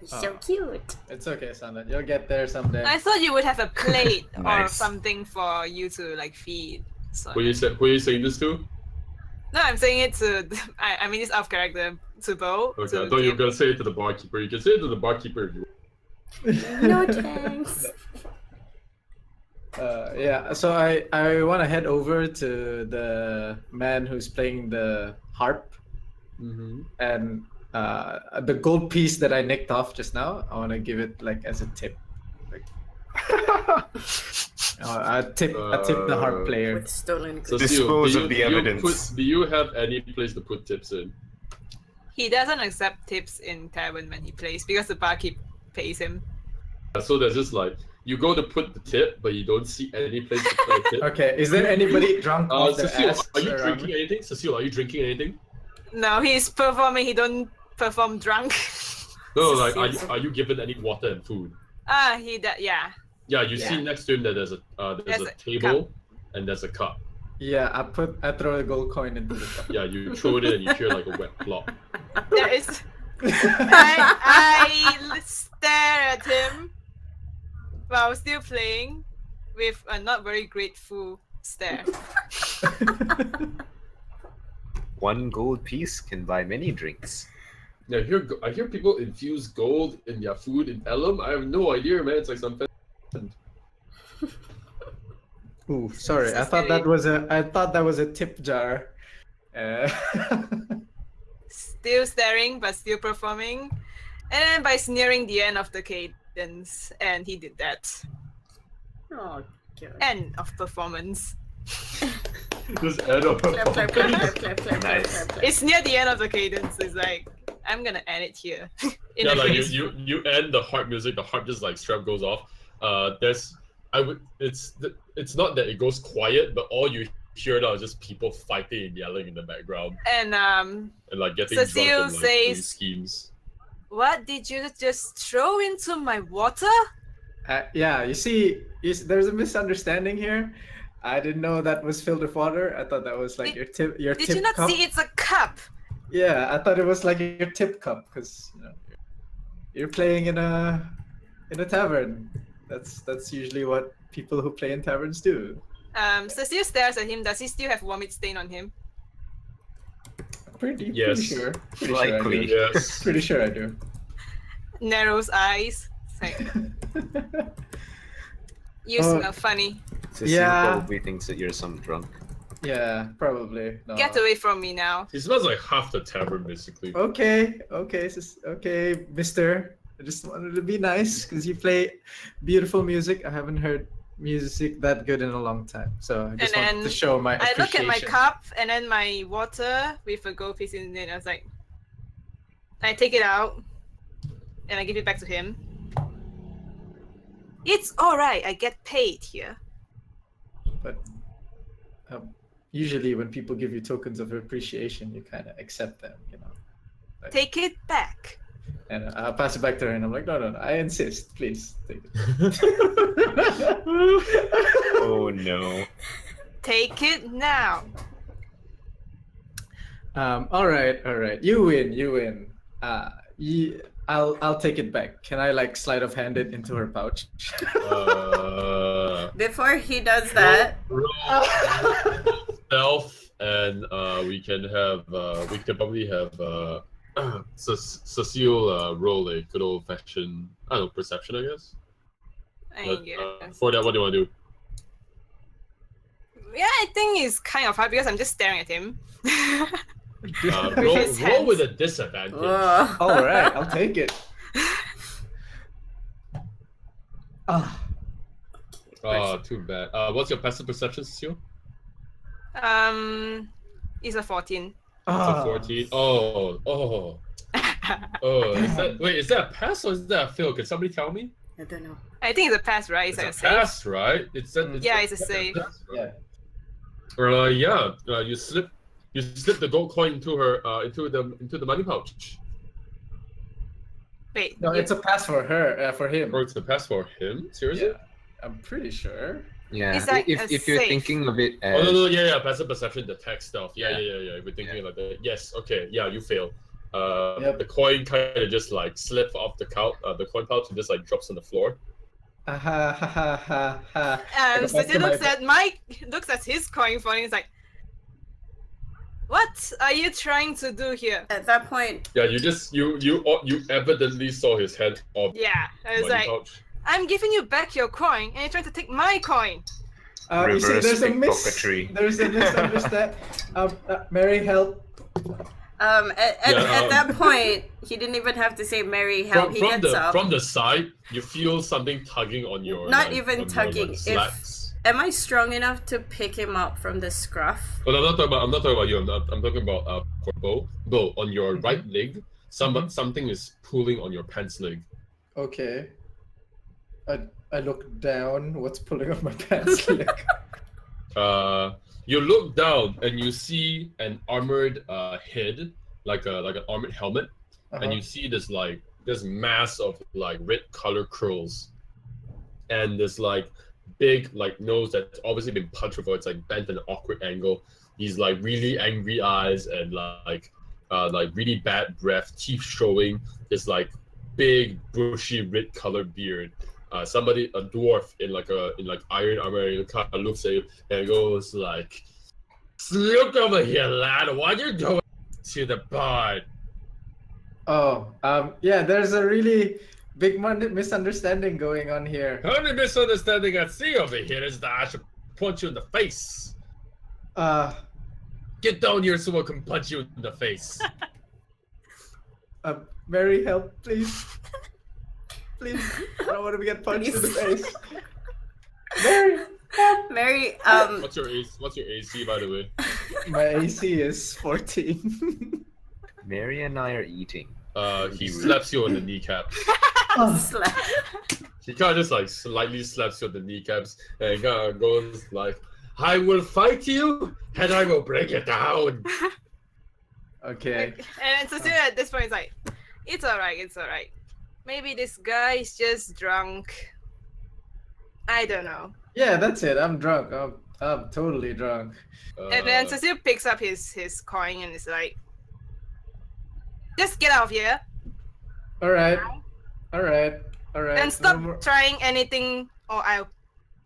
So cute. It's okay, Sana. You'll get there someday. I thought you would have a plate or Nice. something for you to like feed. So Who are you saying this to? no, I'm saying it to. I mean, it's off character to Bo. Okay, to I thought you were give- gonna say it to the barkeeper. You can say it to the barkeeper if you want. No thanks. Yeah, so I want to head over to the man who's playing the harp, and the gold piece that I nicked off just now. I want to give it like as a tip, like I tip the harp player. With stolen So, goods. Dispose Seal, of the evidence. Do you have any place to put tips in? He doesn't accept tips in tavern when he plays because the barkeep pays him. So there's just like you go to put the tip, but you don't see any place to put a tip. Okay, is there anybody drunk off their Cecile, ass are you around drinking me? anything? Cecile, are you drinking anything? No, he's performing. He don't perform drunk. No, like are you given any water and food? He does. Yeah. Yeah, you Yeah. see next to him that there's There's a a table and there's a cup. Yeah, I throw a gold coin into the cup. Yeah, you throw it in and you hear like a wet plop. There is. I stare at him while still playing with a not very grateful stare. 1 gold piece can buy many drinks. Yeah, I hear people infuse gold in their food in Elam. I have no idea, man. It's like something. Ooh, sorry. So I thought that was a tip jar. Still staring, but still performing. And then by sneering the end of the cadence, and he did that. Oh, God. End of performance. Just end up. Clap, clap, clap, clap, clap, clap, Nice. clap, clap. It's near the end of the cadence. It's like I'm gonna end it here. In Yeah, the like face. you end the harp music. The harp just like strap goes off. It's not that it goes quiet, but all you hear now is just people fighting and yelling in the background And and like getting Cecile drunk and like doing says- schemes. what did you just throw into my water? Yeah, you see, there's a misunderstanding here. I didn't know that was filled with water. I thought that was like your tip. Your Did tip you not cup. see it's a cup? Yeah, I thought it was like your tip cup because you're playing in a tavern. That's usually what people who play in taverns do. Cecile stares at him. Does he still have vomit stain on him? Pretty Yes. sure. Pretty Likely. Sure I do. Yes. Pretty sure I do. Narrows eyes. It's like, you Oh. smell funny. Cecile Yeah. probably thinks that you're some drunk. Yeah, probably. No. Get away from me now. He smells like half the tavern basically. Okay, Mister. I just wanted to be nice because you play beautiful music. I haven't heard music that good in a long time, so I just And wanted to then show my I look at my appreciation. cup and then my water with a gold piece in it. I was like, I take it out and I give it back to him. It's alright. I get paid here. But usually, when people give you tokens of appreciation, you kind of accept them, Like, Take it back. and I'll pass it back to her, and I'm like, no, I insist, please take it. Oh no. Take it now. All right. You win. I'll take it back. Can I like sleight of hand it into her pouch? Before he does that, Roll stealth, and we can probably have Cecile roll a good old fashioned perception, I guess. I But, guess. for that, what do you want to do? Yeah, I think it's kind of hard because I'm just staring at him. Roll his hands. with a disadvantage. ugh. All right, I'll take it. Ah, Oh, too bad. What's your passive perception, Cecile? It's a 14. It's a 14. Oh. Is that a pass or is that a fail? Can somebody tell me? I don't know. I think it's a pass, right? It's like a It's a save. pass, right? It's a save. pass, right? Yeah. You slip the gold coin into her into the money pouch. Wait. No, it's a pass for her, for him. Or it's a pass for him? Seriously? Yeah, I'm pretty sure. Yeah. It's like a if you're safe. thinking of it Oh as yeah, passive perception, the tech stuff. Yeah. If we're thinking like that. Yes, okay, yeah, you fail. Yep. The coin kind of just like slips off the coin pouch and just like drops on the floor. Ha ha ha ha ha. So he looks at his coin phone and he's like, "What are you trying to do here?" At that point, Yeah, you evidently saw his head off Yeah, I was the like, pouch. "I'm giving you back your coin, and you're trying to take my coin." You see, Reverse there's a pickpocketry. there's a misunderstanding. Mary, help. at that point, he didn't even have to say Mary help. He gets up. From the side, you feel something tugging on your Not even on tugging, your, if- slacks. Am I strong enough to pick him up from the scruff? But I'm not talking about you. I'm talking about for Bo on your Mhm. right leg. Something is pulling on your pants leg. Okay. I look down. What's pulling on my pants leg? You look down and you see an armored head, like an armored helmet, and you see this mass of like red color curls, and this like big like nose that's obviously been punched before. It's like bent at an awkward angle. These like really angry eyes and like really bad breath, teeth showing. This like big bushy red colored beard. A dwarf in iron armor, kind of looks at you and goes like, "Look over here, lad. What you doing to the bard?" Yeah, there's a really big misunderstanding going on here. The only misunderstanding I see over here is that I should punch you in the face. Get down here so I can punch you in the face. Mary, help, please. Please, I don't want to get punched in the face. Mary, help. Mary, What's your AC, by the way? My AC is 14. Mary and I are eating. He slaps you on the kneecaps. slap. He kind of just like slightly slaps you on the kneecaps and kind of goes like, "I will fight you and I will break it down." Okay. And Cecilia at this point is like, "It's alright. Maybe this guy is just drunk. I don't know." Yeah, that's it. I'm drunk. I'm totally drunk. And then Cecilia picks up his coin and is like, "Just get out of here All right. and stop trying anything, or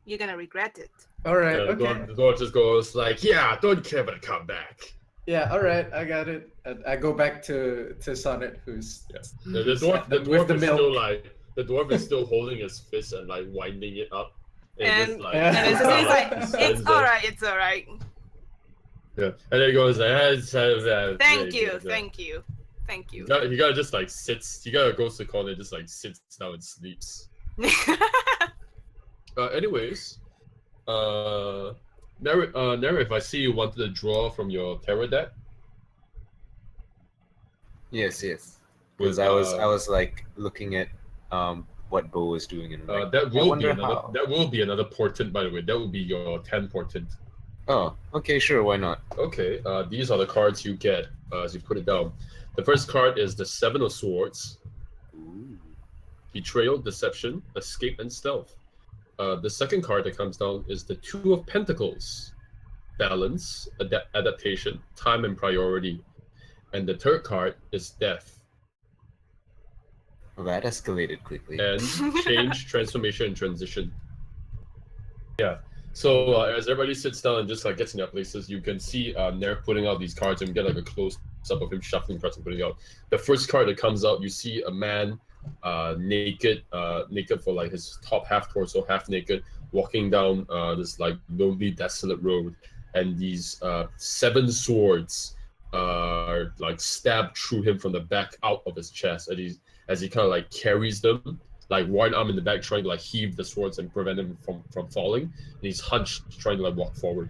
you're gonna regret it." All right. the Okay. dwarf just goes like, "Yeah, don't care about the comeback." Yeah. All right. I got it. I go back to Sonnet, who's Yeah. The dwarf with the is milk. still like holding his fist and like winding it up. And- just, like, and And then Cecilia's like, stands "It's there. alright. Yeah, and then he goes like, Thank you. He gotta just like sits. He gotta goes to the corner, and just like sits down and sleeps. Anyways, Nerif, I see you wanted to draw from your tarot deck. Yes. Because I was like looking at what Bo was doing and like, That I will be another portent, by the way. That will be your 10 portent. Oh, okay, sure, why not? Okay, these are the cards you get as you put it down. The first card is the Seven of Swords. Ooh. Betrayal, Deception, Escape, and Stealth. The second card that comes down is the Two of Pentacles. Balance, Adaptation, Time, and Priority. And the third card is Death. Well, that escalated quickly. And Change, Transformation, and Transition. Yeah. So as everybody sits down and just like gets in their places, you can see Nerf putting out these cards and get like a close up of him shuffling cards and putting out. The first card that comes out, you see a man naked for like his top half torso, half naked, walking down this like lonely, desolate road, and these 7 swords are like stabbed through him from the back out of his chest, and as he kind of like carries them like one arm in the back, trying to like heave the swords and prevent him from falling. And he's hunched, trying to like walk forward.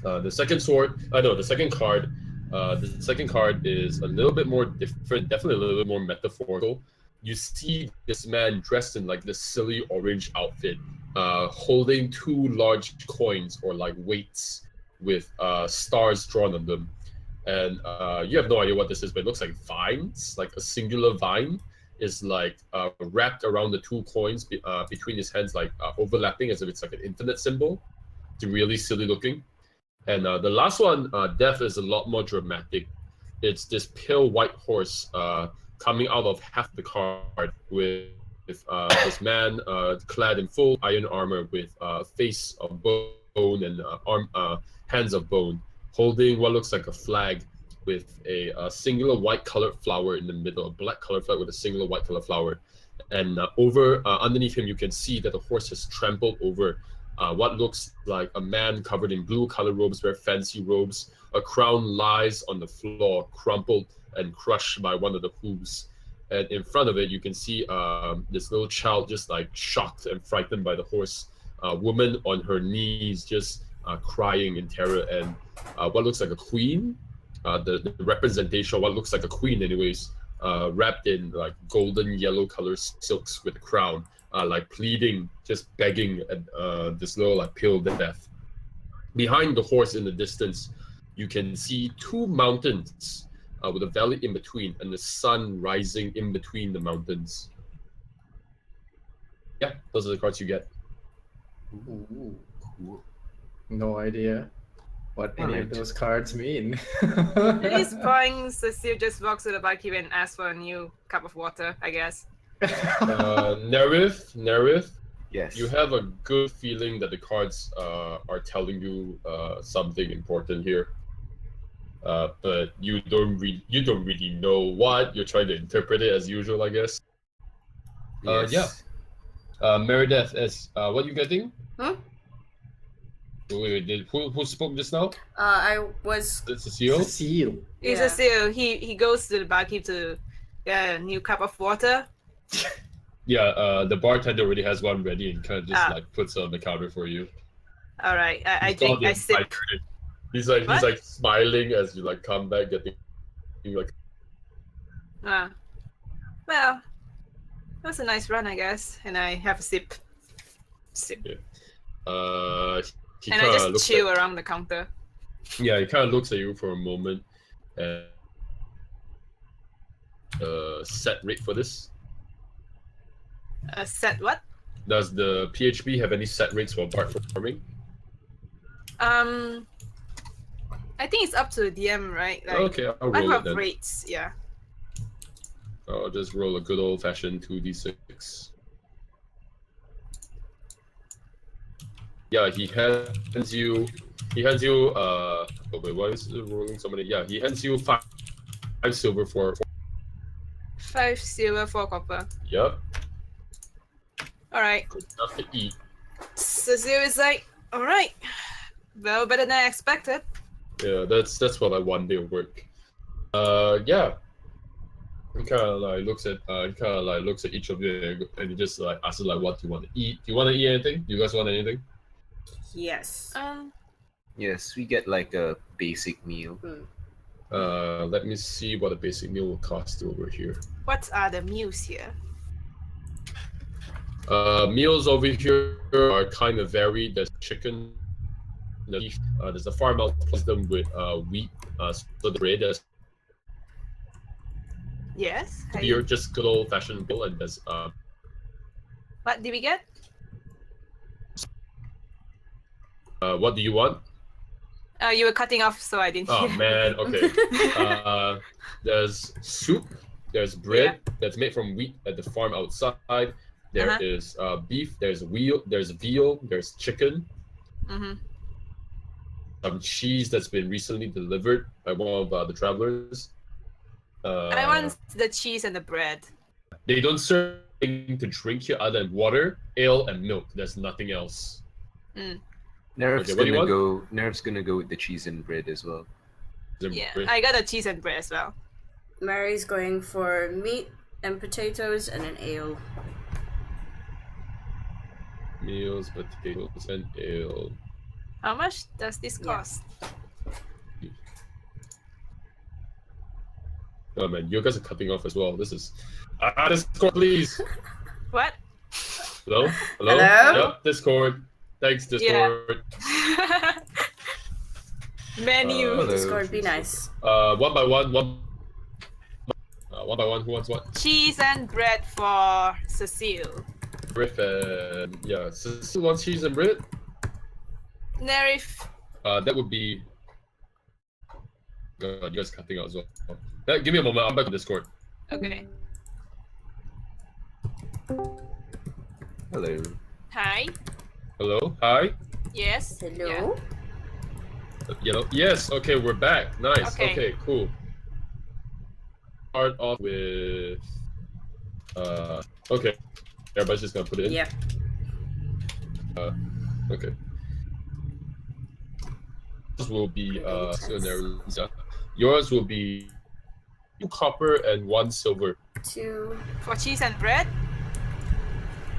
The second card. The second card is a little bit more different, definitely a little bit more metaphorical. You see this man dressed in like this silly orange outfit, holding two large coins or like weights with stars drawn on them. And you have no idea what this is, but it looks like vines, like a singular vine is like wrapped around the two coins between his hands, like overlapping as if it's like an infinite symbol. It's really silly looking. And the last one, death, is a lot more dramatic. It's this pale white horse coming out of half the card with this man clad in full iron armor with face of bone and hands of bone, holding what looks like a flag with a singular white colored flower in the middle, a black colored flag with a singular white colored flower. And underneath him, you can see that the horse has trampled over what looks like a man covered in blue colored robes, very fancy robes. A crown lies on the floor, crumpled and crushed by one of the hooves. And in front of it, you can see this little child just like shocked and frightened by the horse. A woman on her knees just crying in terror. And what looks like a queen, the representation of what looks like a queen anyways, wrapped in like golden yellow color silks with a crown, like pleading, just begging this little like pale death. Behind the horse in the distance, you can see two mountains with a valley in between and the sun rising in between the mountains. Yeah, those are the cards you get. Ooh, Cool. no idea what any of Alright. those cards mean. At this point, Cecile just walks to the barkeep and asks for a new cup of water, I guess. Marydeth, Yes. you have a good feeling that the cards are telling you something important here, but you don't really know what. You're trying to interpret it as usual, I guess. Yes. Yeah. Marydeth, as what are you getting? Hmm? Wait, who spoke just now? I was. It's a seal. Seal. It's Yeah. Cecile. He goes to the barkeep to get a new cup of water. Yeah, the bartender already has one ready and kind of just Ah. like puts it on the counter for you. All right, I He's drink, got I the sip. excited. He's like What? smiling as you like come back, getting like. Well, that was a nice run, I guess. And I have a sip. Sip. He And I kinda just looks chill around the counter. Yeah, he kind of looks at you for a moment. And set rate for this. Set what? Does the PHP have any set rates for bard farming? I think it's up to the DM, right? Like, Okay, I'll I roll it have then. rates, yeah. I'll just roll a good old fashioned 2d6. Yeah, he hands you. Oh wait, why is it rolling so many? Yeah, he hands you five silver for. 5 silver, 4 copper. Yep, All right. good enough to eat. Cecile is like, all right. Well, better than I expected. Yeah, that's what like one day of work. Yeah. He kind of like looks at each of you and he just like asks like, what do you want to eat? Do you want to eat anything? Do you guys want anything? Yes. Yes, we get like a basic meal. Let me see what a basic meal will cost over here. What are the meals here? Meals over here are kind of varied. There's chicken, there's beef, there's a farmhouse system with wheat, so the bread, there's Yes. beer, just good old fashioned meal, and there's What did we get? what do you want? You were cutting off, so I didn't Oh hear. man, okay. There's soup, there's bread that's made from wheat at the farm outside. There is beef, there's veal, there's chicken, Mm-hmm. some cheese that's been recently delivered by one of the travelers. I want the cheese and the bread. They don't serve anything to drink here other than water, ale, and milk. There's nothing else. Nerf's Okay, what do you Nerf's gonna go with the cheese and bread as well. Yeah, I got the cheese and bread as well. Mary's going for meat and potatoes and an ale. Meals, potatoes, and ale. How much does this Yeah. cost? Oh man, you guys are cutting off as well. This is Discord, please. What? Hello? Hello? Hello? Yep, Discord. Thanks, Discord. Menu. Hello. Discord, be nice. One by one. One by one. Who wants what? Cheese and bread for Cecile. Griffin. Yeah, Cecile wants cheese and bread. Nerif. That would be. God, you guys are cutting out as well. Give me a moment. I'm back on Discord. Okay. Hello. Hi. Hello. Hi. Yes. Hello? Yellow. Yes. Okay, we're back. Nice. Okay. Okay. Cool. Start off with. Okay. Everybody's just gonna put it in. Yeah. Okay. Yours will be yours will be 2 copper and 1 silver. 2. For cheese and bread?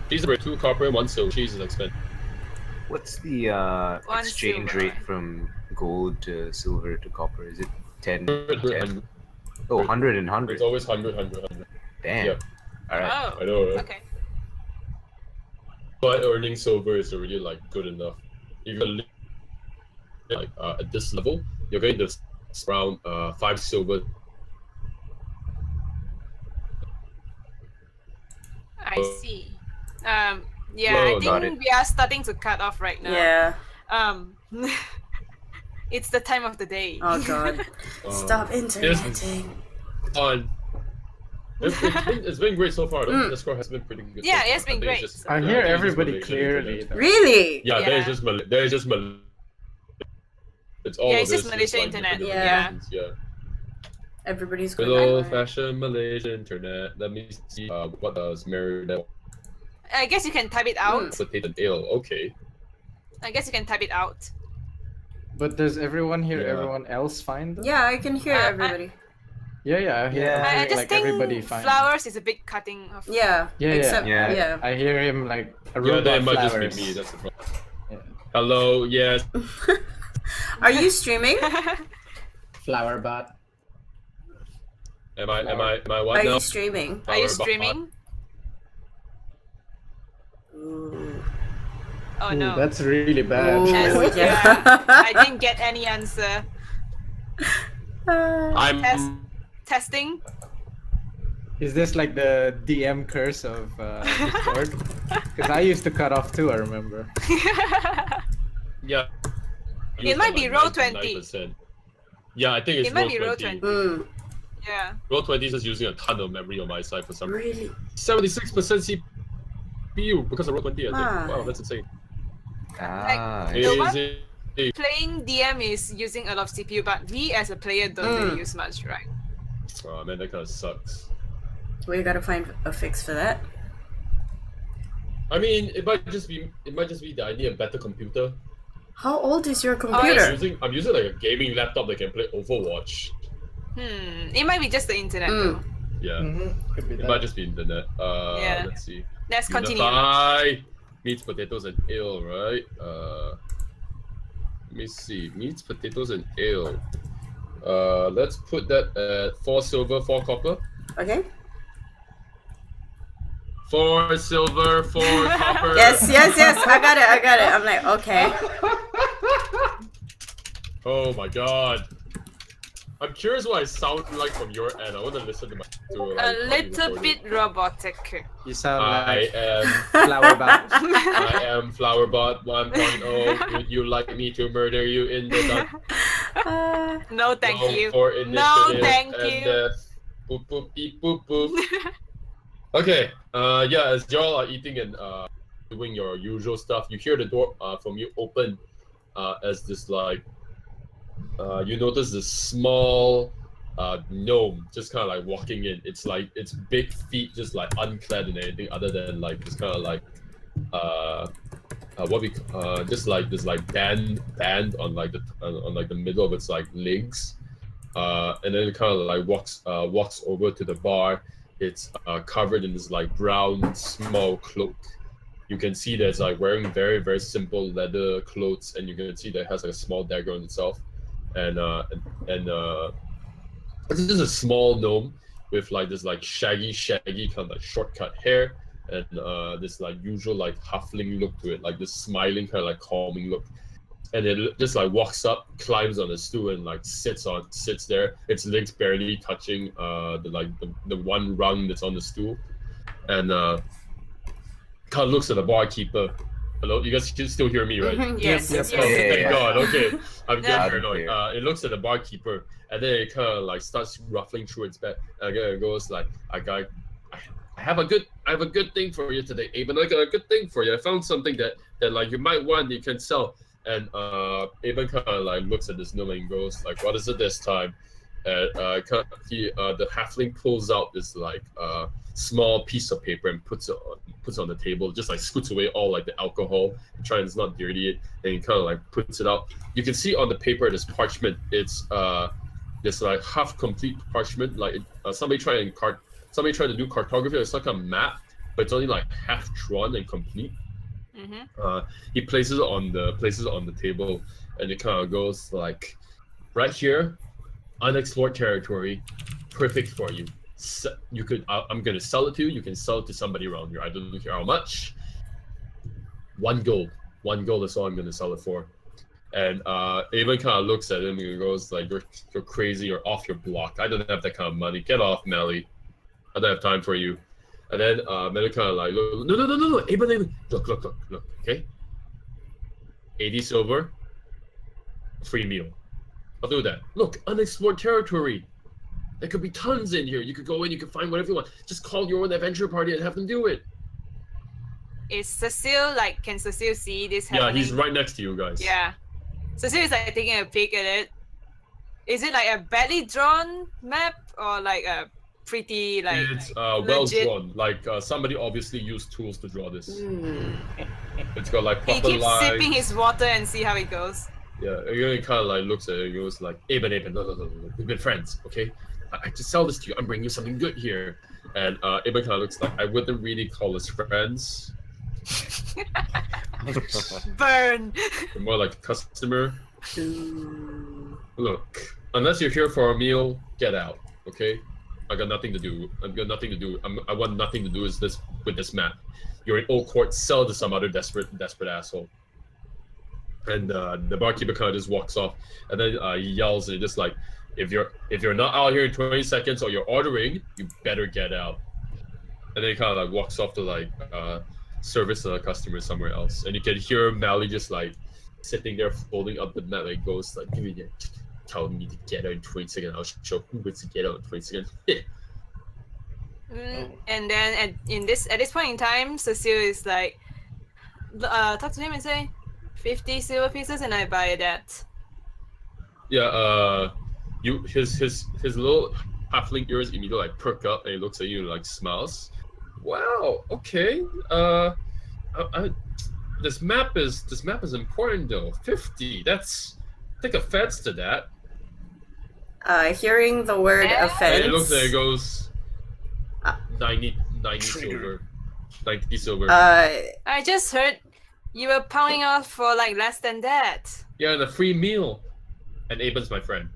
Cheese and bread, 2 copper and 1 silver. Cheese is expensive. What's the One exchange silver. rate from gold to silver to copper? Is it 10? 100. Oh, 100 and 100. It's always 100. Damn. Yep. All right. Oh. I know, right? Okay. But earning silver is already like good enough. If you're like at this level, you're going to around 5 silver. I see. Yeah, Whoa, I got think it. we are starting to cut off right now. Yeah. It's the time of the day. Oh god. Stop Yes. interneting. On. It's been great so far. The score has been pretty good. Yeah, so far. it's been I think great. just- I yeah, hear think it's just everybody Malaysian clearly. internet. though. Really? Yeah, Yeah. there's just it's all Yeah, of it's just this, Malaysian like, internet. different Yeah. regions, yeah. Everybody's Good going old on. fashioned Malaysian internet. Let me see. What does Marydeth I guess you can type it out. potato and ale? Okay. I guess you can type it out. But does everyone hear Yeah. everyone else fine? Though? Yeah, I can hear I- everybody. Yeah, I hear, Yeah. I'm I hearing, just like think everybody fine. flowers is a bit cutting off. Yeah. Yeah, Except, yeah. yeah. I hear him like a Yeah, robot that might flowers. just be me. That's the problem. Yeah. Hello. Yes. Are you streaming? Flower bot. Am I what Are now? you streaming? Are you Flower bot. streaming? Ooh. Oh Ooh, no. that's really bad. Ooh. Yes, Yeah. yeah. I didn't get any answer. I'm. Test. Testing. Is this like the DM curse of Discord? Because I used to cut off too, I remember. Yeah. It might be roll 20. 99%. Yeah, I think it's It might roll be roll 20. 20. Mm, Yeah. Roll 20 is just using a ton of memory on my side for some reason. really? 76% CPU because of roll 20. I think. Ah. Wow, that's insane. Ah, The one- Is it? Playing DM is using a lot of CPU, but we as a player don't really use much, right? Oh man, that kind of sucks. We gotta find a fix for that. I mean, it might just be that I need a better computer. How old is your Oh, computer? I'm using like a gaming laptop that can play Overwatch. It might be just the internet though. Yeah, Could be it that. might just be internet. Yeah. Let's see. Let's continue. Unify meats, potatoes, and ale, right? Let me see. Meats, potatoes, and ale. Let's put that at 4 silver, 4 copper. Okay. 4 silver, 4 copper. Yes. I got it. I'm like, okay. Oh my god. I'm curious what I sound like from your end. I want to listen to my. A little bit robotic. You sound I like am. flower bot. I am Flowerbot 1.0. Would you like me to murder you in the dark? No, thank Roll you. for No, initiative thank and you. death. Boop boop beep boop boop. Okay. Yeah. As y'all are eating and doing your usual stuff, you hear the door from you open. As this like, you notice this small gnome just kind of like walking in. It's like its big feet just like unclad and anything other than like this kind of like what we just like this like band on like the middle of its like legs, and then it kind of like walks over to the bar. It's covered in this like brown small cloak, you can see that it's like wearing very, very simple leather clothes, and you can see that it has like a small dagger on itself. And this is a small gnome with like this like shaggy kind of like shortcut hair, and this like usual like halfling look to it, like this smiling kind of like calming look. And it just like walks up, climbs on the stool, and like sits there. Its legs barely touching the one rung that's on the stool, and kind of looks at the barkeeper. Hello, you guys can still hear me, right? Mhm, yes, Yep, yes, yep. yes. Thank God. Okay, I'm getting Yeah. paranoid. It looks at the barkeeper, and then it kind of like starts ruffling through its back. And again, it goes like, I have a good thing for you today, Aben. I got a good thing for you. I found something that like you might want. You can sell." And Aben kind of like looks at this gnome and goes like, "What is it this time?" And the halfling pulls out this like small piece of paper and puts it on the table, just like scoots away all like the alcohol, trying to not dirty it, and he kind of like puts it out. You can see on the paper this parchment. It's this like half complete parchment. Like somebody tried to do cartography. It's like a map, but it's only like half drawn and complete. Mm-hmm. He places it on the table, and it kind of goes like, right here, unexplored territory, perfect for you. You could. I'm gonna sell it to you. You can sell it to somebody around here. I don't care how much. 1 gold. 1 gold is all I'm gonna sell it for. And Avon kind of looks at him and goes like, "You're crazy. You're off your block. I don't have that kind of money. Get off, Melly. I don't have time for you." And then Melly kind of like, "No, Avon, look, okay? 80 silver, free meal. I'll do that. Look, unexplored territory. There could be tons in here. You could go in, you could find whatever you want. Just call your own adventure party and have them do it." Is Cecile like? Can Cecile see this Yeah, happening? he's right next to you guys. Yeah. Cecile is like taking a peek at it. Is it like a badly drawn map or like a pretty like? It's well legit? drawn. Like somebody obviously used tools to draw this. Hmm. It's got like He proper keeps lines. sipping his water and see how it goes. Yeah, he kind of like looks at it and goes like, Aben, no. We've been friends, okay? I just sell this to you. I'm bringing you something good here. And Aben kind of looks like, I wouldn't really call us friends. Burn. We're more like a customer. Look, unless you're here for a meal, get out, okay? I got nothing to do. I want nothing to do with this map. You're in Old Court. Sell to some other desperate asshole. And the barkeeper kind of just walks off, and then he yells and just like, if you're not out here in 20 seconds or you're ordering, you better get out. And then he kind of like walks off to like service the customer somewhere else. And you can hear Mally just like sitting there folding up the map and goes like, "Give me that. Tell me to get out in 20 seconds. I'll show who wants to get out in 20 seconds." And then at this point in time, Cecile is like, talk to him and say, 50 silver pieces, and I buy that. Yeah, his little halfling ears immediately like perk up, and he looks at you and like smiles. Wow, okay. This map is important though. 50. Take offense to that. Hearing the word Eh? offense. And he looks at it and goes, 90 silver. 90 silver. I just heard you were pounding off for like less than that. Yeah, and a free meal. And Aben's my friend.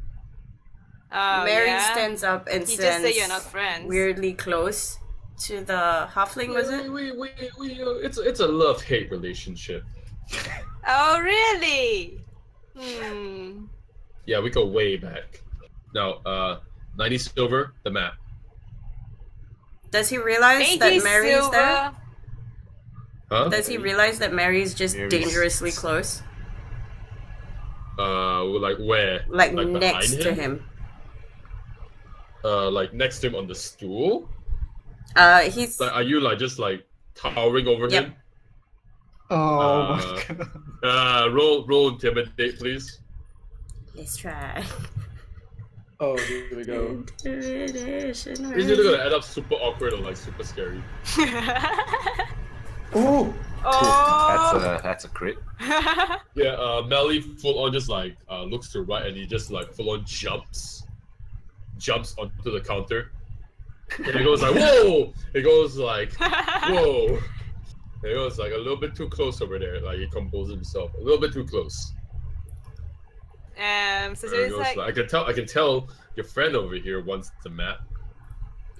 Mary Yeah? stands up and He stands just said you're not friends. weirdly close to the halfling, was it? It's a love-hate relationship. Oh, really? Yeah, we go way back. Now, 90 silver, the map. Does he realize 80 that Mary's silver. there? Huh? Does he realize that Mary's just Mary's- dangerously close? Like where? Like behind next to him. Like next to him on the stool? He's Like, are you like just like towering over Yep. him? Oh my god. Roll intimidate, please. let's try. Oh, here we go. It's either gonna end up super awkward or like super scary. Oh! Oh. That's a crit. Yeah, Melly full on just like looks to the right, and he just like full on jumps onto the counter. And he goes like, "Whoa!" It goes like, "Whoa!" He was like a little bit too close over there. Like he composes himself a little bit too close. So There he it's goes, like, I can tell your friend over here wants the map.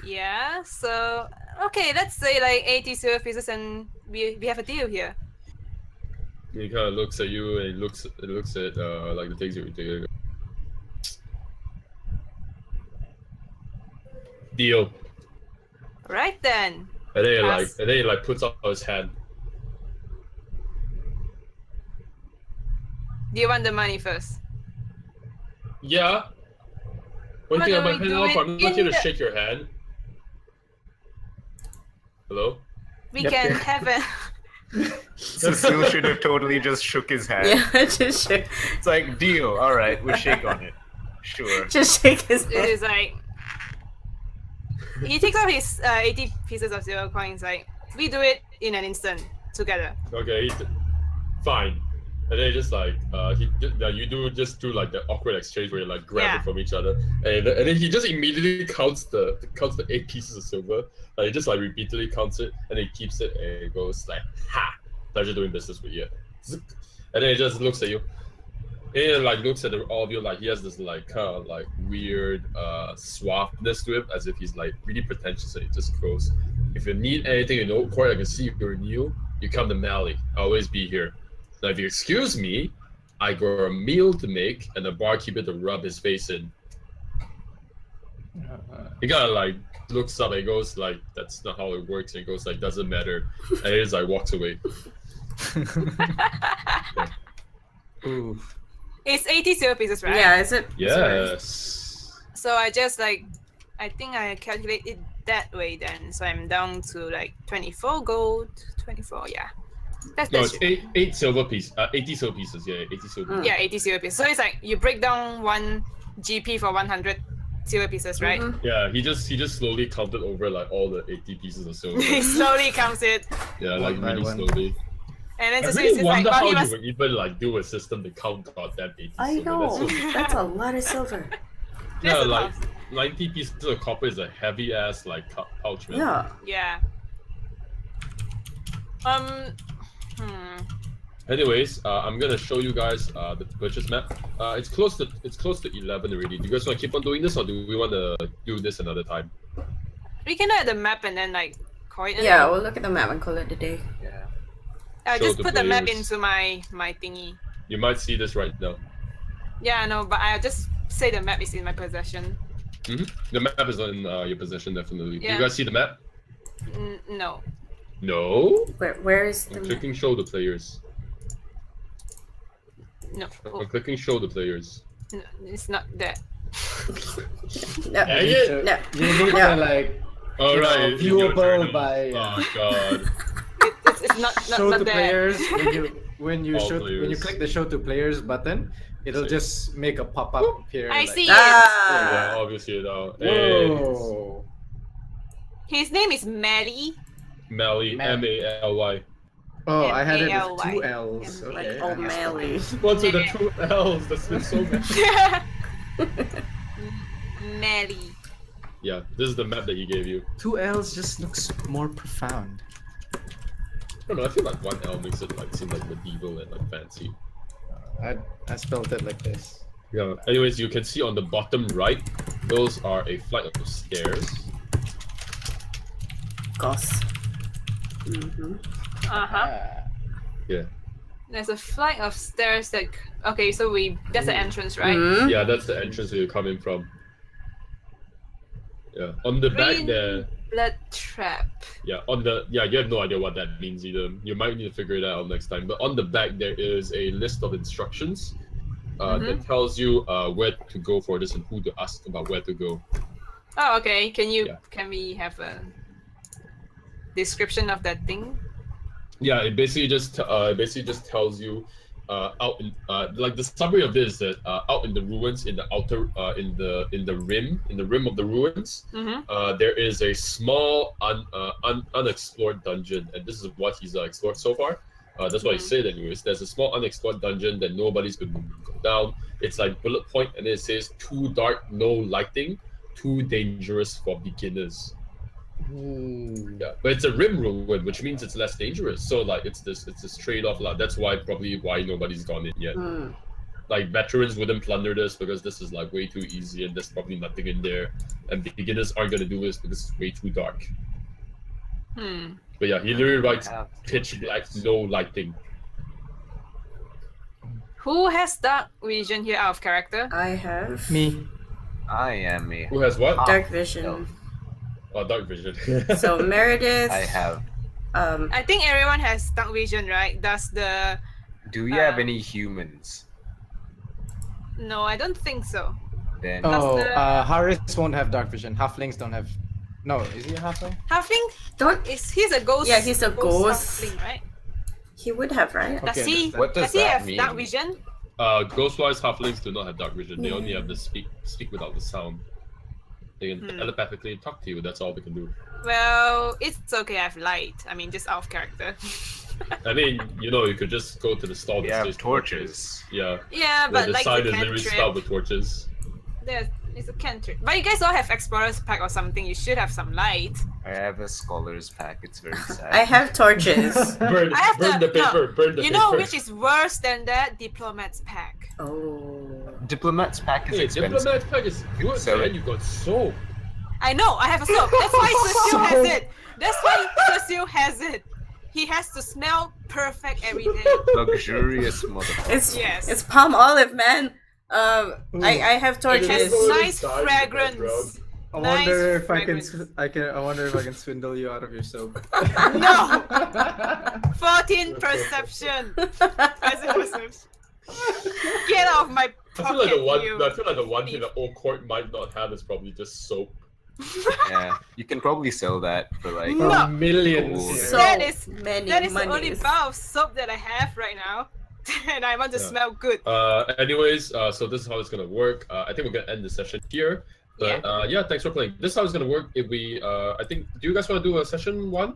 yeah. So okay, let's say like 80 silver pieces, and we have a deal here. He kind of looks at you and he looks at like the things you're doing. Deal. Right then. And then Pass. he like puts out his hand. Do you want the money first? Yeah. One Why thing I don't might we hand do off, it I'm not here in to the- shake your hand. Hello? We Yep, can yep. have a. Cecile should have totally just shook his hand. Yeah, just shake, It's like, deal. All right, we'll shake on it. Sure. just shake his It head. is like. He takes out his 80 pieces of silver coins. Like, we do it in an instant together. Okay, fine. And then just like you do like the awkward exchange where you like grab Yeah. it from each other, and then he just immediately counts the 8 pieces of silver. Like he just like repeatedly counts it, and he keeps it, and he goes like, "Ha! Pleasure doing business with you." Zzz. And then he just looks at you, and like looks at all of you like he has this like kind of like weird suaveness to him, as if he's like really pretentious, and he just goes, "If you need anything in Oak Court, I can see you're new. You come to Mally. I'll always be here. Now, if you excuse me, I got a meal to make and a barkeeper to rub his face in." He kind of like looks up and he goes like, "That's not how it works." And he goes like, "Doesn't matter," and he just like walks away. Ooh. It's 80 silver pieces, right? Yeah, is it? Yes. So I just like, I think I calculate it that way then. So I'm down to like 24 gold, 24, yeah. That's No, that's it's 80 silver pieces. 80 silver pieces. Yeah, 80 silver. Mm. yeah, 80 silver pieces. So it's like you break down 1 GP for 100 silver pieces, right? Mhm. Yeah, he just slowly counted over like all the 80 pieces of silver. He slowly counts it, Yeah, like One by really one. slowly. and then I so really it's just like, wonder well, how he you must. would even like do a system to count goddamn 80 I silver. know. That's so, That's a lot of silver. yeah, That's a like lot. 90 pieces of copper is a heavy ass like pouch, man. Yeah. Yeah. Anyways, I'm gonna show you guys the purchase map. It's close to 11 already. Do you guys want to keep on doing this, or do we want to do this another time? We can look at the map and then like call it. Yeah, we'll look at the map and call it a day. Yeah. I'll show just the put the map players. into my thingy. You might see this right now. Yeah, I know, but I'll just say the map is in my possession. The map is in your possession, definitely. Do Yeah. you guys see the map? No. No. Where is the I'm map? clicking show the players. No. I'm clicking show the players. No, it's not that. No. Dang it! So No. you need No. to like All You know, right. viewable by, Oh god. It's not show not to that. players when you All show when you players. click the show to players button, it'll See. just make a pop up here. I like, see Yeah, Ah. obviously now. Hey, Whoa. His name is Mally. Mally, Mal- Mally. Oh, I had it with M-A-L-Y. 2 L's. Like Okay. Like O'Malley. What's with the 2 L's? That's been so many. Mally. Yeah, this is the map that he gave you. 2 L's just looks more profound. I don't know, I feel like 1 L makes it like seem like medieval and like fancy. I spelled it like this. Yeah. Anyways, you can see on the bottom right, those are a flight of stairs. Goss. Mm-hmm. Uh-huh. Yeah. There's a flight of stairs that. Okay, so that's the entrance, right? Mhm. Yeah, that's the entrance where you're coming from. Yeah. On the back Green there. blood trap. Yeah, you have no idea what that means either. You might need to figure it out next time. But on the back there is a list of instructions that tells you where to go for this and who to ask about where to go. Oh, okay. Yeah. Can we have a description of that thing? Yeah, it basically just tells you out in like the summary of this is that out in the ruins in the outer in the rim of the ruins Mm-hmm. there is a small unexplored dungeon, and this is what he's explored so far. That's what he said anyways. There's a small unexplored dungeon that nobody's been go down. It's like bullet point, and it says too dark, no lighting, too dangerous for beginners. Yeah, but it's a rim ruin, which means it's less dangerous. So like it's this trade-off. Like that's probably why nobody's gone in yet. Hmm. Like veterans wouldn't plunder this because this is like way too easy and there's probably nothing in there. And beginners aren't gonna do this because it's way too dark. But yeah, he literally writes pitch black, no lighting. Who has dark vision here out of character? I have Me. I am a. Who has what? dark vision. Oh, dark vision. So Marydeth. I have. I think everyone has dark vision, right? Does the... Do we have any humans? No, I don't think so. Then Oh, the- Harris won't have dark vision. Halflings don't have. No, is he a halfling? Halfling? Don't. He's a ghost. Yeah, he's a ghost. Halfling, right? He would have, right? Does Okay, he? that's- What does does he that have mean? dark vision? Ghostwise halflings do not have dark vision. They only have the speak without the sound. They can telepathically talk to you. That's all they can do. Well, it's okay. I have light. I mean, just out of character. I mean, you could just go to the stall. we that have says torches. Yeah, Yeah, the but like sign the is literally spelled cantrip. with torches. It's a cantrip. But you guys all have explorer's pack or something. You should have some light. I have a scholar's pack. It's very sad. I have torches. Burn, I have burn the paper. Burn the You paper. know which is worse than that? Diplomat's pack. Oh. Diplomat's pack is Hey, expensive. diplomat pack is good, Sell man. it. You got soap. I know. I have a soap. That's why Cecil has it. That's why Cecil has it. He has to smell perfect every day. Luxurious motherfucker. Yes. It's palm olive, man. I have It torches. has Go nice inside the fragrance. background. I Nice wonder if fragrance. I wonder if I can swindle you out of your soap. No! 14 perception. Perception. Get out of my I feel like the pocket, one. you. I feel like the one thing that old court might not have is probably just soap. Yeah, you can probably sell that for like. No. For millions. Cool. here. So That is- many That is the only monies. bar of soap that I have right now. And I want to Yeah. smell good. Anyways, so this is how it's gonna work. I think we're gonna end the session here. But yeah, thanks for playing. This is how it's gonna work. If we, I think, do you guys want to do a session 1?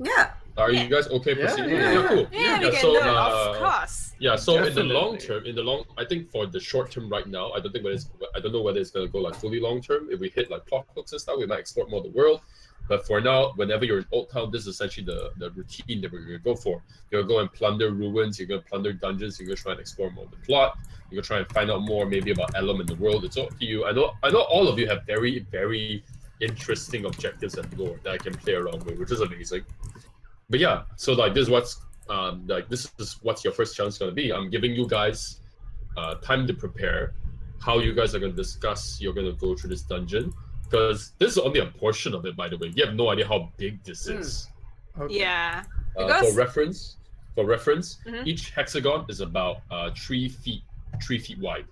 Yeah. Are you guys okay Yeah, proceeding? yeah. Cool. Yeah, we can so, do it, of course. Yeah, so in the long Definitely. term, I think for the short term right now, I don't know whether it's gonna go like fully long term. If we hit like clockbooks and stuff, we might explore more of the world. But for now, whenever you're in Old Town, this is essentially the routine that we're gonna go for. You're gonna go and plunder ruins, you're gonna plunder dungeons, you're gonna try and explore more of the plot, you're gonna try and find out more maybe about Elum in the world. It's up to you. I know all of you have very, very interesting objectives and lore that I can play around with, which is amazing. But yeah, so like this is what's your first chance gonna be. I'm giving you guys time to prepare how you guys are gonna discuss you're gonna go through this dungeon. Because this is only a portion of it, by the way. You have no idea how big this is. Okay. Yeah. For Because- reference, Mhm. each hexagon is about 3 feet wide.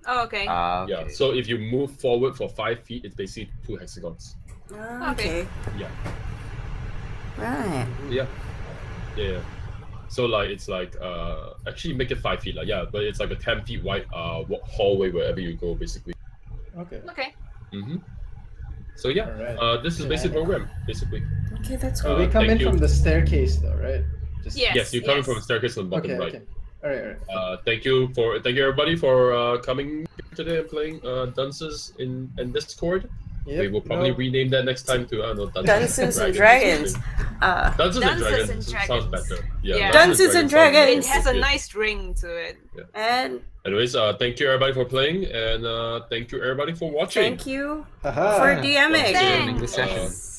Oh, okay. Okay. Yeah. So if you move forward for 5 feet, it's basically 2 hexagons. Okay. Yeah. Right. Yeah. So like it's like actually make it 5 feet, like yeah, but it's like a 10 feet wide hallway wherever you go, basically. Okay. Okay. Mm-hmm. So yeah, Alright. this is basic program, basically. Okay, that's Uh, cool. We come thank in you. from the staircase, though, right? Just... Yes. Yes, you're coming from the staircase on the bottom Okay. right. Okay. All right. Thank you everybody for coming today and playing Dunces in Discord. Yep. We will probably no, rename that next time to I don't know Dunces and Dragons. Dunces and Dunces Dragons and sounds Dragons. better. Yeah. Dunces and It Dragons. has a Yeah. nice ring to it. And Anyways, thank you everybody for playing, and thank you everybody for watching. thank you Haha. for DMing. Thanks for joining the session. Thanks.